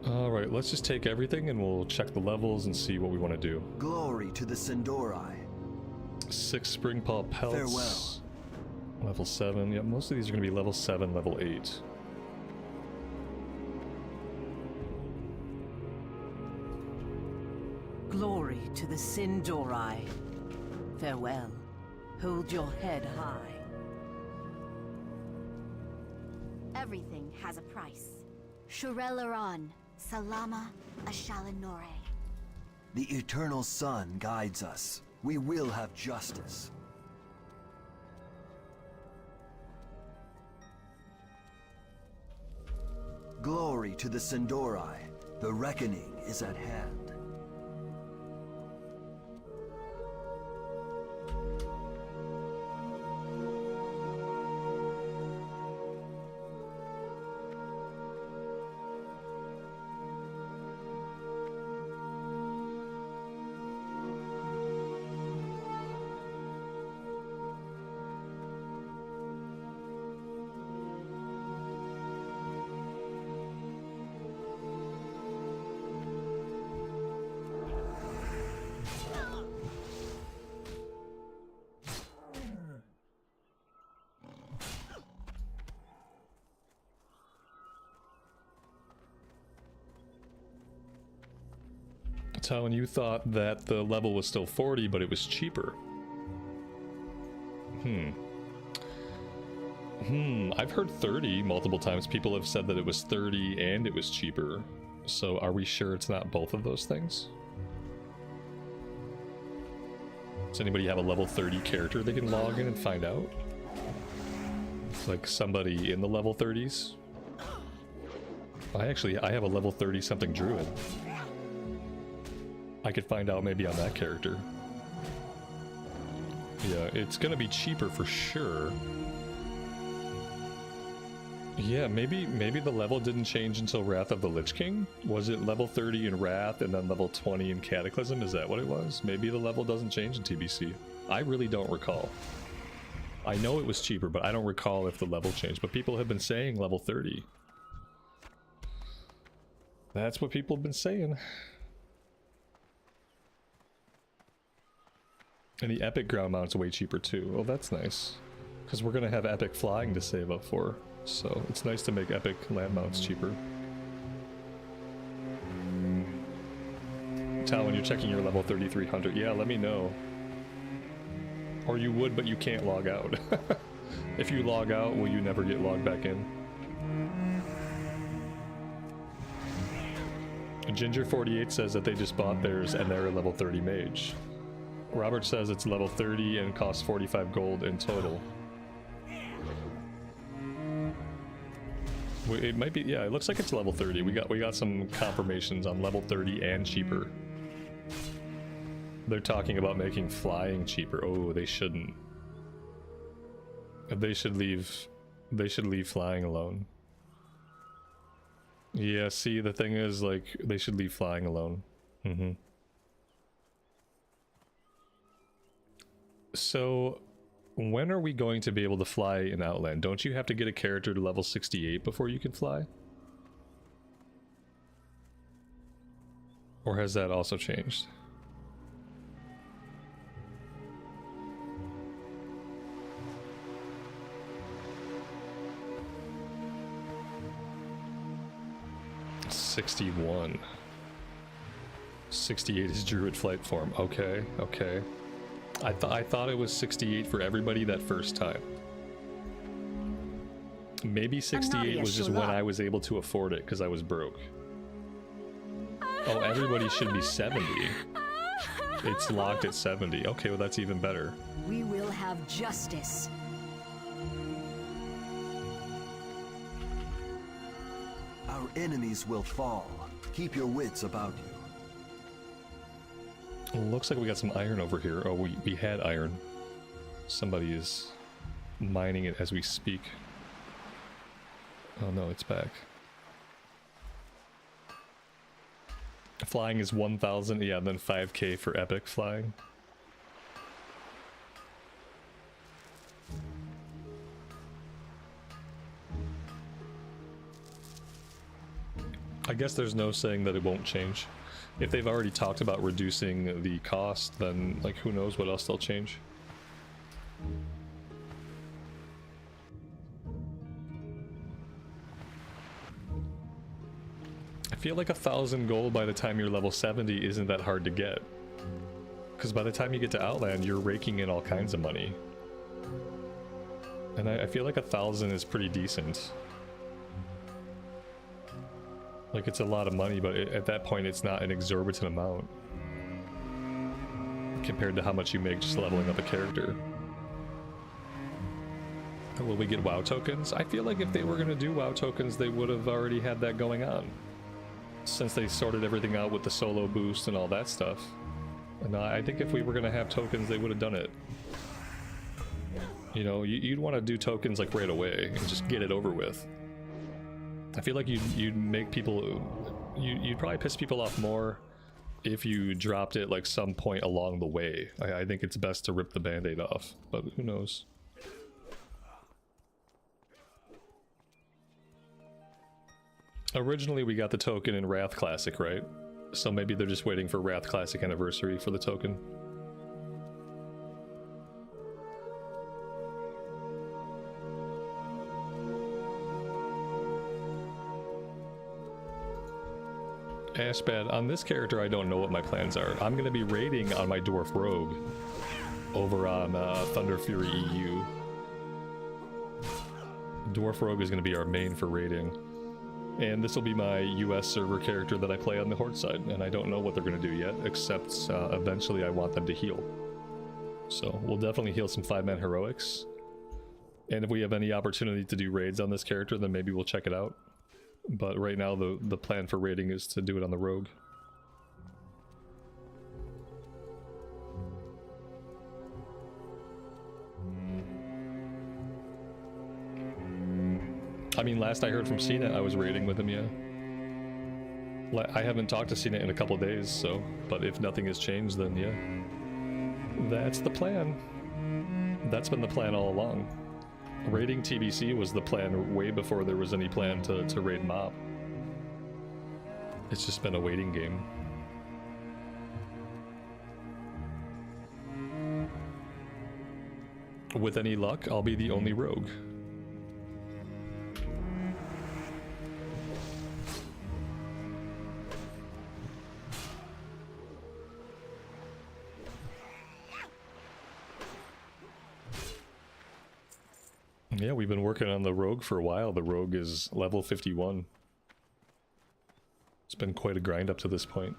Alright, let's just take everything and we'll check the levels and see what we want to do. Glory to the Sindori. 6 Spring Paw Pelts. Farewell. Level 7. Yeah, most of these are going to be level 7, level 8. to the Sindori. Farewell. Hold your head high. Everything has a price. Shurelaron, Salama Ashalanore. The eternal sun guides us. We will have justice. Glory to the Sindori. The reckoning is at hand. Talon, you thought that the level was still 40, but it was cheaper. I've heard 30 multiple times. People have said that it was 30 and it was cheaper. So are we sure it's not both of those things? Does anybody have a level 30 character they can log in and find out? Like somebody in the level 30s? I have a level 30 something druid. I could find out maybe on that character. Yeah, it's gonna be cheaper for sure. Yeah, maybe the level didn't change until Wrath of the Lich King? Was it level 30 in Wrath and then level 20 in Cataclysm? Is that what it was? Maybe the level doesn't change in TBC. I really don't recall. I know it was cheaper, but I don't recall if the level changed. But people have been saying level 30. That's what people have been saying. And the epic ground mount's way cheaper too. Oh, that's nice. Because we're gonna have epic flying to save up for. So it's nice to make epic land mounts cheaper. Tal, when you're checking your level 3300, yeah, let me know. Or you would, but you can't log out. If you log out, will you never get logged back in? Ginger48 says that they just bought theirs and they're a level 30 mage. Robert says it's level 30 and costs 45 gold in total. It might be, yeah, it looks like it's level 30. We got some confirmations on level 30 and cheaper. They're talking about making flying cheaper. Oh, they shouldn't. They should leave flying alone. Yeah, see, the thing is, like, they should leave flying alone. So, when are we going to be able to fly in Outland? Don't you have to get a character to level 68 before you can fly? Or has that also changed? '61. 68 is Druid flight form. Okay, okay. I thought it was 68 for everybody that first time. Maybe 68 was just when I was able to afford it because I was broke. Oh, everybody should be 70. It's locked at 70. Okay, well that's even better. We will have justice. Our enemies will fall. Keep your wits about you. Looks like we got some iron over here. Oh, we had iron. Somebody is mining it as we speak. Oh no, it's back. Flying is 1,000, yeah, then 5k for epic flying. I guess there's no saying that it won't change. If they've already talked about reducing the cost, then, like, who knows what else they'll change. I feel like 1,000 gold by the time you're level 70 isn't that hard to get. Because by the time you get to Outland, you're raking in all kinds of money. And I feel like 1,000 is pretty decent. Like, it's a lot of money, but at that point, it's not an exorbitant amount compared to how much you make just leveling up a character. Will we get WoW tokens? I feel like if they were going to do WoW tokens, they would have already had that going on. Since they sorted everything out with the solo boost and all that stuff. And I think if we were going to have tokens, they would have done it. You know, you'd want to do tokens like right away and just get it over with. I feel like you'd make people... You'd probably piss people off more if you dropped it like some point along the way. I think it's best to rip the band-aid off, but who knows. Originally we got the token in Wrath Classic, right? So maybe they're just waiting for Wrath Classic Anniversary for the token. Ashbad, on this character I don't know what my plans are. I'm going to be raiding on my Dwarf Rogue over on Thunder Fury EU. Dwarf Rogue is going to be our main for raiding. And this will be my US server character that I play on the Horde side, and I don't know what they're going to do yet, except eventually I want them to heal. So we'll definitely heal some 5-man heroics. And if we have any opportunity to do raids on this character, then maybe we'll check it out. But right now the plan for raiding is to do it on the Rogue. I mean, last I heard from CNET, I was raiding with him, yeah. I haven't talked to CNET in a couple days, so... But if nothing has changed, then yeah. That's the plan. That's been the plan all along. Raiding TBC was the plan way before there was any plan to raid Mob. It's just been a waiting game. With any luck, I'll be the only rogue. Yeah, we've been working on the Rogue for a while. The Rogue is level 51. It's been quite a grind up to this point.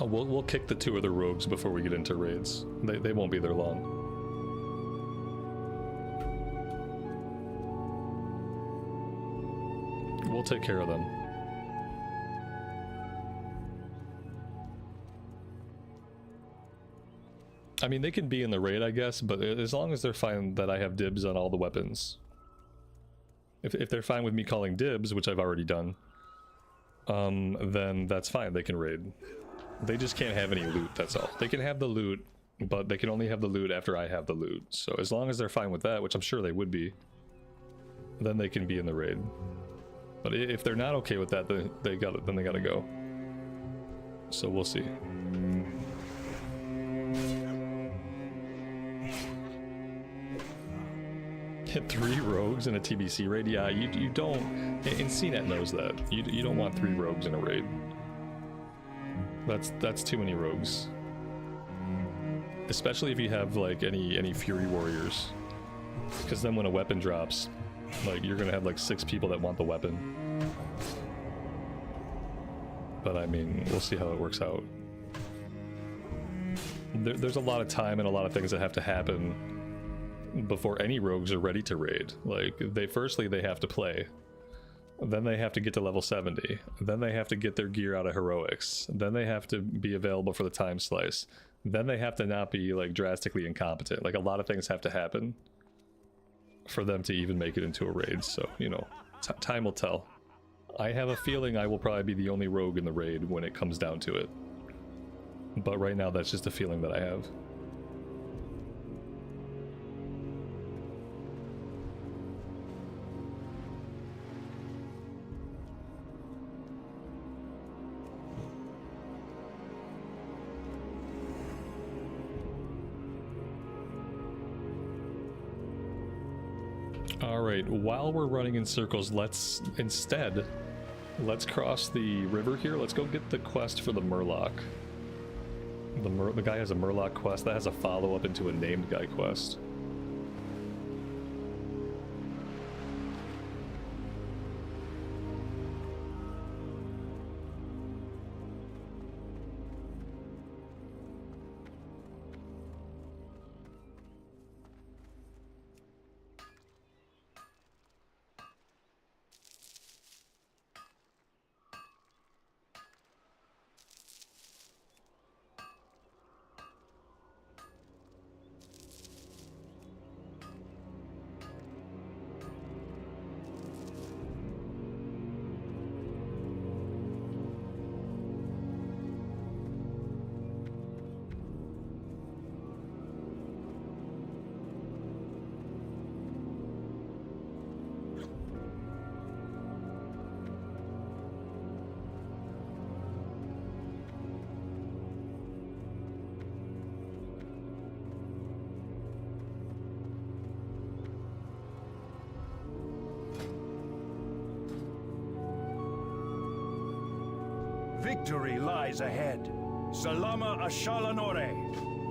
Oh, we'll kick the 2 other rogues before we get into raids. They won't be there long. We'll take care of them. I mean, they can be in the raid, I guess, but as long as they're fine that I have dibs on all the weapons. If they're fine with me calling dibs, which I've already done, then that's fine, they can raid. They just can't have any loot, that's all. They can have the loot, but they can only have the loot after I have the loot. So as long as they're fine with that, which I'm sure they would be, then they can be in the raid. But if they're not okay with that, then they gotta go. So we'll see. Hit 3 rogues in a TBC raid? Yeah, you don't... And CNET knows that. You don't want 3 rogues in a raid. That's too many rogues. Especially if you have like any Fury Warriors. Because then when a weapon drops, like you're gonna have like 6 people that want the weapon. But I mean, we'll see how it works out. There's a lot of time and a lot of things that have to happen before any rogues are ready to raid. Like, firstly they have to play. Then they have to get to level 70. Then they have to get their gear out of heroics. Then they have to be available for the time slice. Then they have to not be like drastically incompetent. Like, a lot of things have to happen for them to even make it into a raid. So, you know, time will tell. I have a feeling I will probably be the only rogue in the raid when it comes down to it. But right now, that's just a feeling that I have. Alright, while we're running in circles, let's cross the river here. Let's go get the quest for the Murloc. The guy has a Murloc quest that has a follow-up into a named guy quest. Victory lies ahead. Salama Ashalanore.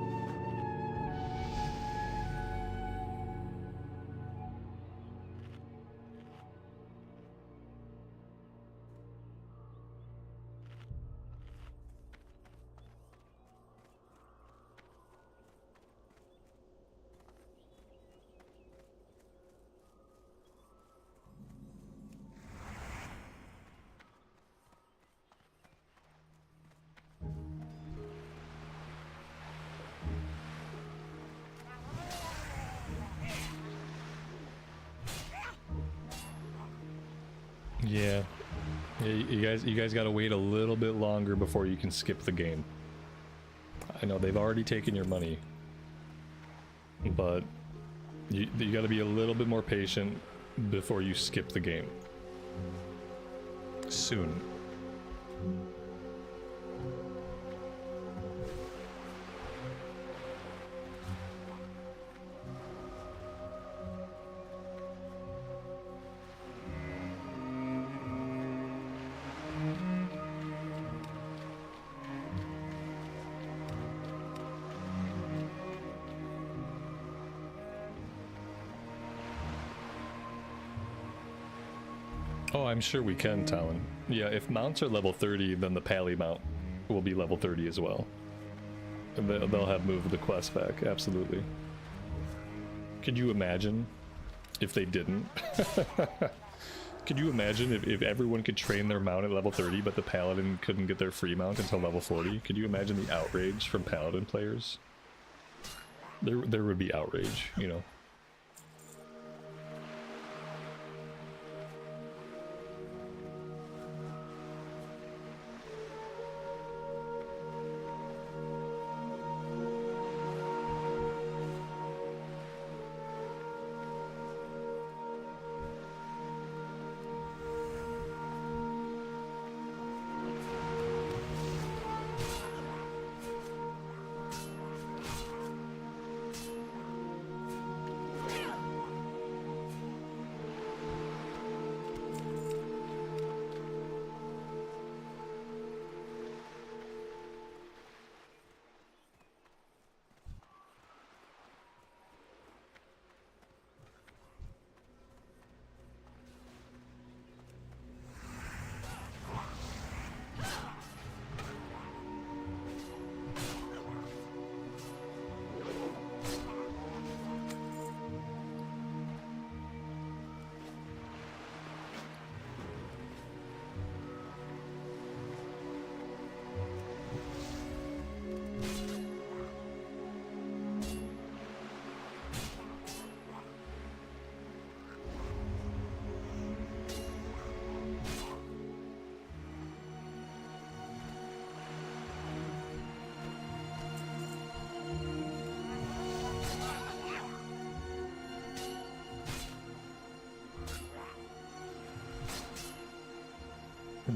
Yeah. You guys gotta wait a little bit longer before you can skip the game. I know they've already taken your money, but you gotta be a little bit more patient before you skip the game. Soon. Oh, I'm sure we can, Talon. Yeah, if mounts are level 30, then the Pally mount will be level 30 as well. And they'll have moved the quest back, absolutely. Could you imagine if they didn't? Could you imagine if everyone could train their mount at level 30, but the Paladin couldn't get their free mount until level 40? Could you imagine the outrage from Paladin players? There would be outrage, you know.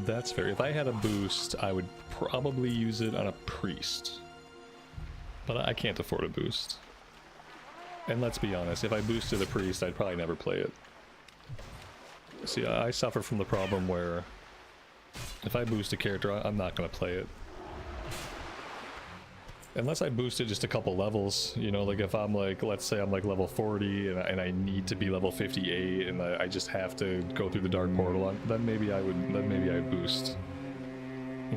That's fair. If I had a boost, I would probably use it on a priest. But I can't afford a boost. And let's be honest, if I boosted a priest, I'd probably never play it. See, I suffer from the problem where if I boost a character, I'm not going to play it. Unless I boosted just a couple levels, you know, like if I'm like, let's say I'm like level 40 and I need to be level 58 and I just have to go through the dark portal, then maybe I would boost.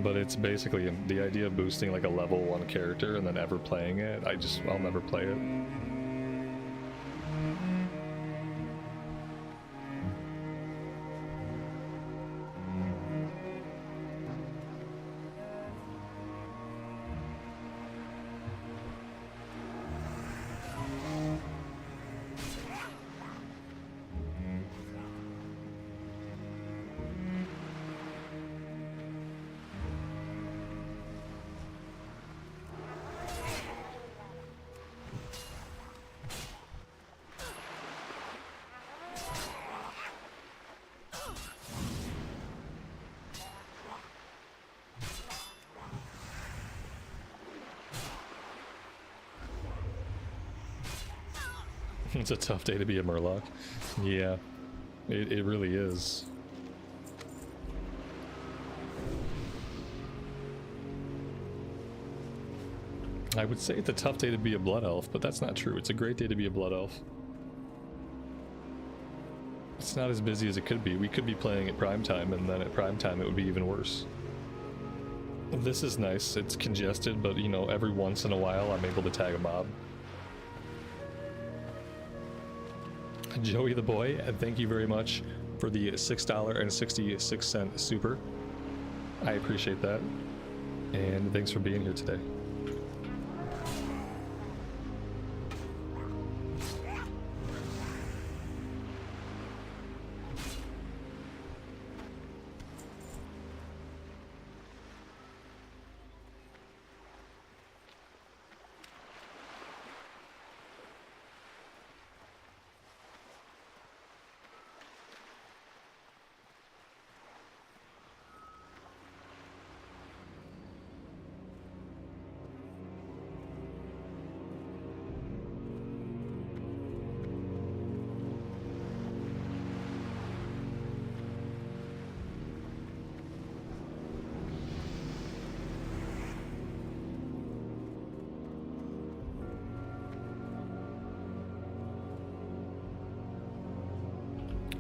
But it's basically the idea of boosting like a level 1 character and then ever playing it, I'll never play it. It's a tough day to be a Murloc. Yeah, it really is. I would say it's a tough day to be a Blood Elf, but that's not true. It's a great day to be a Blood Elf. It's not as busy as it could be. We could be playing at prime time, and then at prime time it would be even worse. This is nice. It's congested, but you know, every once in a while I'm able to tag a mob. Joey the Boy, and thank you very much for the $6.66 super. I appreciate that. And thanks for being here today.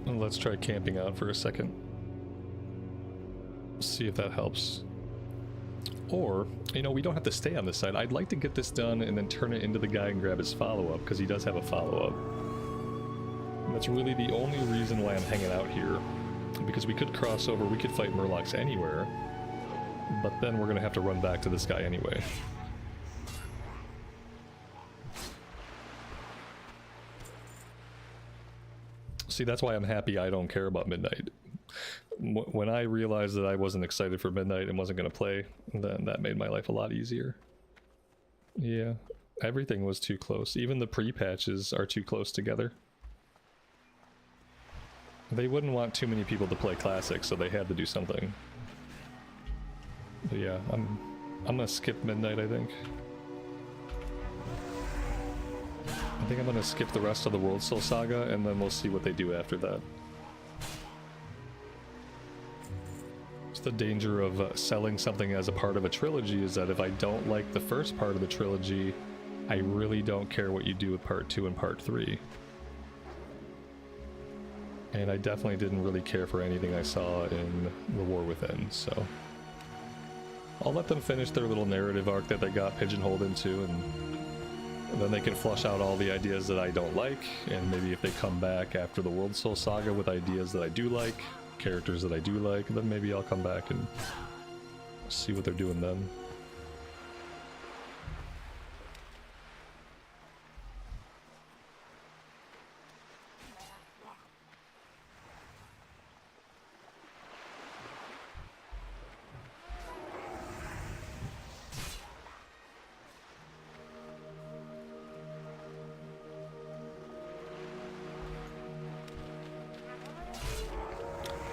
Let's try camping out for a second. See if that helps. Or, you know, we don't have to stay on this side. I'd like to get this done and then turn it into the guy and grab his follow-up, because he does have a follow-up. That's really the only reason why I'm hanging out here. Because we could cross over, we could fight Murlocs anywhere, but then we're gonna have to run back to this guy anyway. See, that's why I'm happy I don't care about Midnight. When I realized that I wasn't excited for Midnight and wasn't going to play, then that made my life a lot easier. Yeah, everything was too close. Even the pre-patches are too close together. They wouldn't want too many people to play Classic, so they had to do something. But yeah, I'm going to skip Midnight, I think. I think I'm going to skip the rest of the World Soul Saga, and then we'll see what they do after that. It's the danger of selling something as a part of a trilogy is that if I don't like the first part of the trilogy, I really don't care what you do with part 2 and part 3. And I definitely didn't really care for anything I saw in The War Within, so I'll let them finish their little narrative arc that they got pigeonholed into, and then they can flush out all the ideas that I don't like, and maybe if they come back after the World Soul Saga with ideas that I do like, characters that I do like, then maybe I'll come back and see what they're doing then.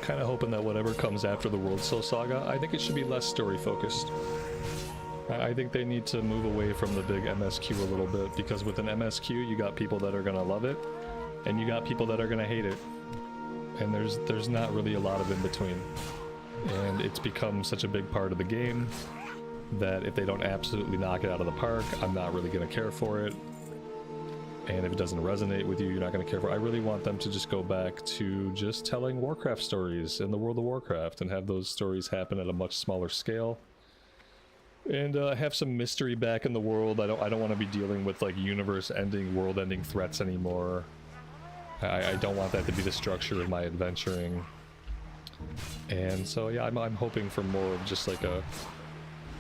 kind of hoping that whatever comes after the World Soul Saga, I think it should be less story focused. I think they need to move away from the big MSQ a little bit, because with an MSQ you got people that are gonna love it, and you got people that are gonna hate it, and there's not really a lot of in between. And it's become such a big part of the game that if they don't absolutely knock it out of the park, I'm not really gonna care for it. And if it doesn't resonate with you, you're not going to care for it. I really want them to just go back to just telling Warcraft stories in the world of Warcraft and have those stories happen at a much smaller scale. And have some mystery back in the world. I don't want to be dealing with like universe-ending, world-ending threats anymore. I don't want that to be the structure of my adventuring. And so yeah, I'm hoping for more of just like a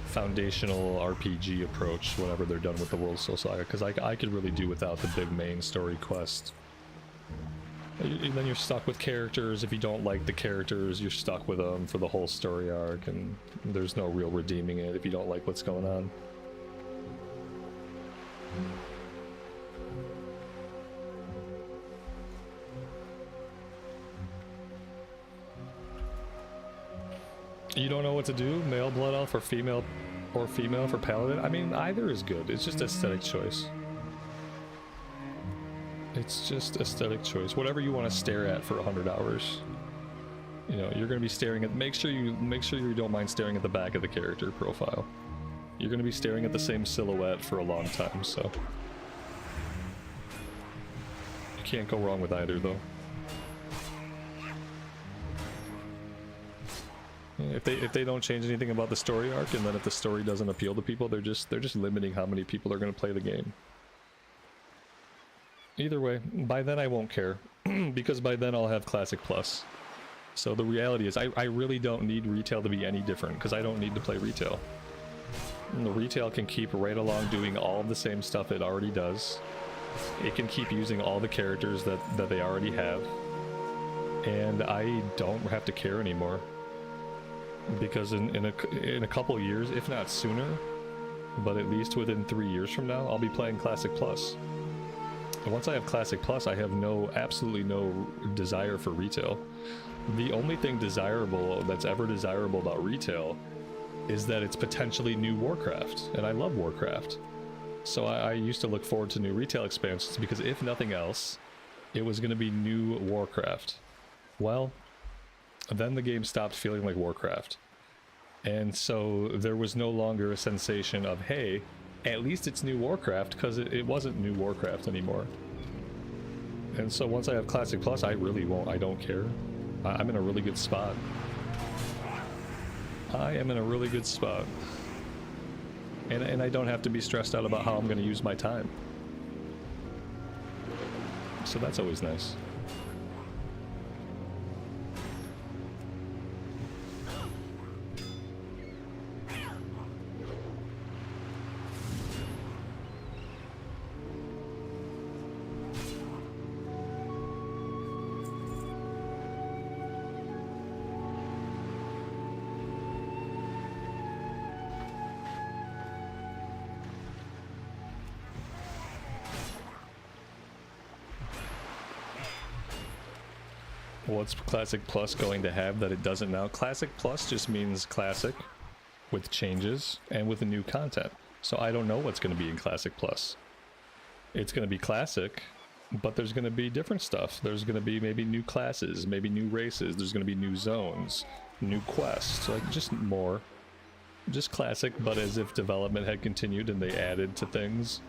foundational RPG approach whenever they're done with the World Soul Saga, because I could really do without the big main story quest. And then you're stuck with characters. If you don't like the characters, you're stuck with them for the whole story arc, and there's no real redeeming it if you don't like what's going on. You don't know what to do? Male Blood Elf or female for Paladin? I mean, either is good. It's just aesthetic choice. It's just aesthetic choice. Whatever you want to stare at for 100 hours. You know, you're going to be staring at... Make sure you don't mind staring at the back of the character profile. You're going to be staring at the same silhouette for a long time, so... You can't go wrong with either, though. If they don't change anything about the story arc, and then if the story doesn't appeal to people, they're just limiting how many people are going to play the game. Either way, by then I won't care, because by then I'll have Classic Plus. So the reality is, I really don't need retail to be any different, because I don't need to play retail. And the retail can keep right along doing all of the same stuff it already does. It can keep using all the characters that they already have. And I don't have to care anymore. Because in a couple years, if not sooner, but at least within 3 years from now, I'll be playing Classic Plus. And once I have Classic Plus, I have absolutely no desire for retail. The only thing desirable that's ever desirable about retail is that it's potentially new Warcraft, and I love Warcraft. So I used to look forward to new retail expansions because if nothing else, it was going to be new Warcraft. Well, then the game stopped feeling like Warcraft. And so there was no longer a sensation of, hey, at least it's new Warcraft, because it wasn't new Warcraft anymore. And so once I have Classic Plus, I really won't, I don't care. I'm in a really good spot. I am in a really good spot. And I don't have to be stressed out about how I'm going to use my time. So that's always nice. What's Classic Plus going to have that it doesn't now? Classic Plus just means Classic with changes and with new content. So I don't know what's going to be in Classic Plus. It's going to be Classic, but there's going to be different stuff. There's going to be maybe new classes, maybe new races. There's going to be new zones, new quests, like just more. Just Classic, but as if development had continued and they added to things.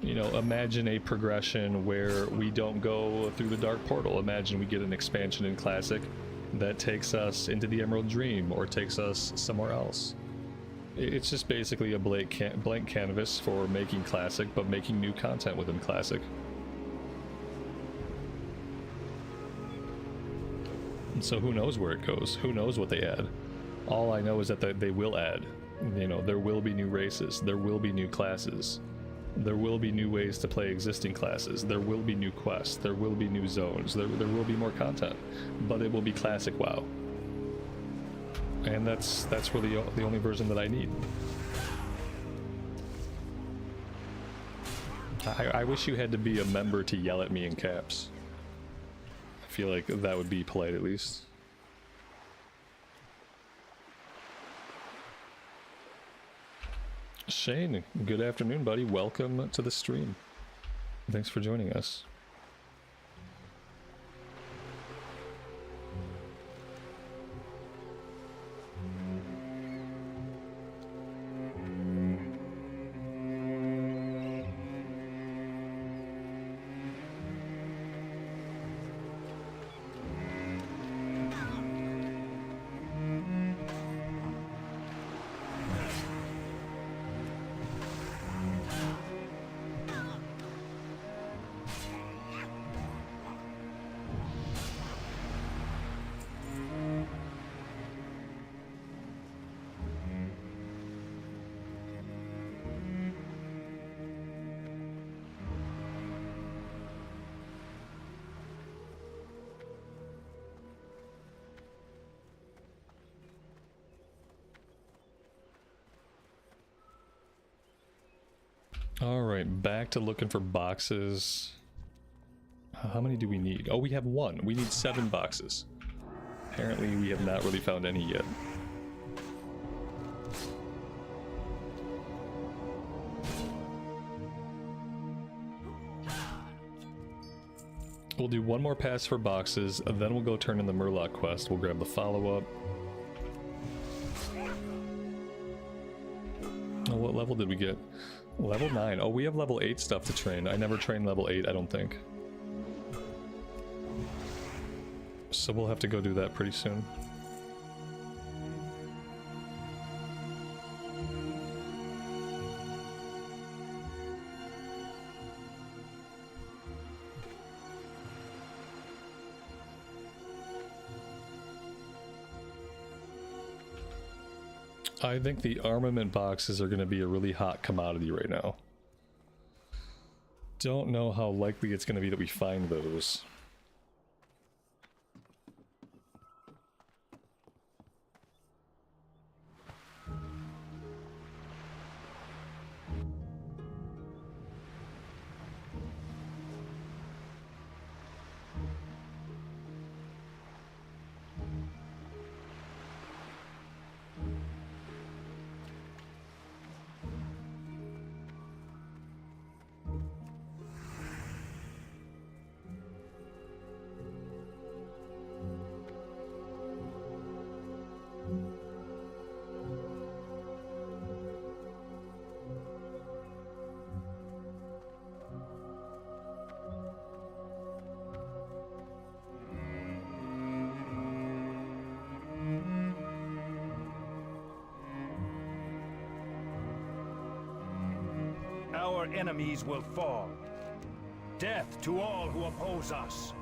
You know, imagine a progression where we don't go through the Dark Portal. Imagine we get an expansion in Classic that takes us into the Emerald Dream or takes us somewhere else. It's just basically a blank canvas for making Classic, but making new content within Classic. And so who knows where it goes? Who knows what they add? All I know is that they will add. You know, there will be new races. There will be new classes. There will be new ways to play existing classes. There will be new quests. There will be new zones. There will be more content. But it will be Classic WoW. And that's really the only version that I need. I wish you had to be a member to yell at me in caps. I feel like that would be polite at least. Shane, good afternoon, buddy. Welcome to the stream. Thanks for joining us. Alright, back to looking for boxes. How many do we need? Oh, we have one. We need 7 boxes. Apparently we have not really found any yet. We'll do one more pass for boxes, and then we'll go turn in the Murloc quest. We'll grab the follow-up. Oh, what level did we get? Level 9. Oh, we have level 8 stuff to train. I never trained level 8, I don't think. So we'll have to go do that pretty soon. I think the armament boxes are going to be a really hot commodity right now. Don't know how likely it's going to be that we find those. Our enemies will fall. Death to all who oppose us.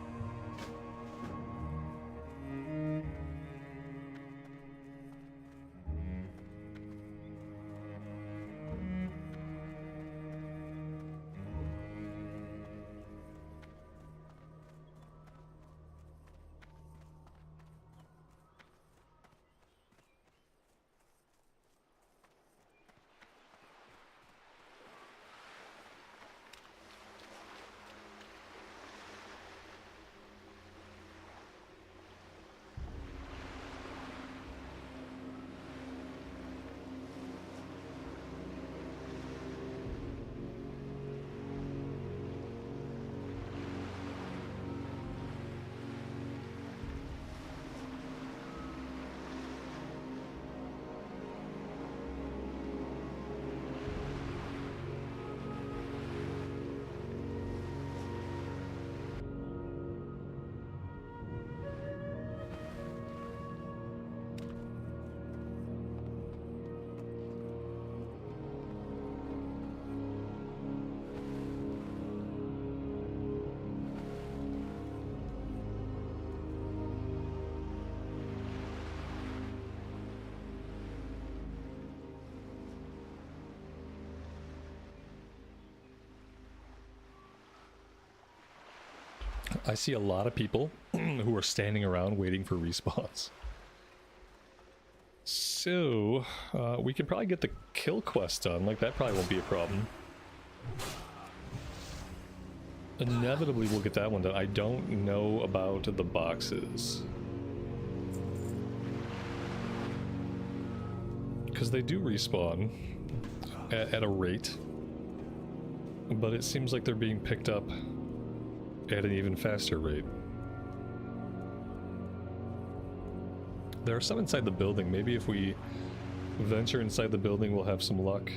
I see a lot of people who are standing around waiting for respawns. So, we can probably get the kill quest done. Like, that probably won't be a problem. Inevitably, we'll get that one done. I don't know about the boxes. Because they do respawn. at a rate, but it seems like they're being picked up at an even faster rate. There are some inside the building. Maybe if we venture inside the building, we'll have some luck.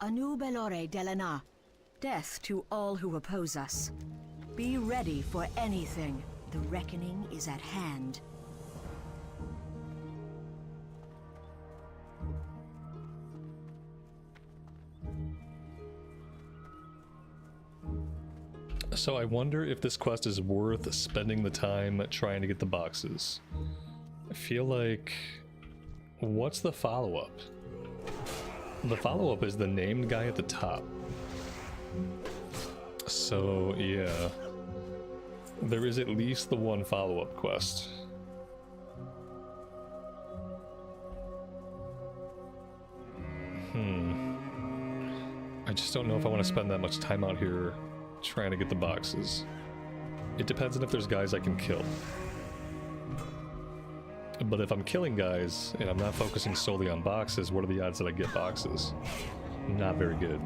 Anu Belore Delana. Death to all who oppose us. Be ready for anything. The reckoning is at hand. So I wonder if this quest is worth spending the time trying to get the boxes. I feel like... What's the follow-up? The follow-up is the named guy at the top. So, yeah. There is at least the one follow-up quest. I just don't know if I want to spend that much time out here trying to get the boxes. It depends on if there's guys I can kill. But if I'm killing guys, and I'm not focusing solely on boxes, what are the odds that I get boxes? Not very good.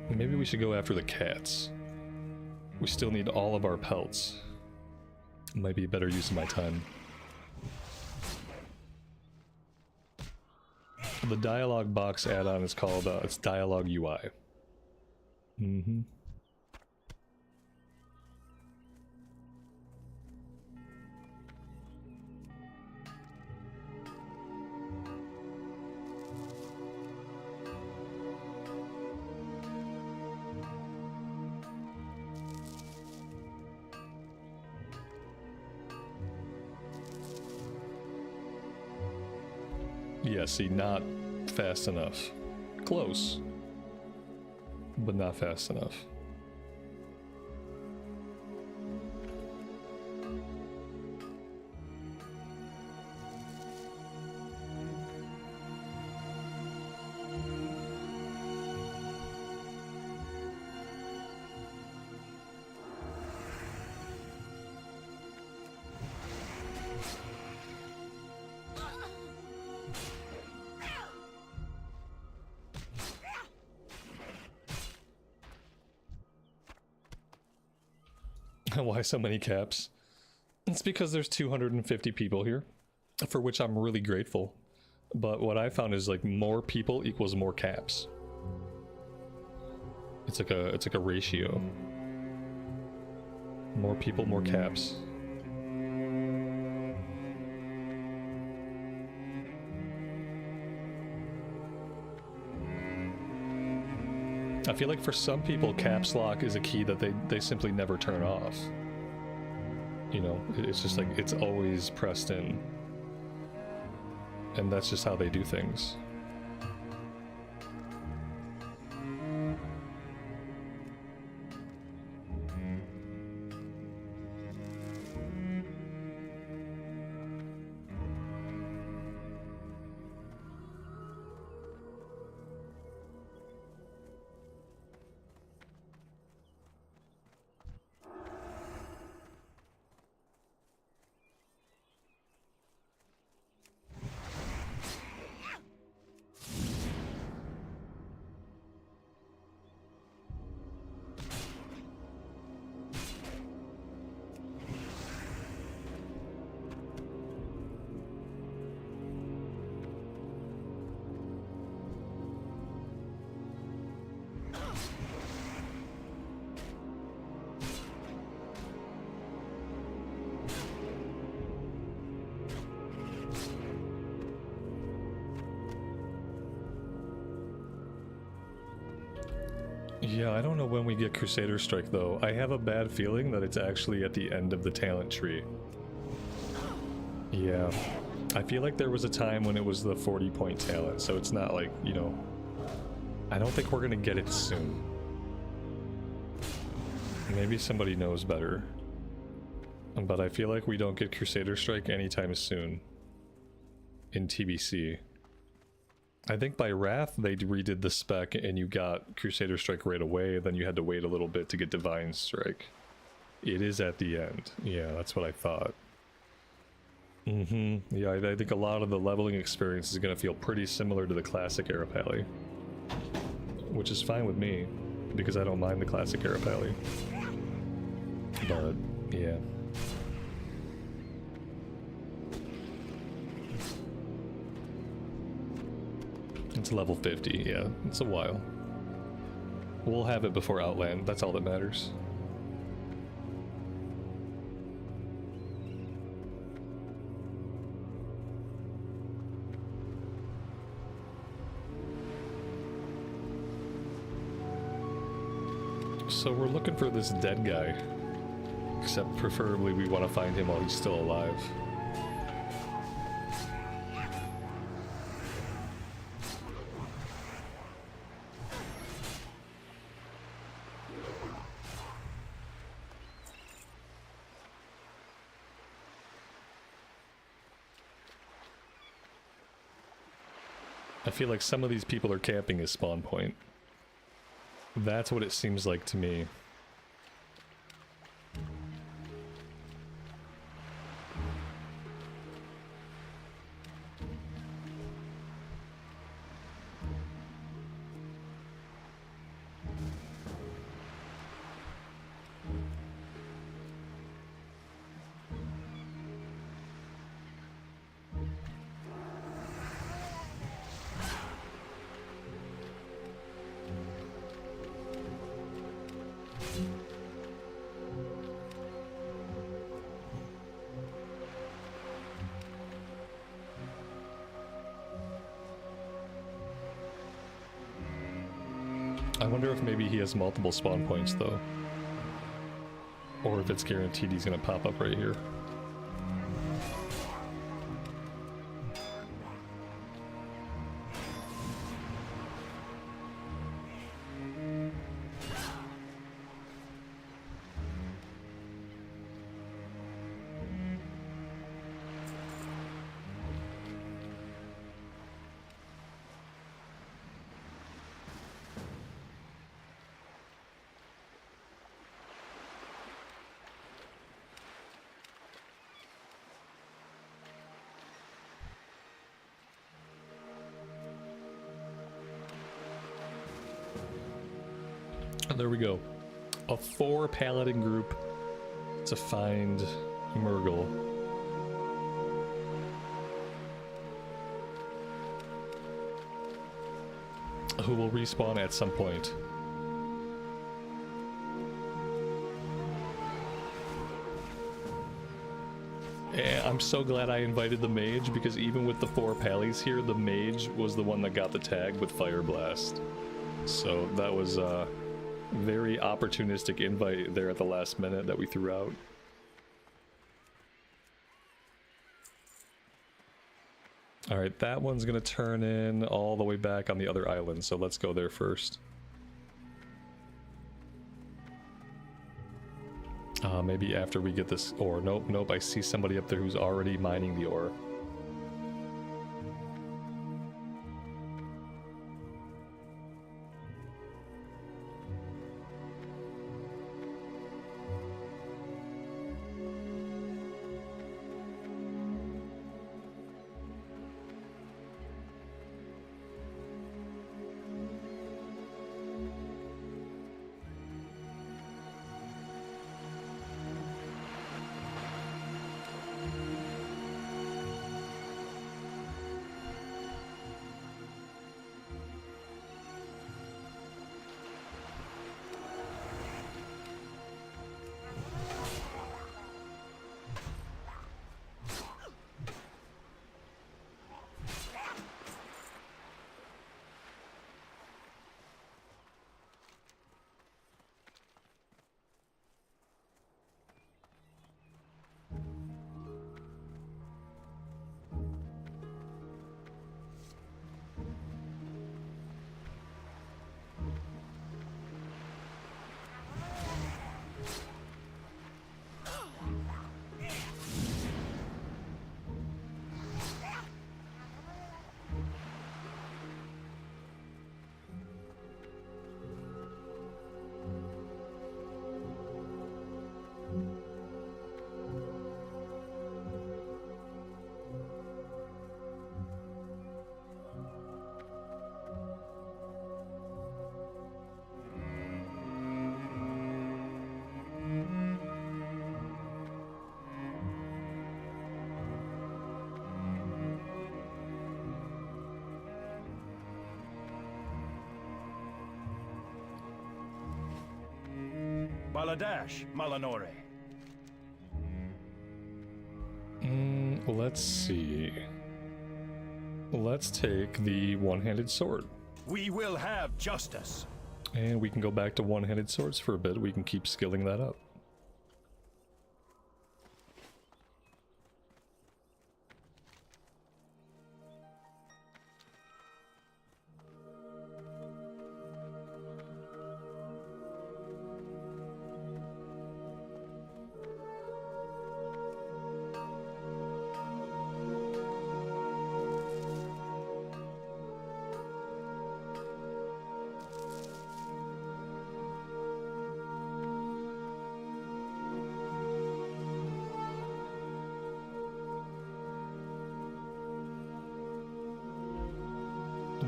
Maybe we should go after the cats. We still need all of our pelts. Might be a better use of my time. The dialogue box add-on is called, it's Dialogue UI. Yeah, see, not fast enough. Close, but not fast enough. Why so many caps? It's because there's 250 people here, for which I'm really grateful. But what I found is like more people equals more caps. It's like a ratio. More people, more caps. I feel like for some people, caps lock is a key that they simply never turn off. You know, it's just like, it's always pressed in. And that's just how they do things. Yeah, I don't know when we get Crusader Strike though. I have a bad feeling that it's actually at the end of the talent tree. Yeah. I feel like there was a time when it was the 40-point talent, so it's not like, you know... I don't think we're gonna get it soon. Maybe somebody knows better. But I feel like we don't get Crusader Strike anytime soon. In TBC. I think by Wrath they redid the spec and you got Crusader Strike right away, then you had to wait a little bit to get Divine Strike. It is at the end. Yeah, that's what I thought. Yeah, I think a lot of the leveling experience is going to feel pretty similar to the classic Arapali. Which is fine with me, because I don't mind the classic Arapali. But, yeah. It's level 50, yeah, it's a while. We'll have it before Outland, that's all that matters. So we're looking for this dead guy. Except preferably we want to find him while he's still alive. I feel like some of these people are camping his spawn point. That's what it seems like to me. I wonder if maybe he has multiple spawn points though. Or if it's guaranteed he's gonna pop up right here. There we go. A 4 Paladin group to find Murgle. Who will respawn at some point. And I'm so glad I invited the mage, because even with the 4 pallies here, the mage was the one that got the tag with Fire Blast. So that was a very opportunistic invite there at the last minute that we threw out. Alright, that one's gonna turn in all the way back on the other island, so let's go there first. Maybe after we get this ore. Nope, nope, I see somebody up there who's already mining the ore. Baladash, Malanore. Let's see. Let's take the one-handed sword. We will have justice. And we can go back to one-handed swords for a bit. We can keep skilling that up.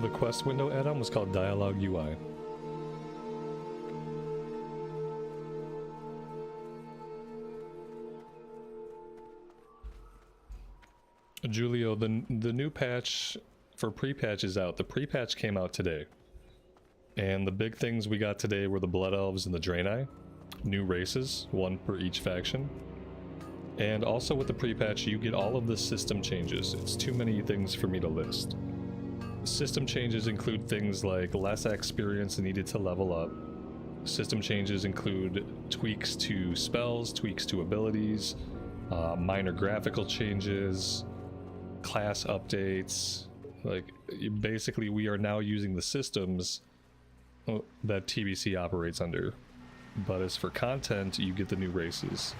The quest window add-on was called Dialogue UI. Julio, the new patch for pre-patch is out. The pre-patch came out today. And the big things we got today were the Blood Elves and the Draenei. New races, one per each faction. And also with the pre-patch, you get all of the system changes. It's too many things for me to list. System changes include things like less experience needed to level up. System changes include tweaks to spells, tweaks to abilities, minor graphical changes, class updates. Like, basically we are now using the systems that TBC operates under. But as for content, you get the new races.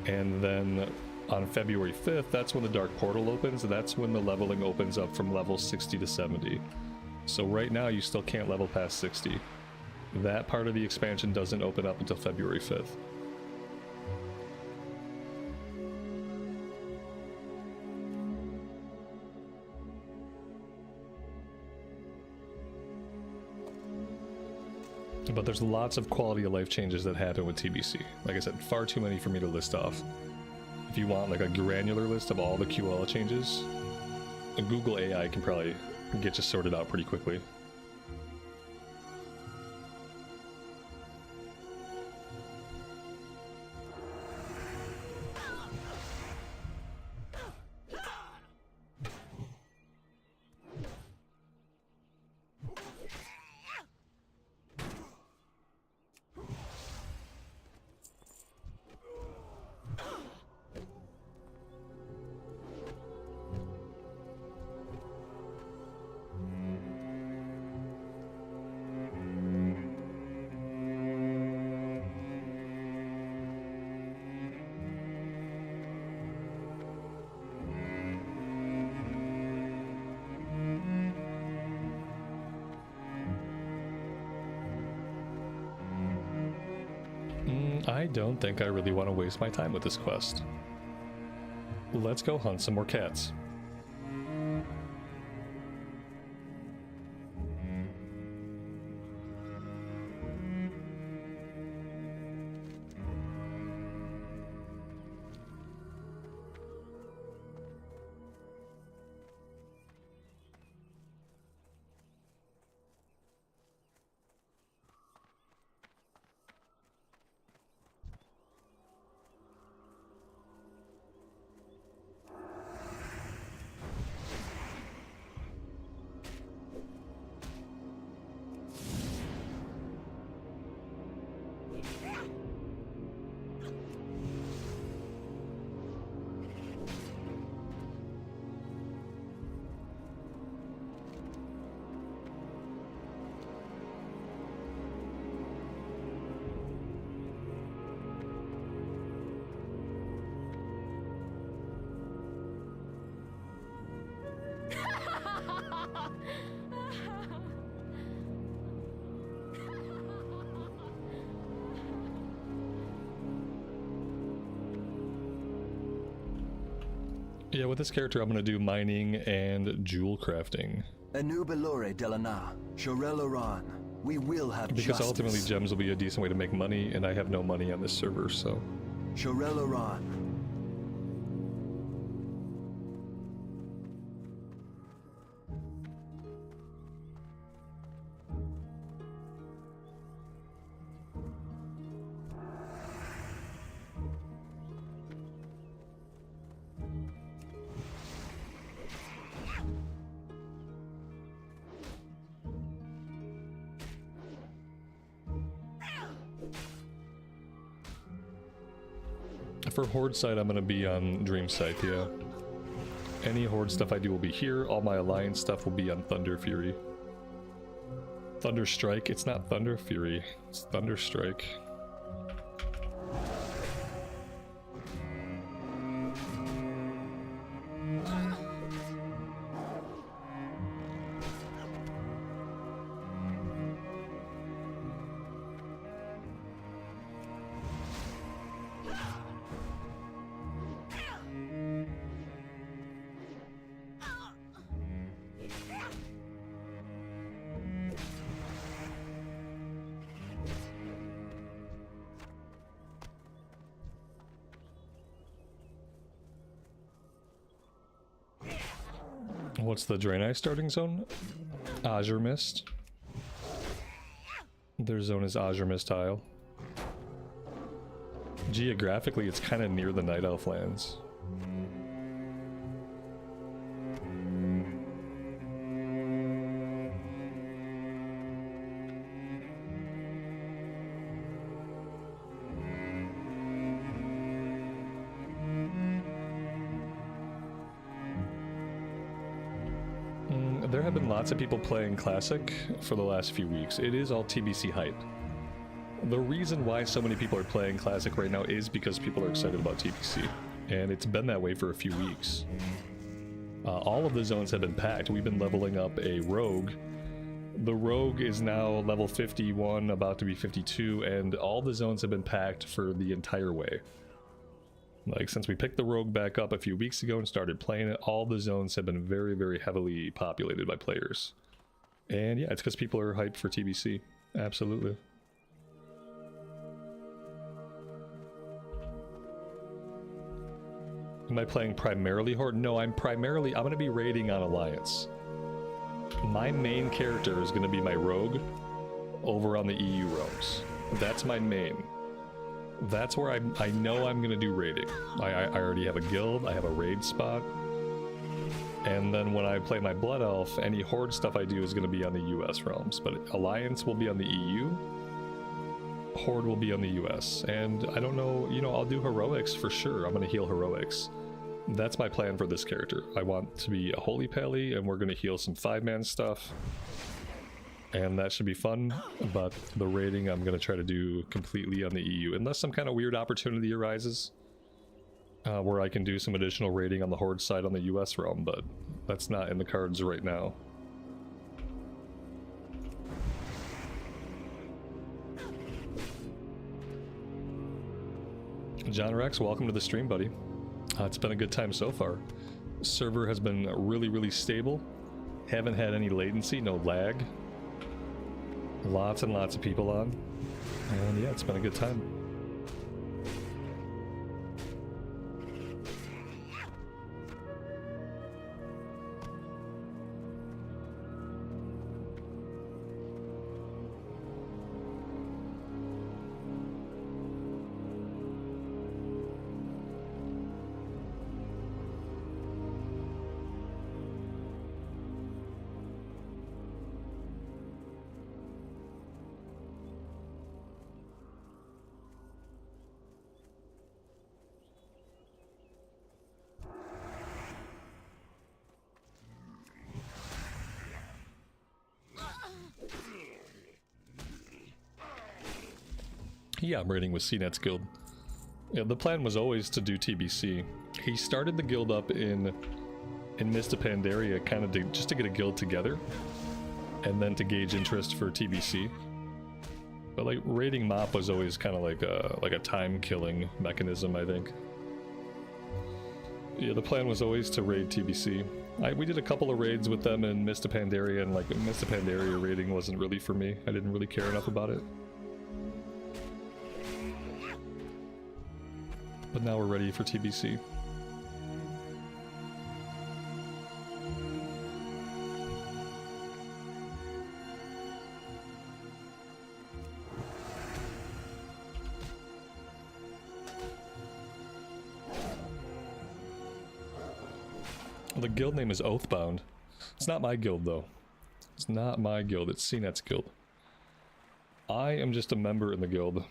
And then on February 5th, that's when the Dark Portal opens. That's when the leveling opens up from level 60 to 70. So right now, you still can't level past 60. That part of the expansion doesn't open up until February 5th. But But there's lots of quality of life changes that happen with TBC. Like I said, far too many for me to list off. If you want like a granular list of all the QL changes, a Google AI can probably get you sorted out pretty quickly. I don't think I really want to waste my time with this quest. Let's go hunt some more cats. Yeah, with this character, I'm going to do mining and jewel crafting. Enubilore Delana, Shorel Oran. We will have because justice. ultimately gems will be a decent way to make money, and I have no money on this server, so... Shorel Oran. For Horde side, I'm going to be on Dreamcythe, yeah. Any Horde stuff I do will be here. All my Alliance stuff will be on Thunder Fury. Thunder Strike. It's not Thunder Fury. It's Thunder Strike. What's the Draenei starting zone? Azure Mist. Their zone is Azure Mist Isle. Geographically, it's kind of near the Night Elf lands. There have been lots of people playing Classic for the last few weeks. It is all TBC hype. The reason why so many people are playing Classic right now is because people are excited about TBC. And it's been that way for a few weeks. All of the zones have been packed. We've been leveling up a Rogue. The Rogue is now level 51, about to be 52, and all the zones have been packed for the entire way. Like, since we picked the Rogue back up a few weeks ago and started playing it, all the zones have been very, very heavily populated by players. And yeah, it's because people are hyped for TBC. Absolutely. Am I playing primarily Horde? No, I'm going to be raiding on Alliance. My main character is going to be my rogue over on the EU realms. That's my main. That's where I know I'm going to do raiding. I already have a guild, I have a raid spot. And then when I play my Blood Elf, any Horde stuff I do is going to be on the US realms. But Alliance will be on the EU. Horde will be on the US. And I don't know, you know, I'll do heroics for sure. I'm going to heal heroics. That's my plan for this character. I want to be a Holy Pally, and we're going to heal some 5-man stuff. And that should be fun, but the raiding I'm going to try to do completely on the EU. Unless some kind of weird opportunity arises, where I can do some additional raiding on the Horde side on the US realm, but that's not in the cards right now. John Rex, welcome to the stream, buddy. It's been a good time so far. Server has been really, really stable. Haven't had any latency, no lag. Lots and lots of people on. And yeah, it's been a good time. Yeah, I'm raiding with CNET's guild. Yeah, the plan was always to do TBC. He started the guild up in Mist of Pandaria kind of just to get a guild together, and then to gauge interest for TBC. But like raiding MOP was always kind of like a time-killing mechanism, I think. Yeah, the plan was always to raid TBC. We did a couple of raids with them in Mist of Pandaria, and like Mist of Pandaria raiding wasn't really for me. I didn't really care enough about it. But now we're ready for TBC. The guild name is Oathbound. It's not my guild though. It's not my guild, it's CNET's guild. I am just a member in the guild.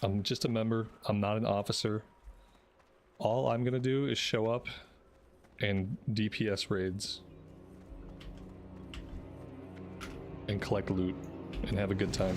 I'm just a member, I'm not an officer. All I'm gonna do is show up and DPS raids and collect loot and have a good time.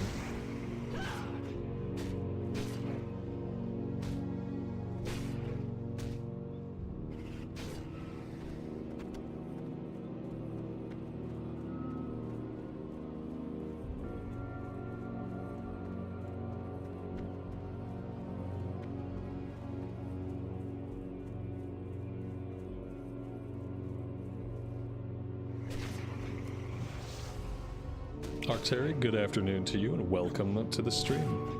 Arcteri, good afternoon to you and welcome to the stream.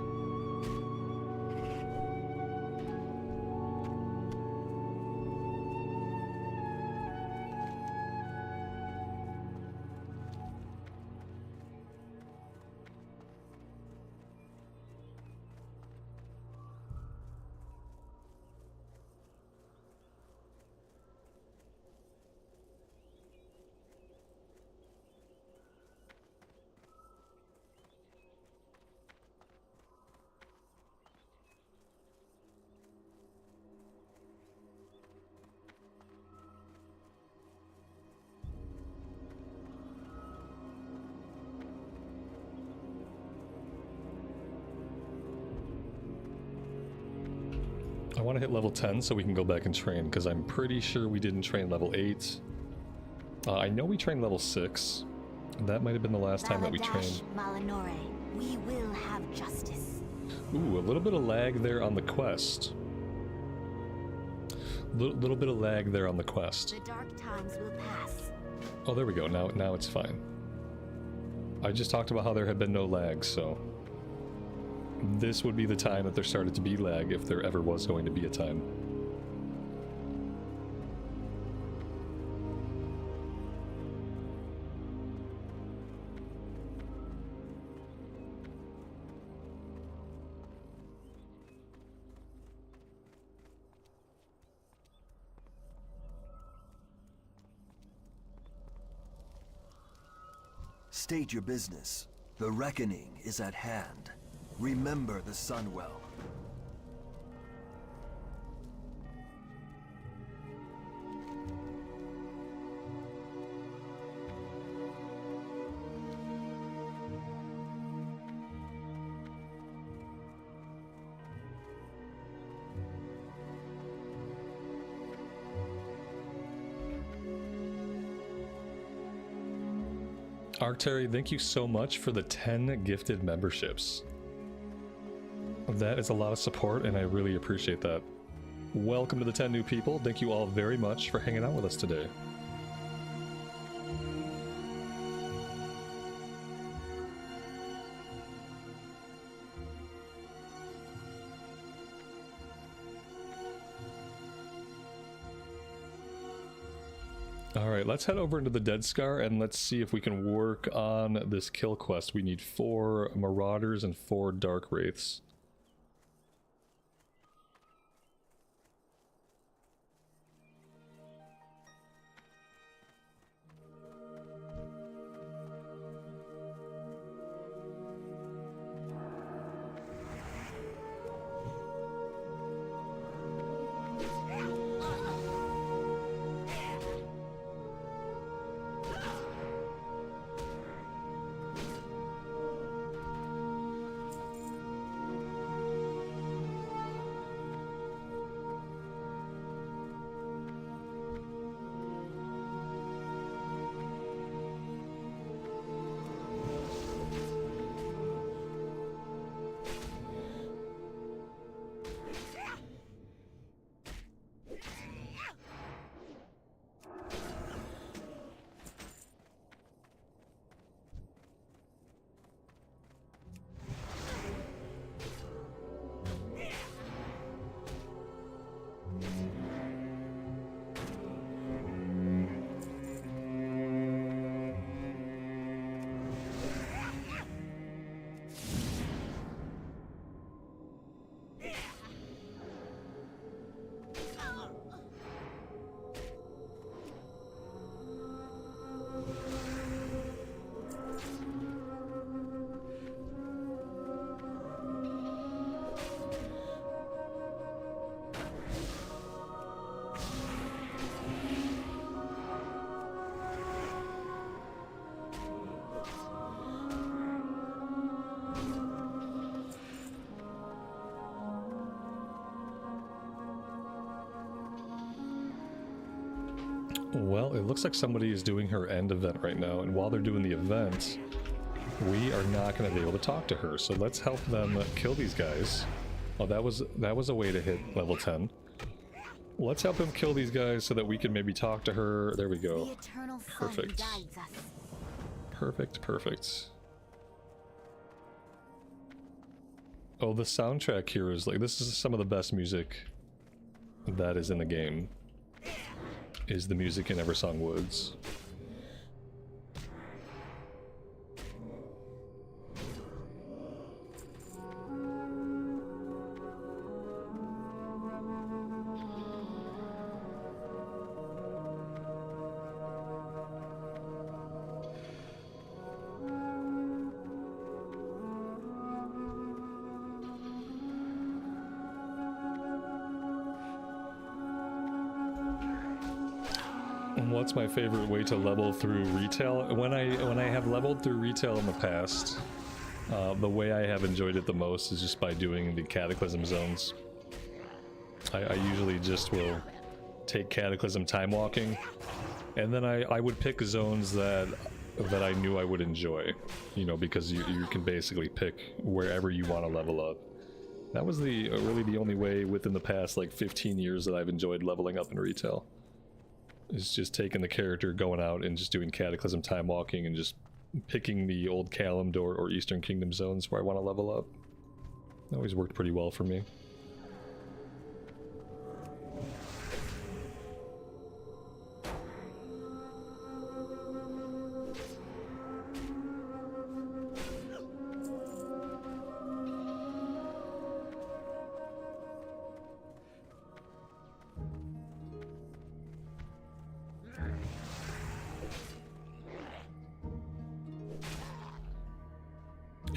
I want to hit level 10 so we can go back and train, because I'm pretty sure we didn't train level 8. I know we trained level 6. That might have been the last time that we trained. We will have justice. Ooh, a little bit of lag there on the quest. Little bit of lag there on the quest. The dark times will pass. Oh, there we go. Now it's fine. I just talked about how there had been no lag, so this would be the time that there started to be lag, if there ever was going to be a time. State your business. The reckoning is at hand. Remember the Sunwell. Arctary, thank you so much for the 10 gifted memberships. That is a lot of support, and I really appreciate that. Welcome to the 10 new people. Thank you all very much for hanging out with us today. Alright, let's head over into the Dead Scar and let's see if we can work on this kill quest. We need 4 Marauders and 4 Dark Wraiths. Well, it looks like somebody is doing her end event right now, and while they're doing the event, we are not going to be able to talk to her. So let's help them kill these guys. Oh, that was a way to hit level 10. Let's help him kill these guys so that we can maybe talk to her. There we go. Perfect. Perfect, perfect. Oh, the soundtrack here is like, this is some of the best music that is in the game. Is the music in Eversong Woods. What's my favorite way to level through retail? When I have leveled through retail in the past, the way I have enjoyed it the most is just by doing the Cataclysm zones. I usually just will take Cataclysm time walking, and then I would pick zones that I knew I would enjoy, you know, because you can basically pick wherever you want to level up. That was really the only way within the past like 15 years that I've enjoyed leveling up in retail. Is just taking the character, going out and just doing Cataclysm time walking and just picking the old Kalimdor or Eastern Kingdom zones where I want to level up. That always worked pretty well for me.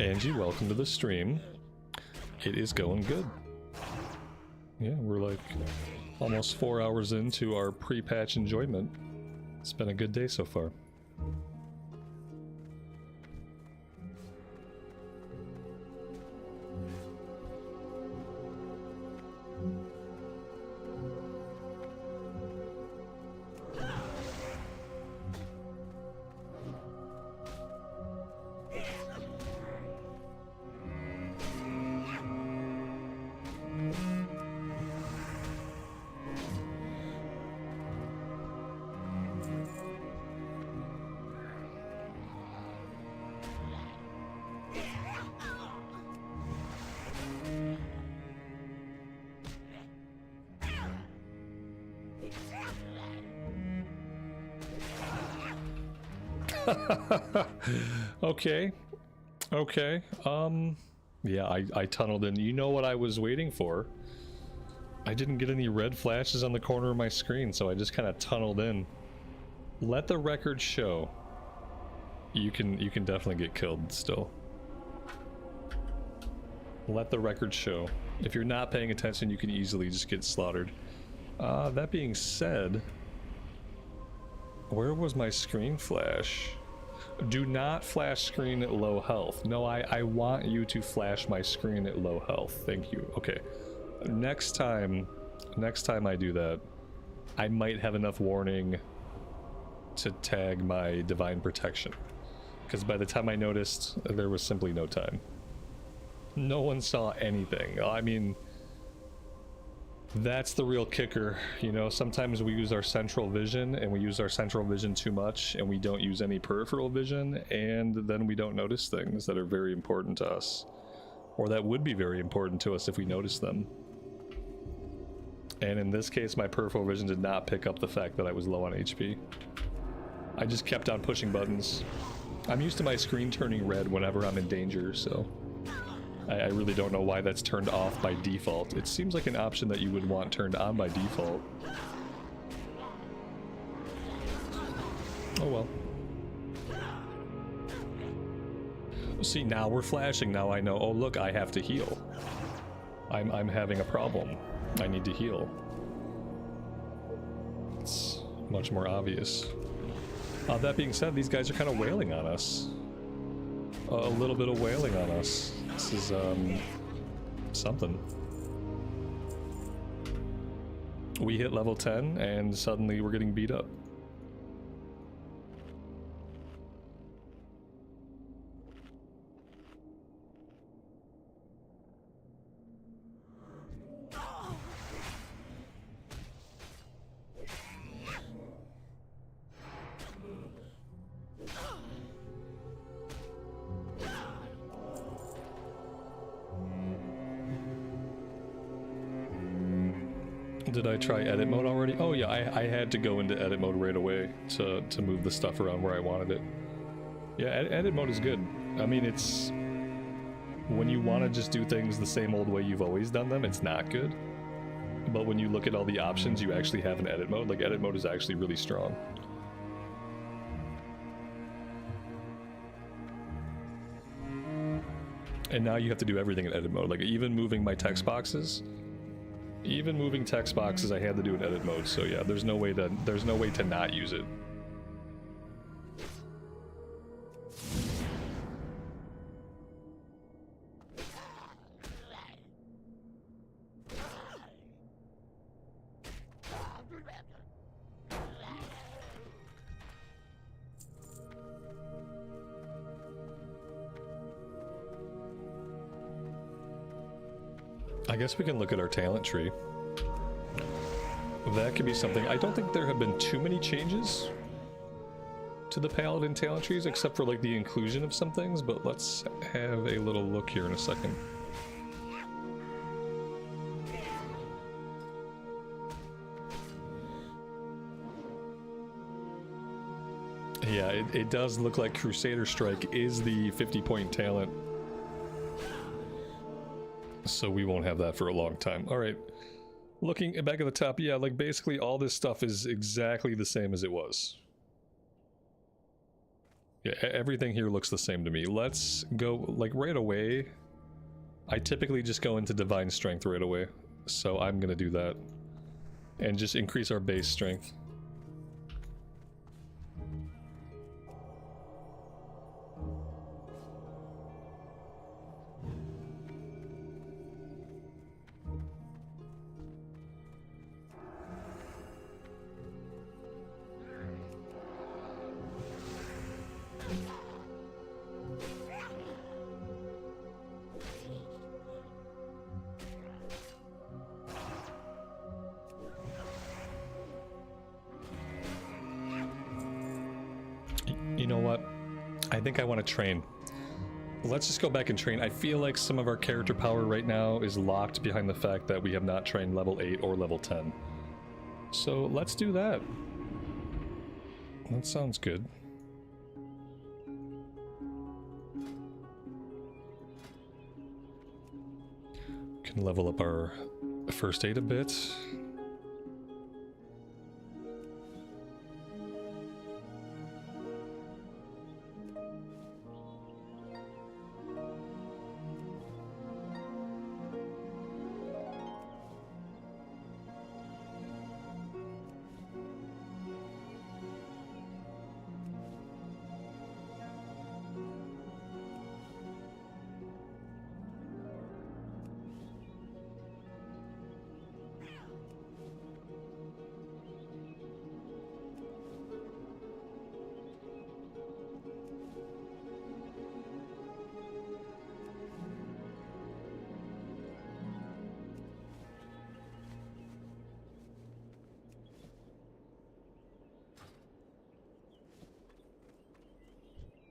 Angie, welcome to the stream. It is going good. Yeah, we're like almost 4 hours into our pre-patch enjoyment. It's been a good day so far. Okay. Okay. Yeah, I tunneled in. You know what I was waiting for? I didn't get any red flashes on the corner of my screen, so I just kind of tunneled in. Let the record show. You can definitely get killed still. Let the record show. If you're not paying attention, you can easily just get slaughtered. That being said, where was my screen flash? Do not flash screen at low health. No, I want you to flash my screen at low health. Thank you. Okay. Next time I do that, I might have enough warning to tag my divine protection. Because by the time I noticed, there was simply no time. No one saw anything. I mean, that's the real kicker. You know, sometimes we use our central vision, and we use our central vision too much, and we don't use any peripheral vision, and then we don't notice things that are very important to us. Or that would be very important to us if we noticed them. And in this case, my peripheral vision did not pick up the fact that I was low on HP. I just kept on pushing buttons. I'm used to my screen turning red whenever I'm in danger, so I really don't know why that's turned off by default. It seems like an option that you would want turned on by default. Oh well. See, now we're flashing. Now I know, oh look, I have to heal. I'm having a problem. I need to heal. It's much more obvious. That being said, these guys are kind of wailing on us. A little bit of wailing on us. This is, something. We hit level 10 and suddenly we're getting beat up. Did I try edit mode already? Oh yeah, I had to go into edit mode right away to move the stuff around where I wanted it. Yeah, edit mode is good. I mean, it's... when you want to just do things the same old way you've always done them, it's not good. But when you look at all the options you actually have in edit mode, like edit mode is actually really strong. And now you have to do everything in edit mode, like even moving my text boxes. Even moving text boxes I had to do in edit mode, so yeah, there's no way to not use it. I guess we can look at our talent tree. That could be something. I don't think there have been too many changes to the Paladin talent trees, except for like the inclusion of some things, but let's have a little look here in a second. Yeah, it does look like Crusader Strike is the 50-point talent. So we won't have that for a long time. Alright, looking back at the top, yeah, like basically all this stuff is exactly the same as it was. Yeah, everything here looks the same to me. Let's go, like, right away. I typically just go into Divine Strength right away, so I'm gonna do that. And just increase our base strength. You know what? I think I want to train. Let's just go back and train. I feel like some of our character power right now is locked behind the fact that we have not trained level 8 or level 10. So let's do that. That sounds good. Can level up our first aid a bit.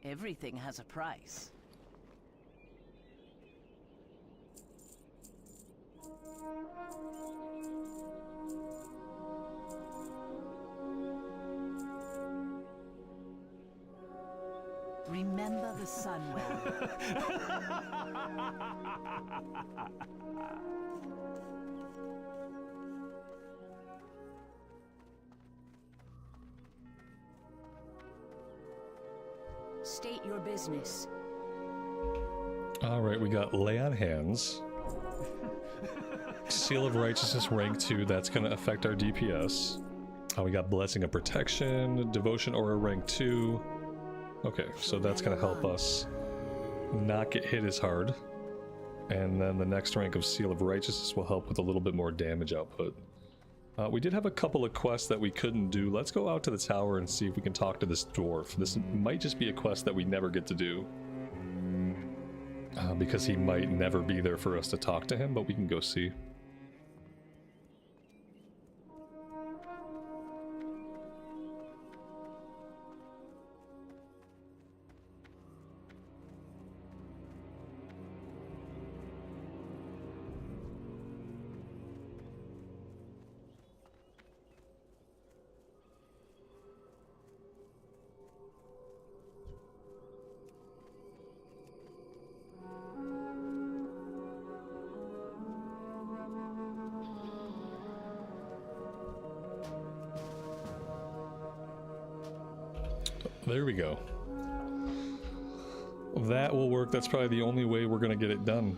Everything has a price. Remember the sun well. State your business. Alright, we got Lay on Hands. Seal of Righteousness rank 2, that's going to affect our DPS. We got Blessing of Protection, Devotion Aura rank 2. Okay, so that's going to help us not get hit as hard. And then the next rank of Seal of Righteousness will help with a little bit more damage output. We did have a couple of quests that we couldn't do. Let's go out to the tower and see if we can talk to this dwarf. This might just be a quest that we never get to do. Because he might never be there for us to talk to him, but we can go see. There we go. That will work. That's probably the only way we're gonna get it done.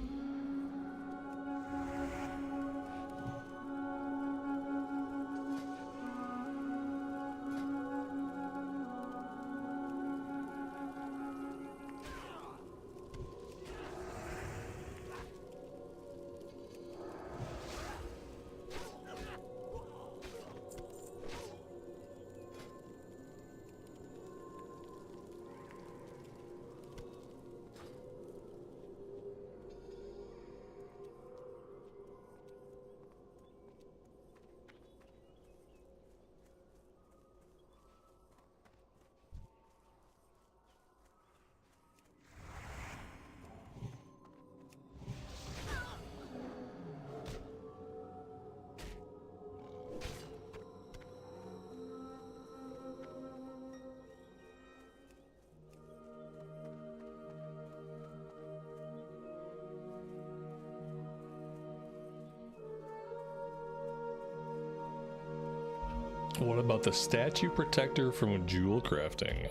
What about the statue protector from Jewelcrafting?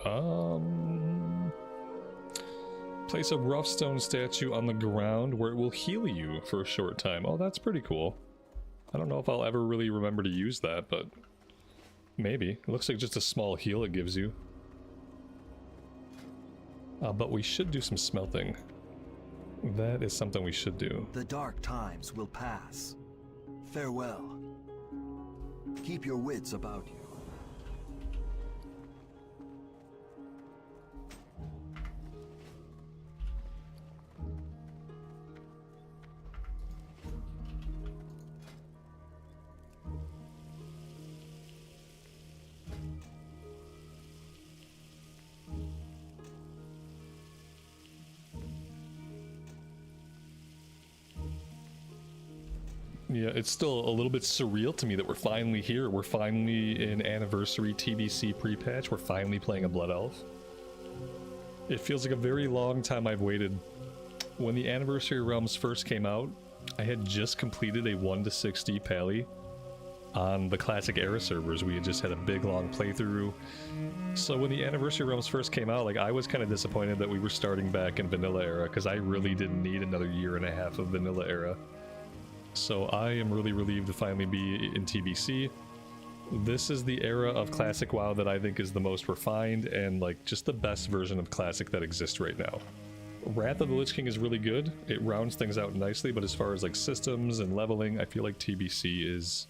Place a rough stone statue on the ground where it will heal you for a short time. Oh, that's pretty cool. I don't know if I'll ever really remember to use that, but maybe. It looks like just a small heal it gives you. But we should do some smelting. That is something we should do. The dark times will pass. Farewell. Keep your wits about you. Yeah, it's still a little bit surreal to me that we're finally here. We're finally in Anniversary TBC pre-patch. We're finally playing a Blood Elf. It feels like a very long time I've waited. When the Anniversary Realms first came out, I had just completed a 1 to 60 Pally on the Classic Era servers. We had just had a big long playthrough. So when the Anniversary Realms first came out, like, I was kind of disappointed that we were starting back in Vanilla Era, because I really didn't need another year and a half of Vanilla Era. So I am really relieved to finally be in TBC. This is the era of Classic WoW that I think is the most refined and like just the best version of Classic that exists right now. Wrath of the Lich King is really good. It rounds things out nicely, but as far as like systems and leveling, I feel like TBC is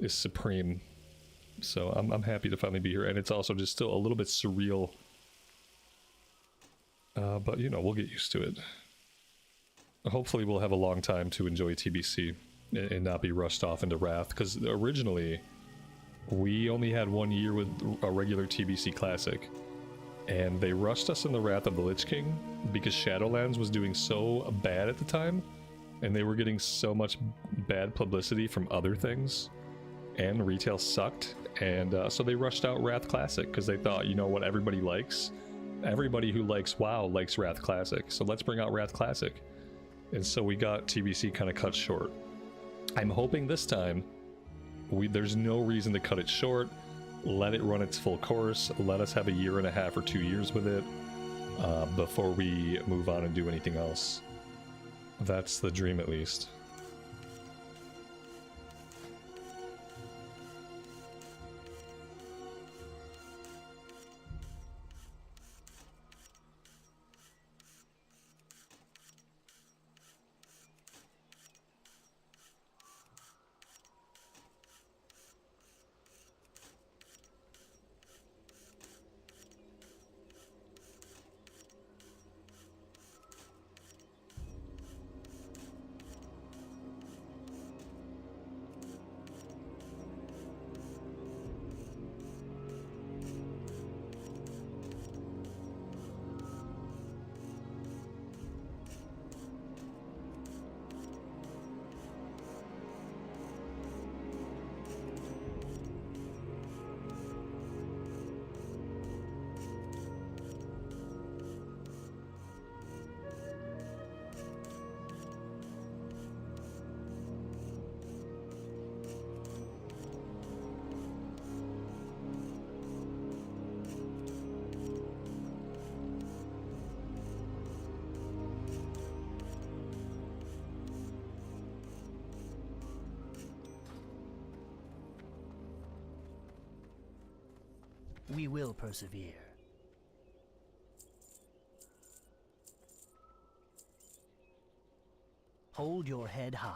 supreme. So I'm happy to finally be here, and it's also just still a little bit surreal. But you know, we'll get used to it. Hopefully we'll have a long time to enjoy TBC and not be rushed off into Wrath, because originally we only had 1 year with a regular TBC Classic, and they rushed us in the Wrath of the Lich King because Shadowlands was doing so bad at the time, and they were getting so much bad publicity from other things, and retail sucked, and so they rushed out Wrath Classic because they thought, you know what, everybody likes? Everybody who likes WoW likes Wrath Classic, so let's bring out Wrath Classic. And so we got TBC kind of cut short. I'm hoping this time, there's no reason to cut it short. Let it run its full course. Let us have a year and a half or 2 years with it before we move on and do anything else. That's the dream, at least. We will persevere. Hold your head high.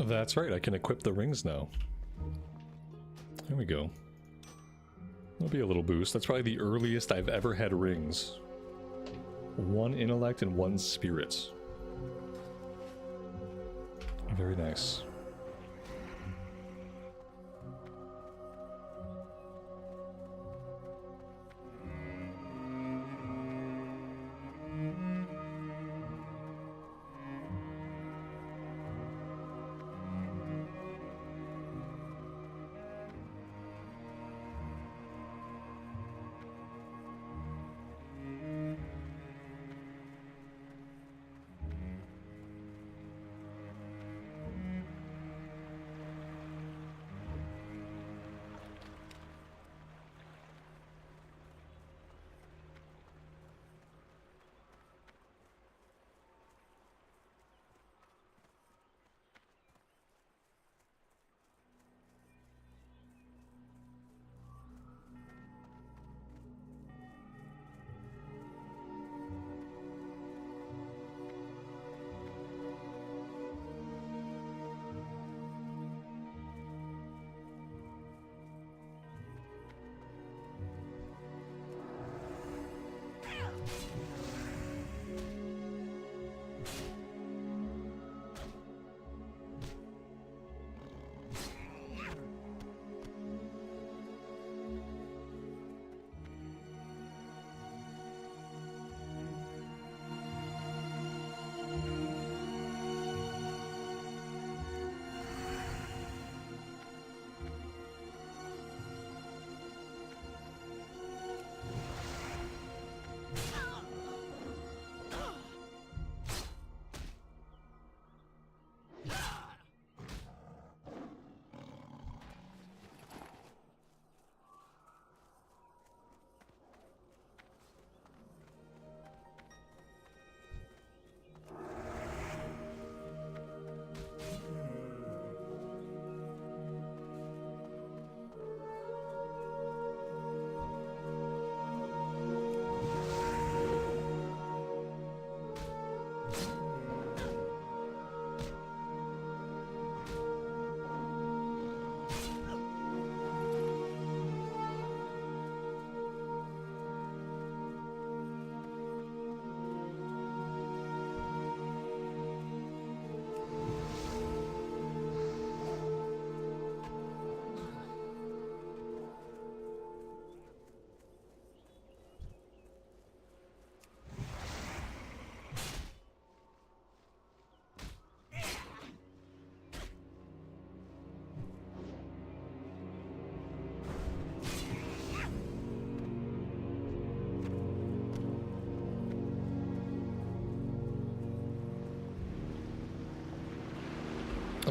That's right, I can equip the rings now. There we go. That'll be a little boost. That's probably the earliest I've ever had rings. 1 intellect and 1 spirit. Very nice.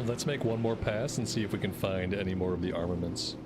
Let's make one more pass and see if we can find any more of the armaments.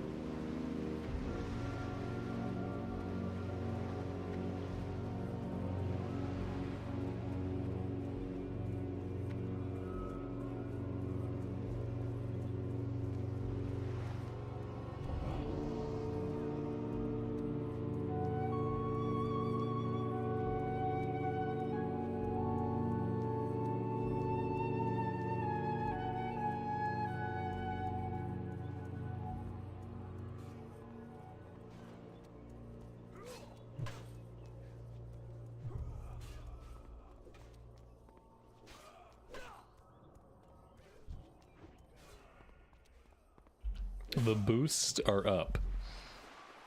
The boosts are up.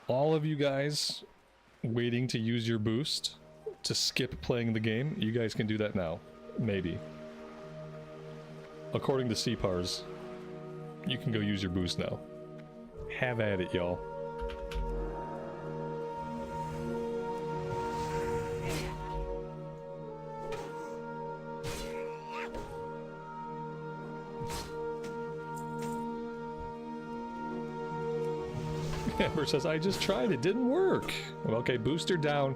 All of you guys waiting to use your boost to skip playing the game, you guys can do that now. Maybe. According to CPARS, you can go use your boost now. Have at it, y'all. Amber says, I just tried, it didn't work. Okay, booster down.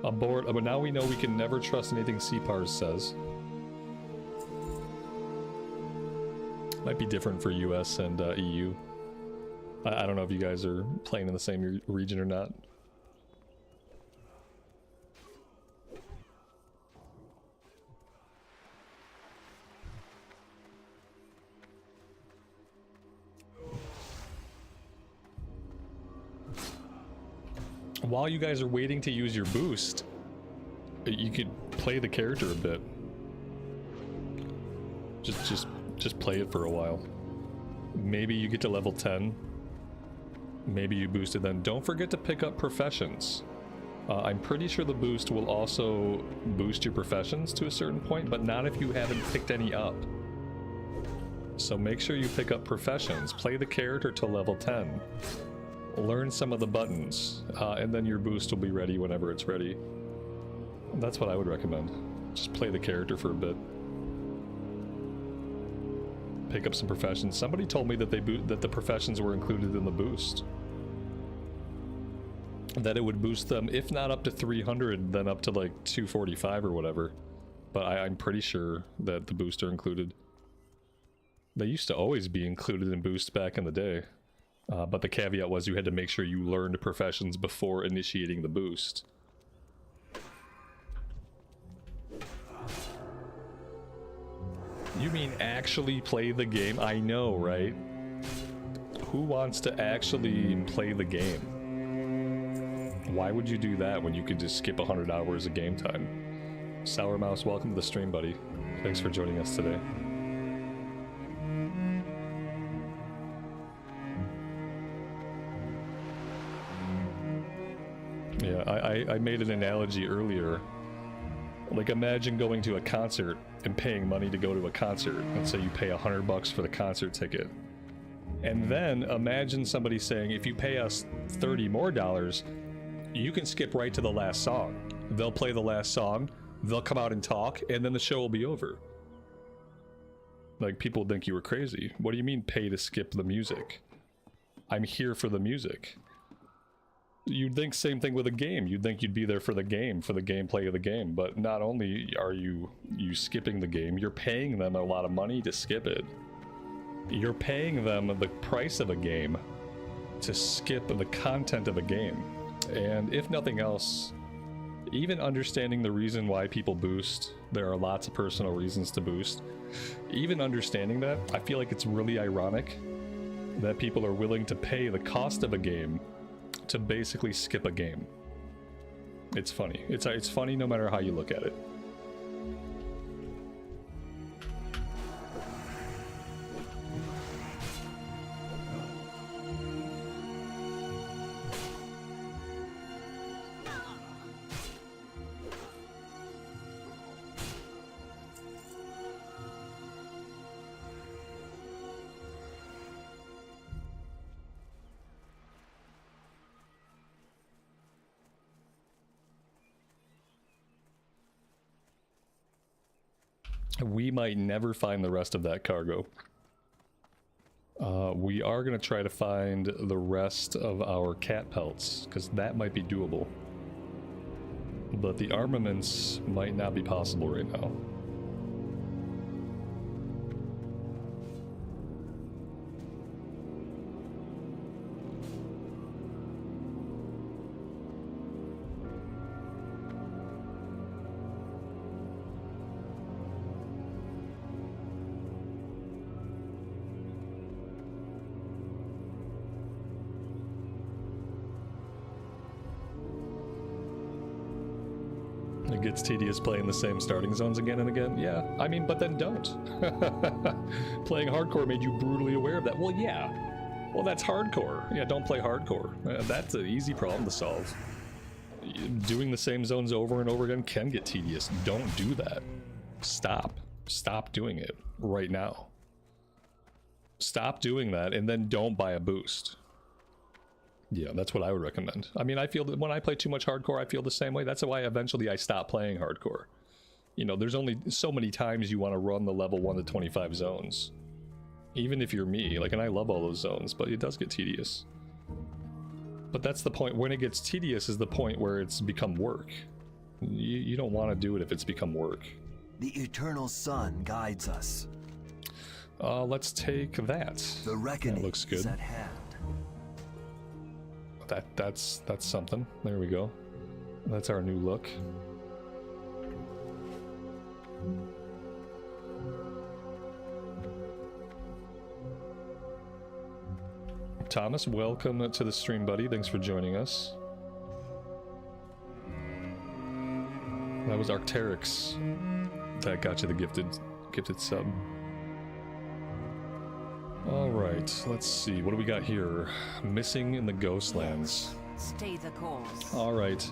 Abort. But now we know we can never trust anything CPARS says. Might be different for US and EU. I don't know if you guys are playing in the same region or not. While you guys are waiting to use your boost, you could play the character a bit. Just play it for a while. Maybe you get to level 10. Maybe you boost it then. Don't forget to pick up professions. I'm pretty sure the boost will also boost your professions to a certain point, but not if you haven't picked any up. So make sure you pick up professions. Play the character to level 10. Learn some of the buttons, and then your boost will be ready whenever it's ready. That's what I would recommend. Just play the character for a bit. Pick up some professions. Somebody told me that that the professions were included in the boost. That it would boost them, if not up to 300, then up to like 245 or whatever. But I'm pretty sure that the boosts are included. They used to always be included in boost back in the day. But the caveat was you had to make sure you learned professions before initiating the boost. You mean actually play the game? I know, right? Who wants to actually play the game? Why would you do that when you could just skip 100 hours of game time? Sour Mouse, welcome to the stream, buddy. Thanks for joining us today. Yeah, I made an analogy earlier. Like, imagine going to a concert and paying money to go to a concert. Let's say you pay $100 for the concert ticket. And then imagine somebody saying, if you pay us $30 more, you can skip right to the last song. They'll play the last song, they'll come out and talk, and then the show will be over. Like, people think you were crazy. What do you mean pay to skip the music? I'm here for the music. You'd think same thing with a game. You'd think you'd be there for the game, for the gameplay of the game. But not only are you skipping the game, you're paying them a lot of money to skip it. You're paying them the price of a game to skip the content of a game. And if nothing else, even understanding the reason why people boost, there are lots of personal reasons to boost. Even understanding that, I feel like it's really ironic that people are willing to pay the cost of a game to basically skip a game. It's funny. It's funny no matter how you look at it. we might never find the rest of that cargo. We are going to try to find the rest of our cat pelts, because that might be doable. But the armaments might not be possible right now. It gets tedious playing the same starting zones again and again. Yeah, I mean, but then don't. Playing hardcore made you brutally aware of that. Well, yeah. Well, that's hardcore. Yeah, don't play hardcore. That's an easy problem to solve. Doing the same zones over and over again can get tedious. Don't do that. Stop. Stop doing it right now. Stop doing that, and then don't buy a boost. Yeah, that's what I would recommend. I mean, I feel that when I play too much hardcore, I feel the same way. That's why eventually I stopped playing hardcore. You know, there's only so many times you want to run the level 1 to 25 zones. Even if you're me, like, and I love all those zones, but it does get tedious. But that's the point. When it gets tedious is the point where it's become work. You don't want to do it if it's become work. The eternal sun guides us. Let's take that. The reckoning that looks good. is at hand. That's something. There we go. That's our new look. Thomas, welcome to the stream, buddy. Thanks for joining us. That was Arcteryx that got you the gifted sub. Alright, let's see. What do we got here? Missing in the Ghostlands. Stay the course. Alright.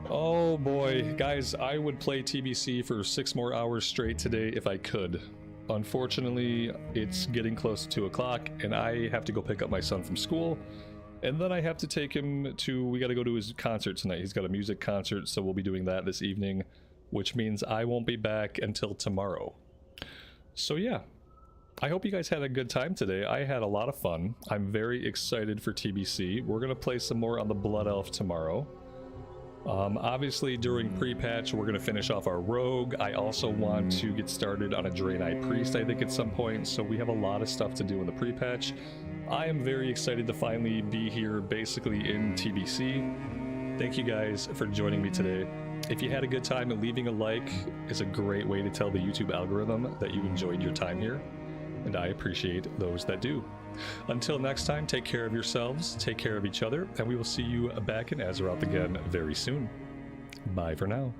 Oh boy. Guys, I would play TBC for 6 more hours straight today if I could. Unfortunately, it's getting close to 2 o'clock, and I have to go pick up my son from school. And then I have to take him to... We gotta go to his concert tonight. He's got a music concert, so we'll be doing that this evening. Which means I won't be back until tomorrow. So yeah. I hope you guys had a good time today. I had a lot of fun. I'm very excited for TBC. We're going to play some more on the Blood Elf tomorrow. Obviously, during pre-patch, we're going to finish off our Rogue. I also want to get started on a Draenei Priest, I think, at some point. So we have a lot of stuff to do in the pre-patch. I am very excited to finally be here, basically in TBC. Thank you guys for joining me today. If you had a good time, leaving a like is a great way to tell the YouTube algorithm that you enjoyed your time here. And I appreciate those that do. Until next time, take care of yourselves, take care of each other, and we will see you back in Azeroth again very soon. Bye for now.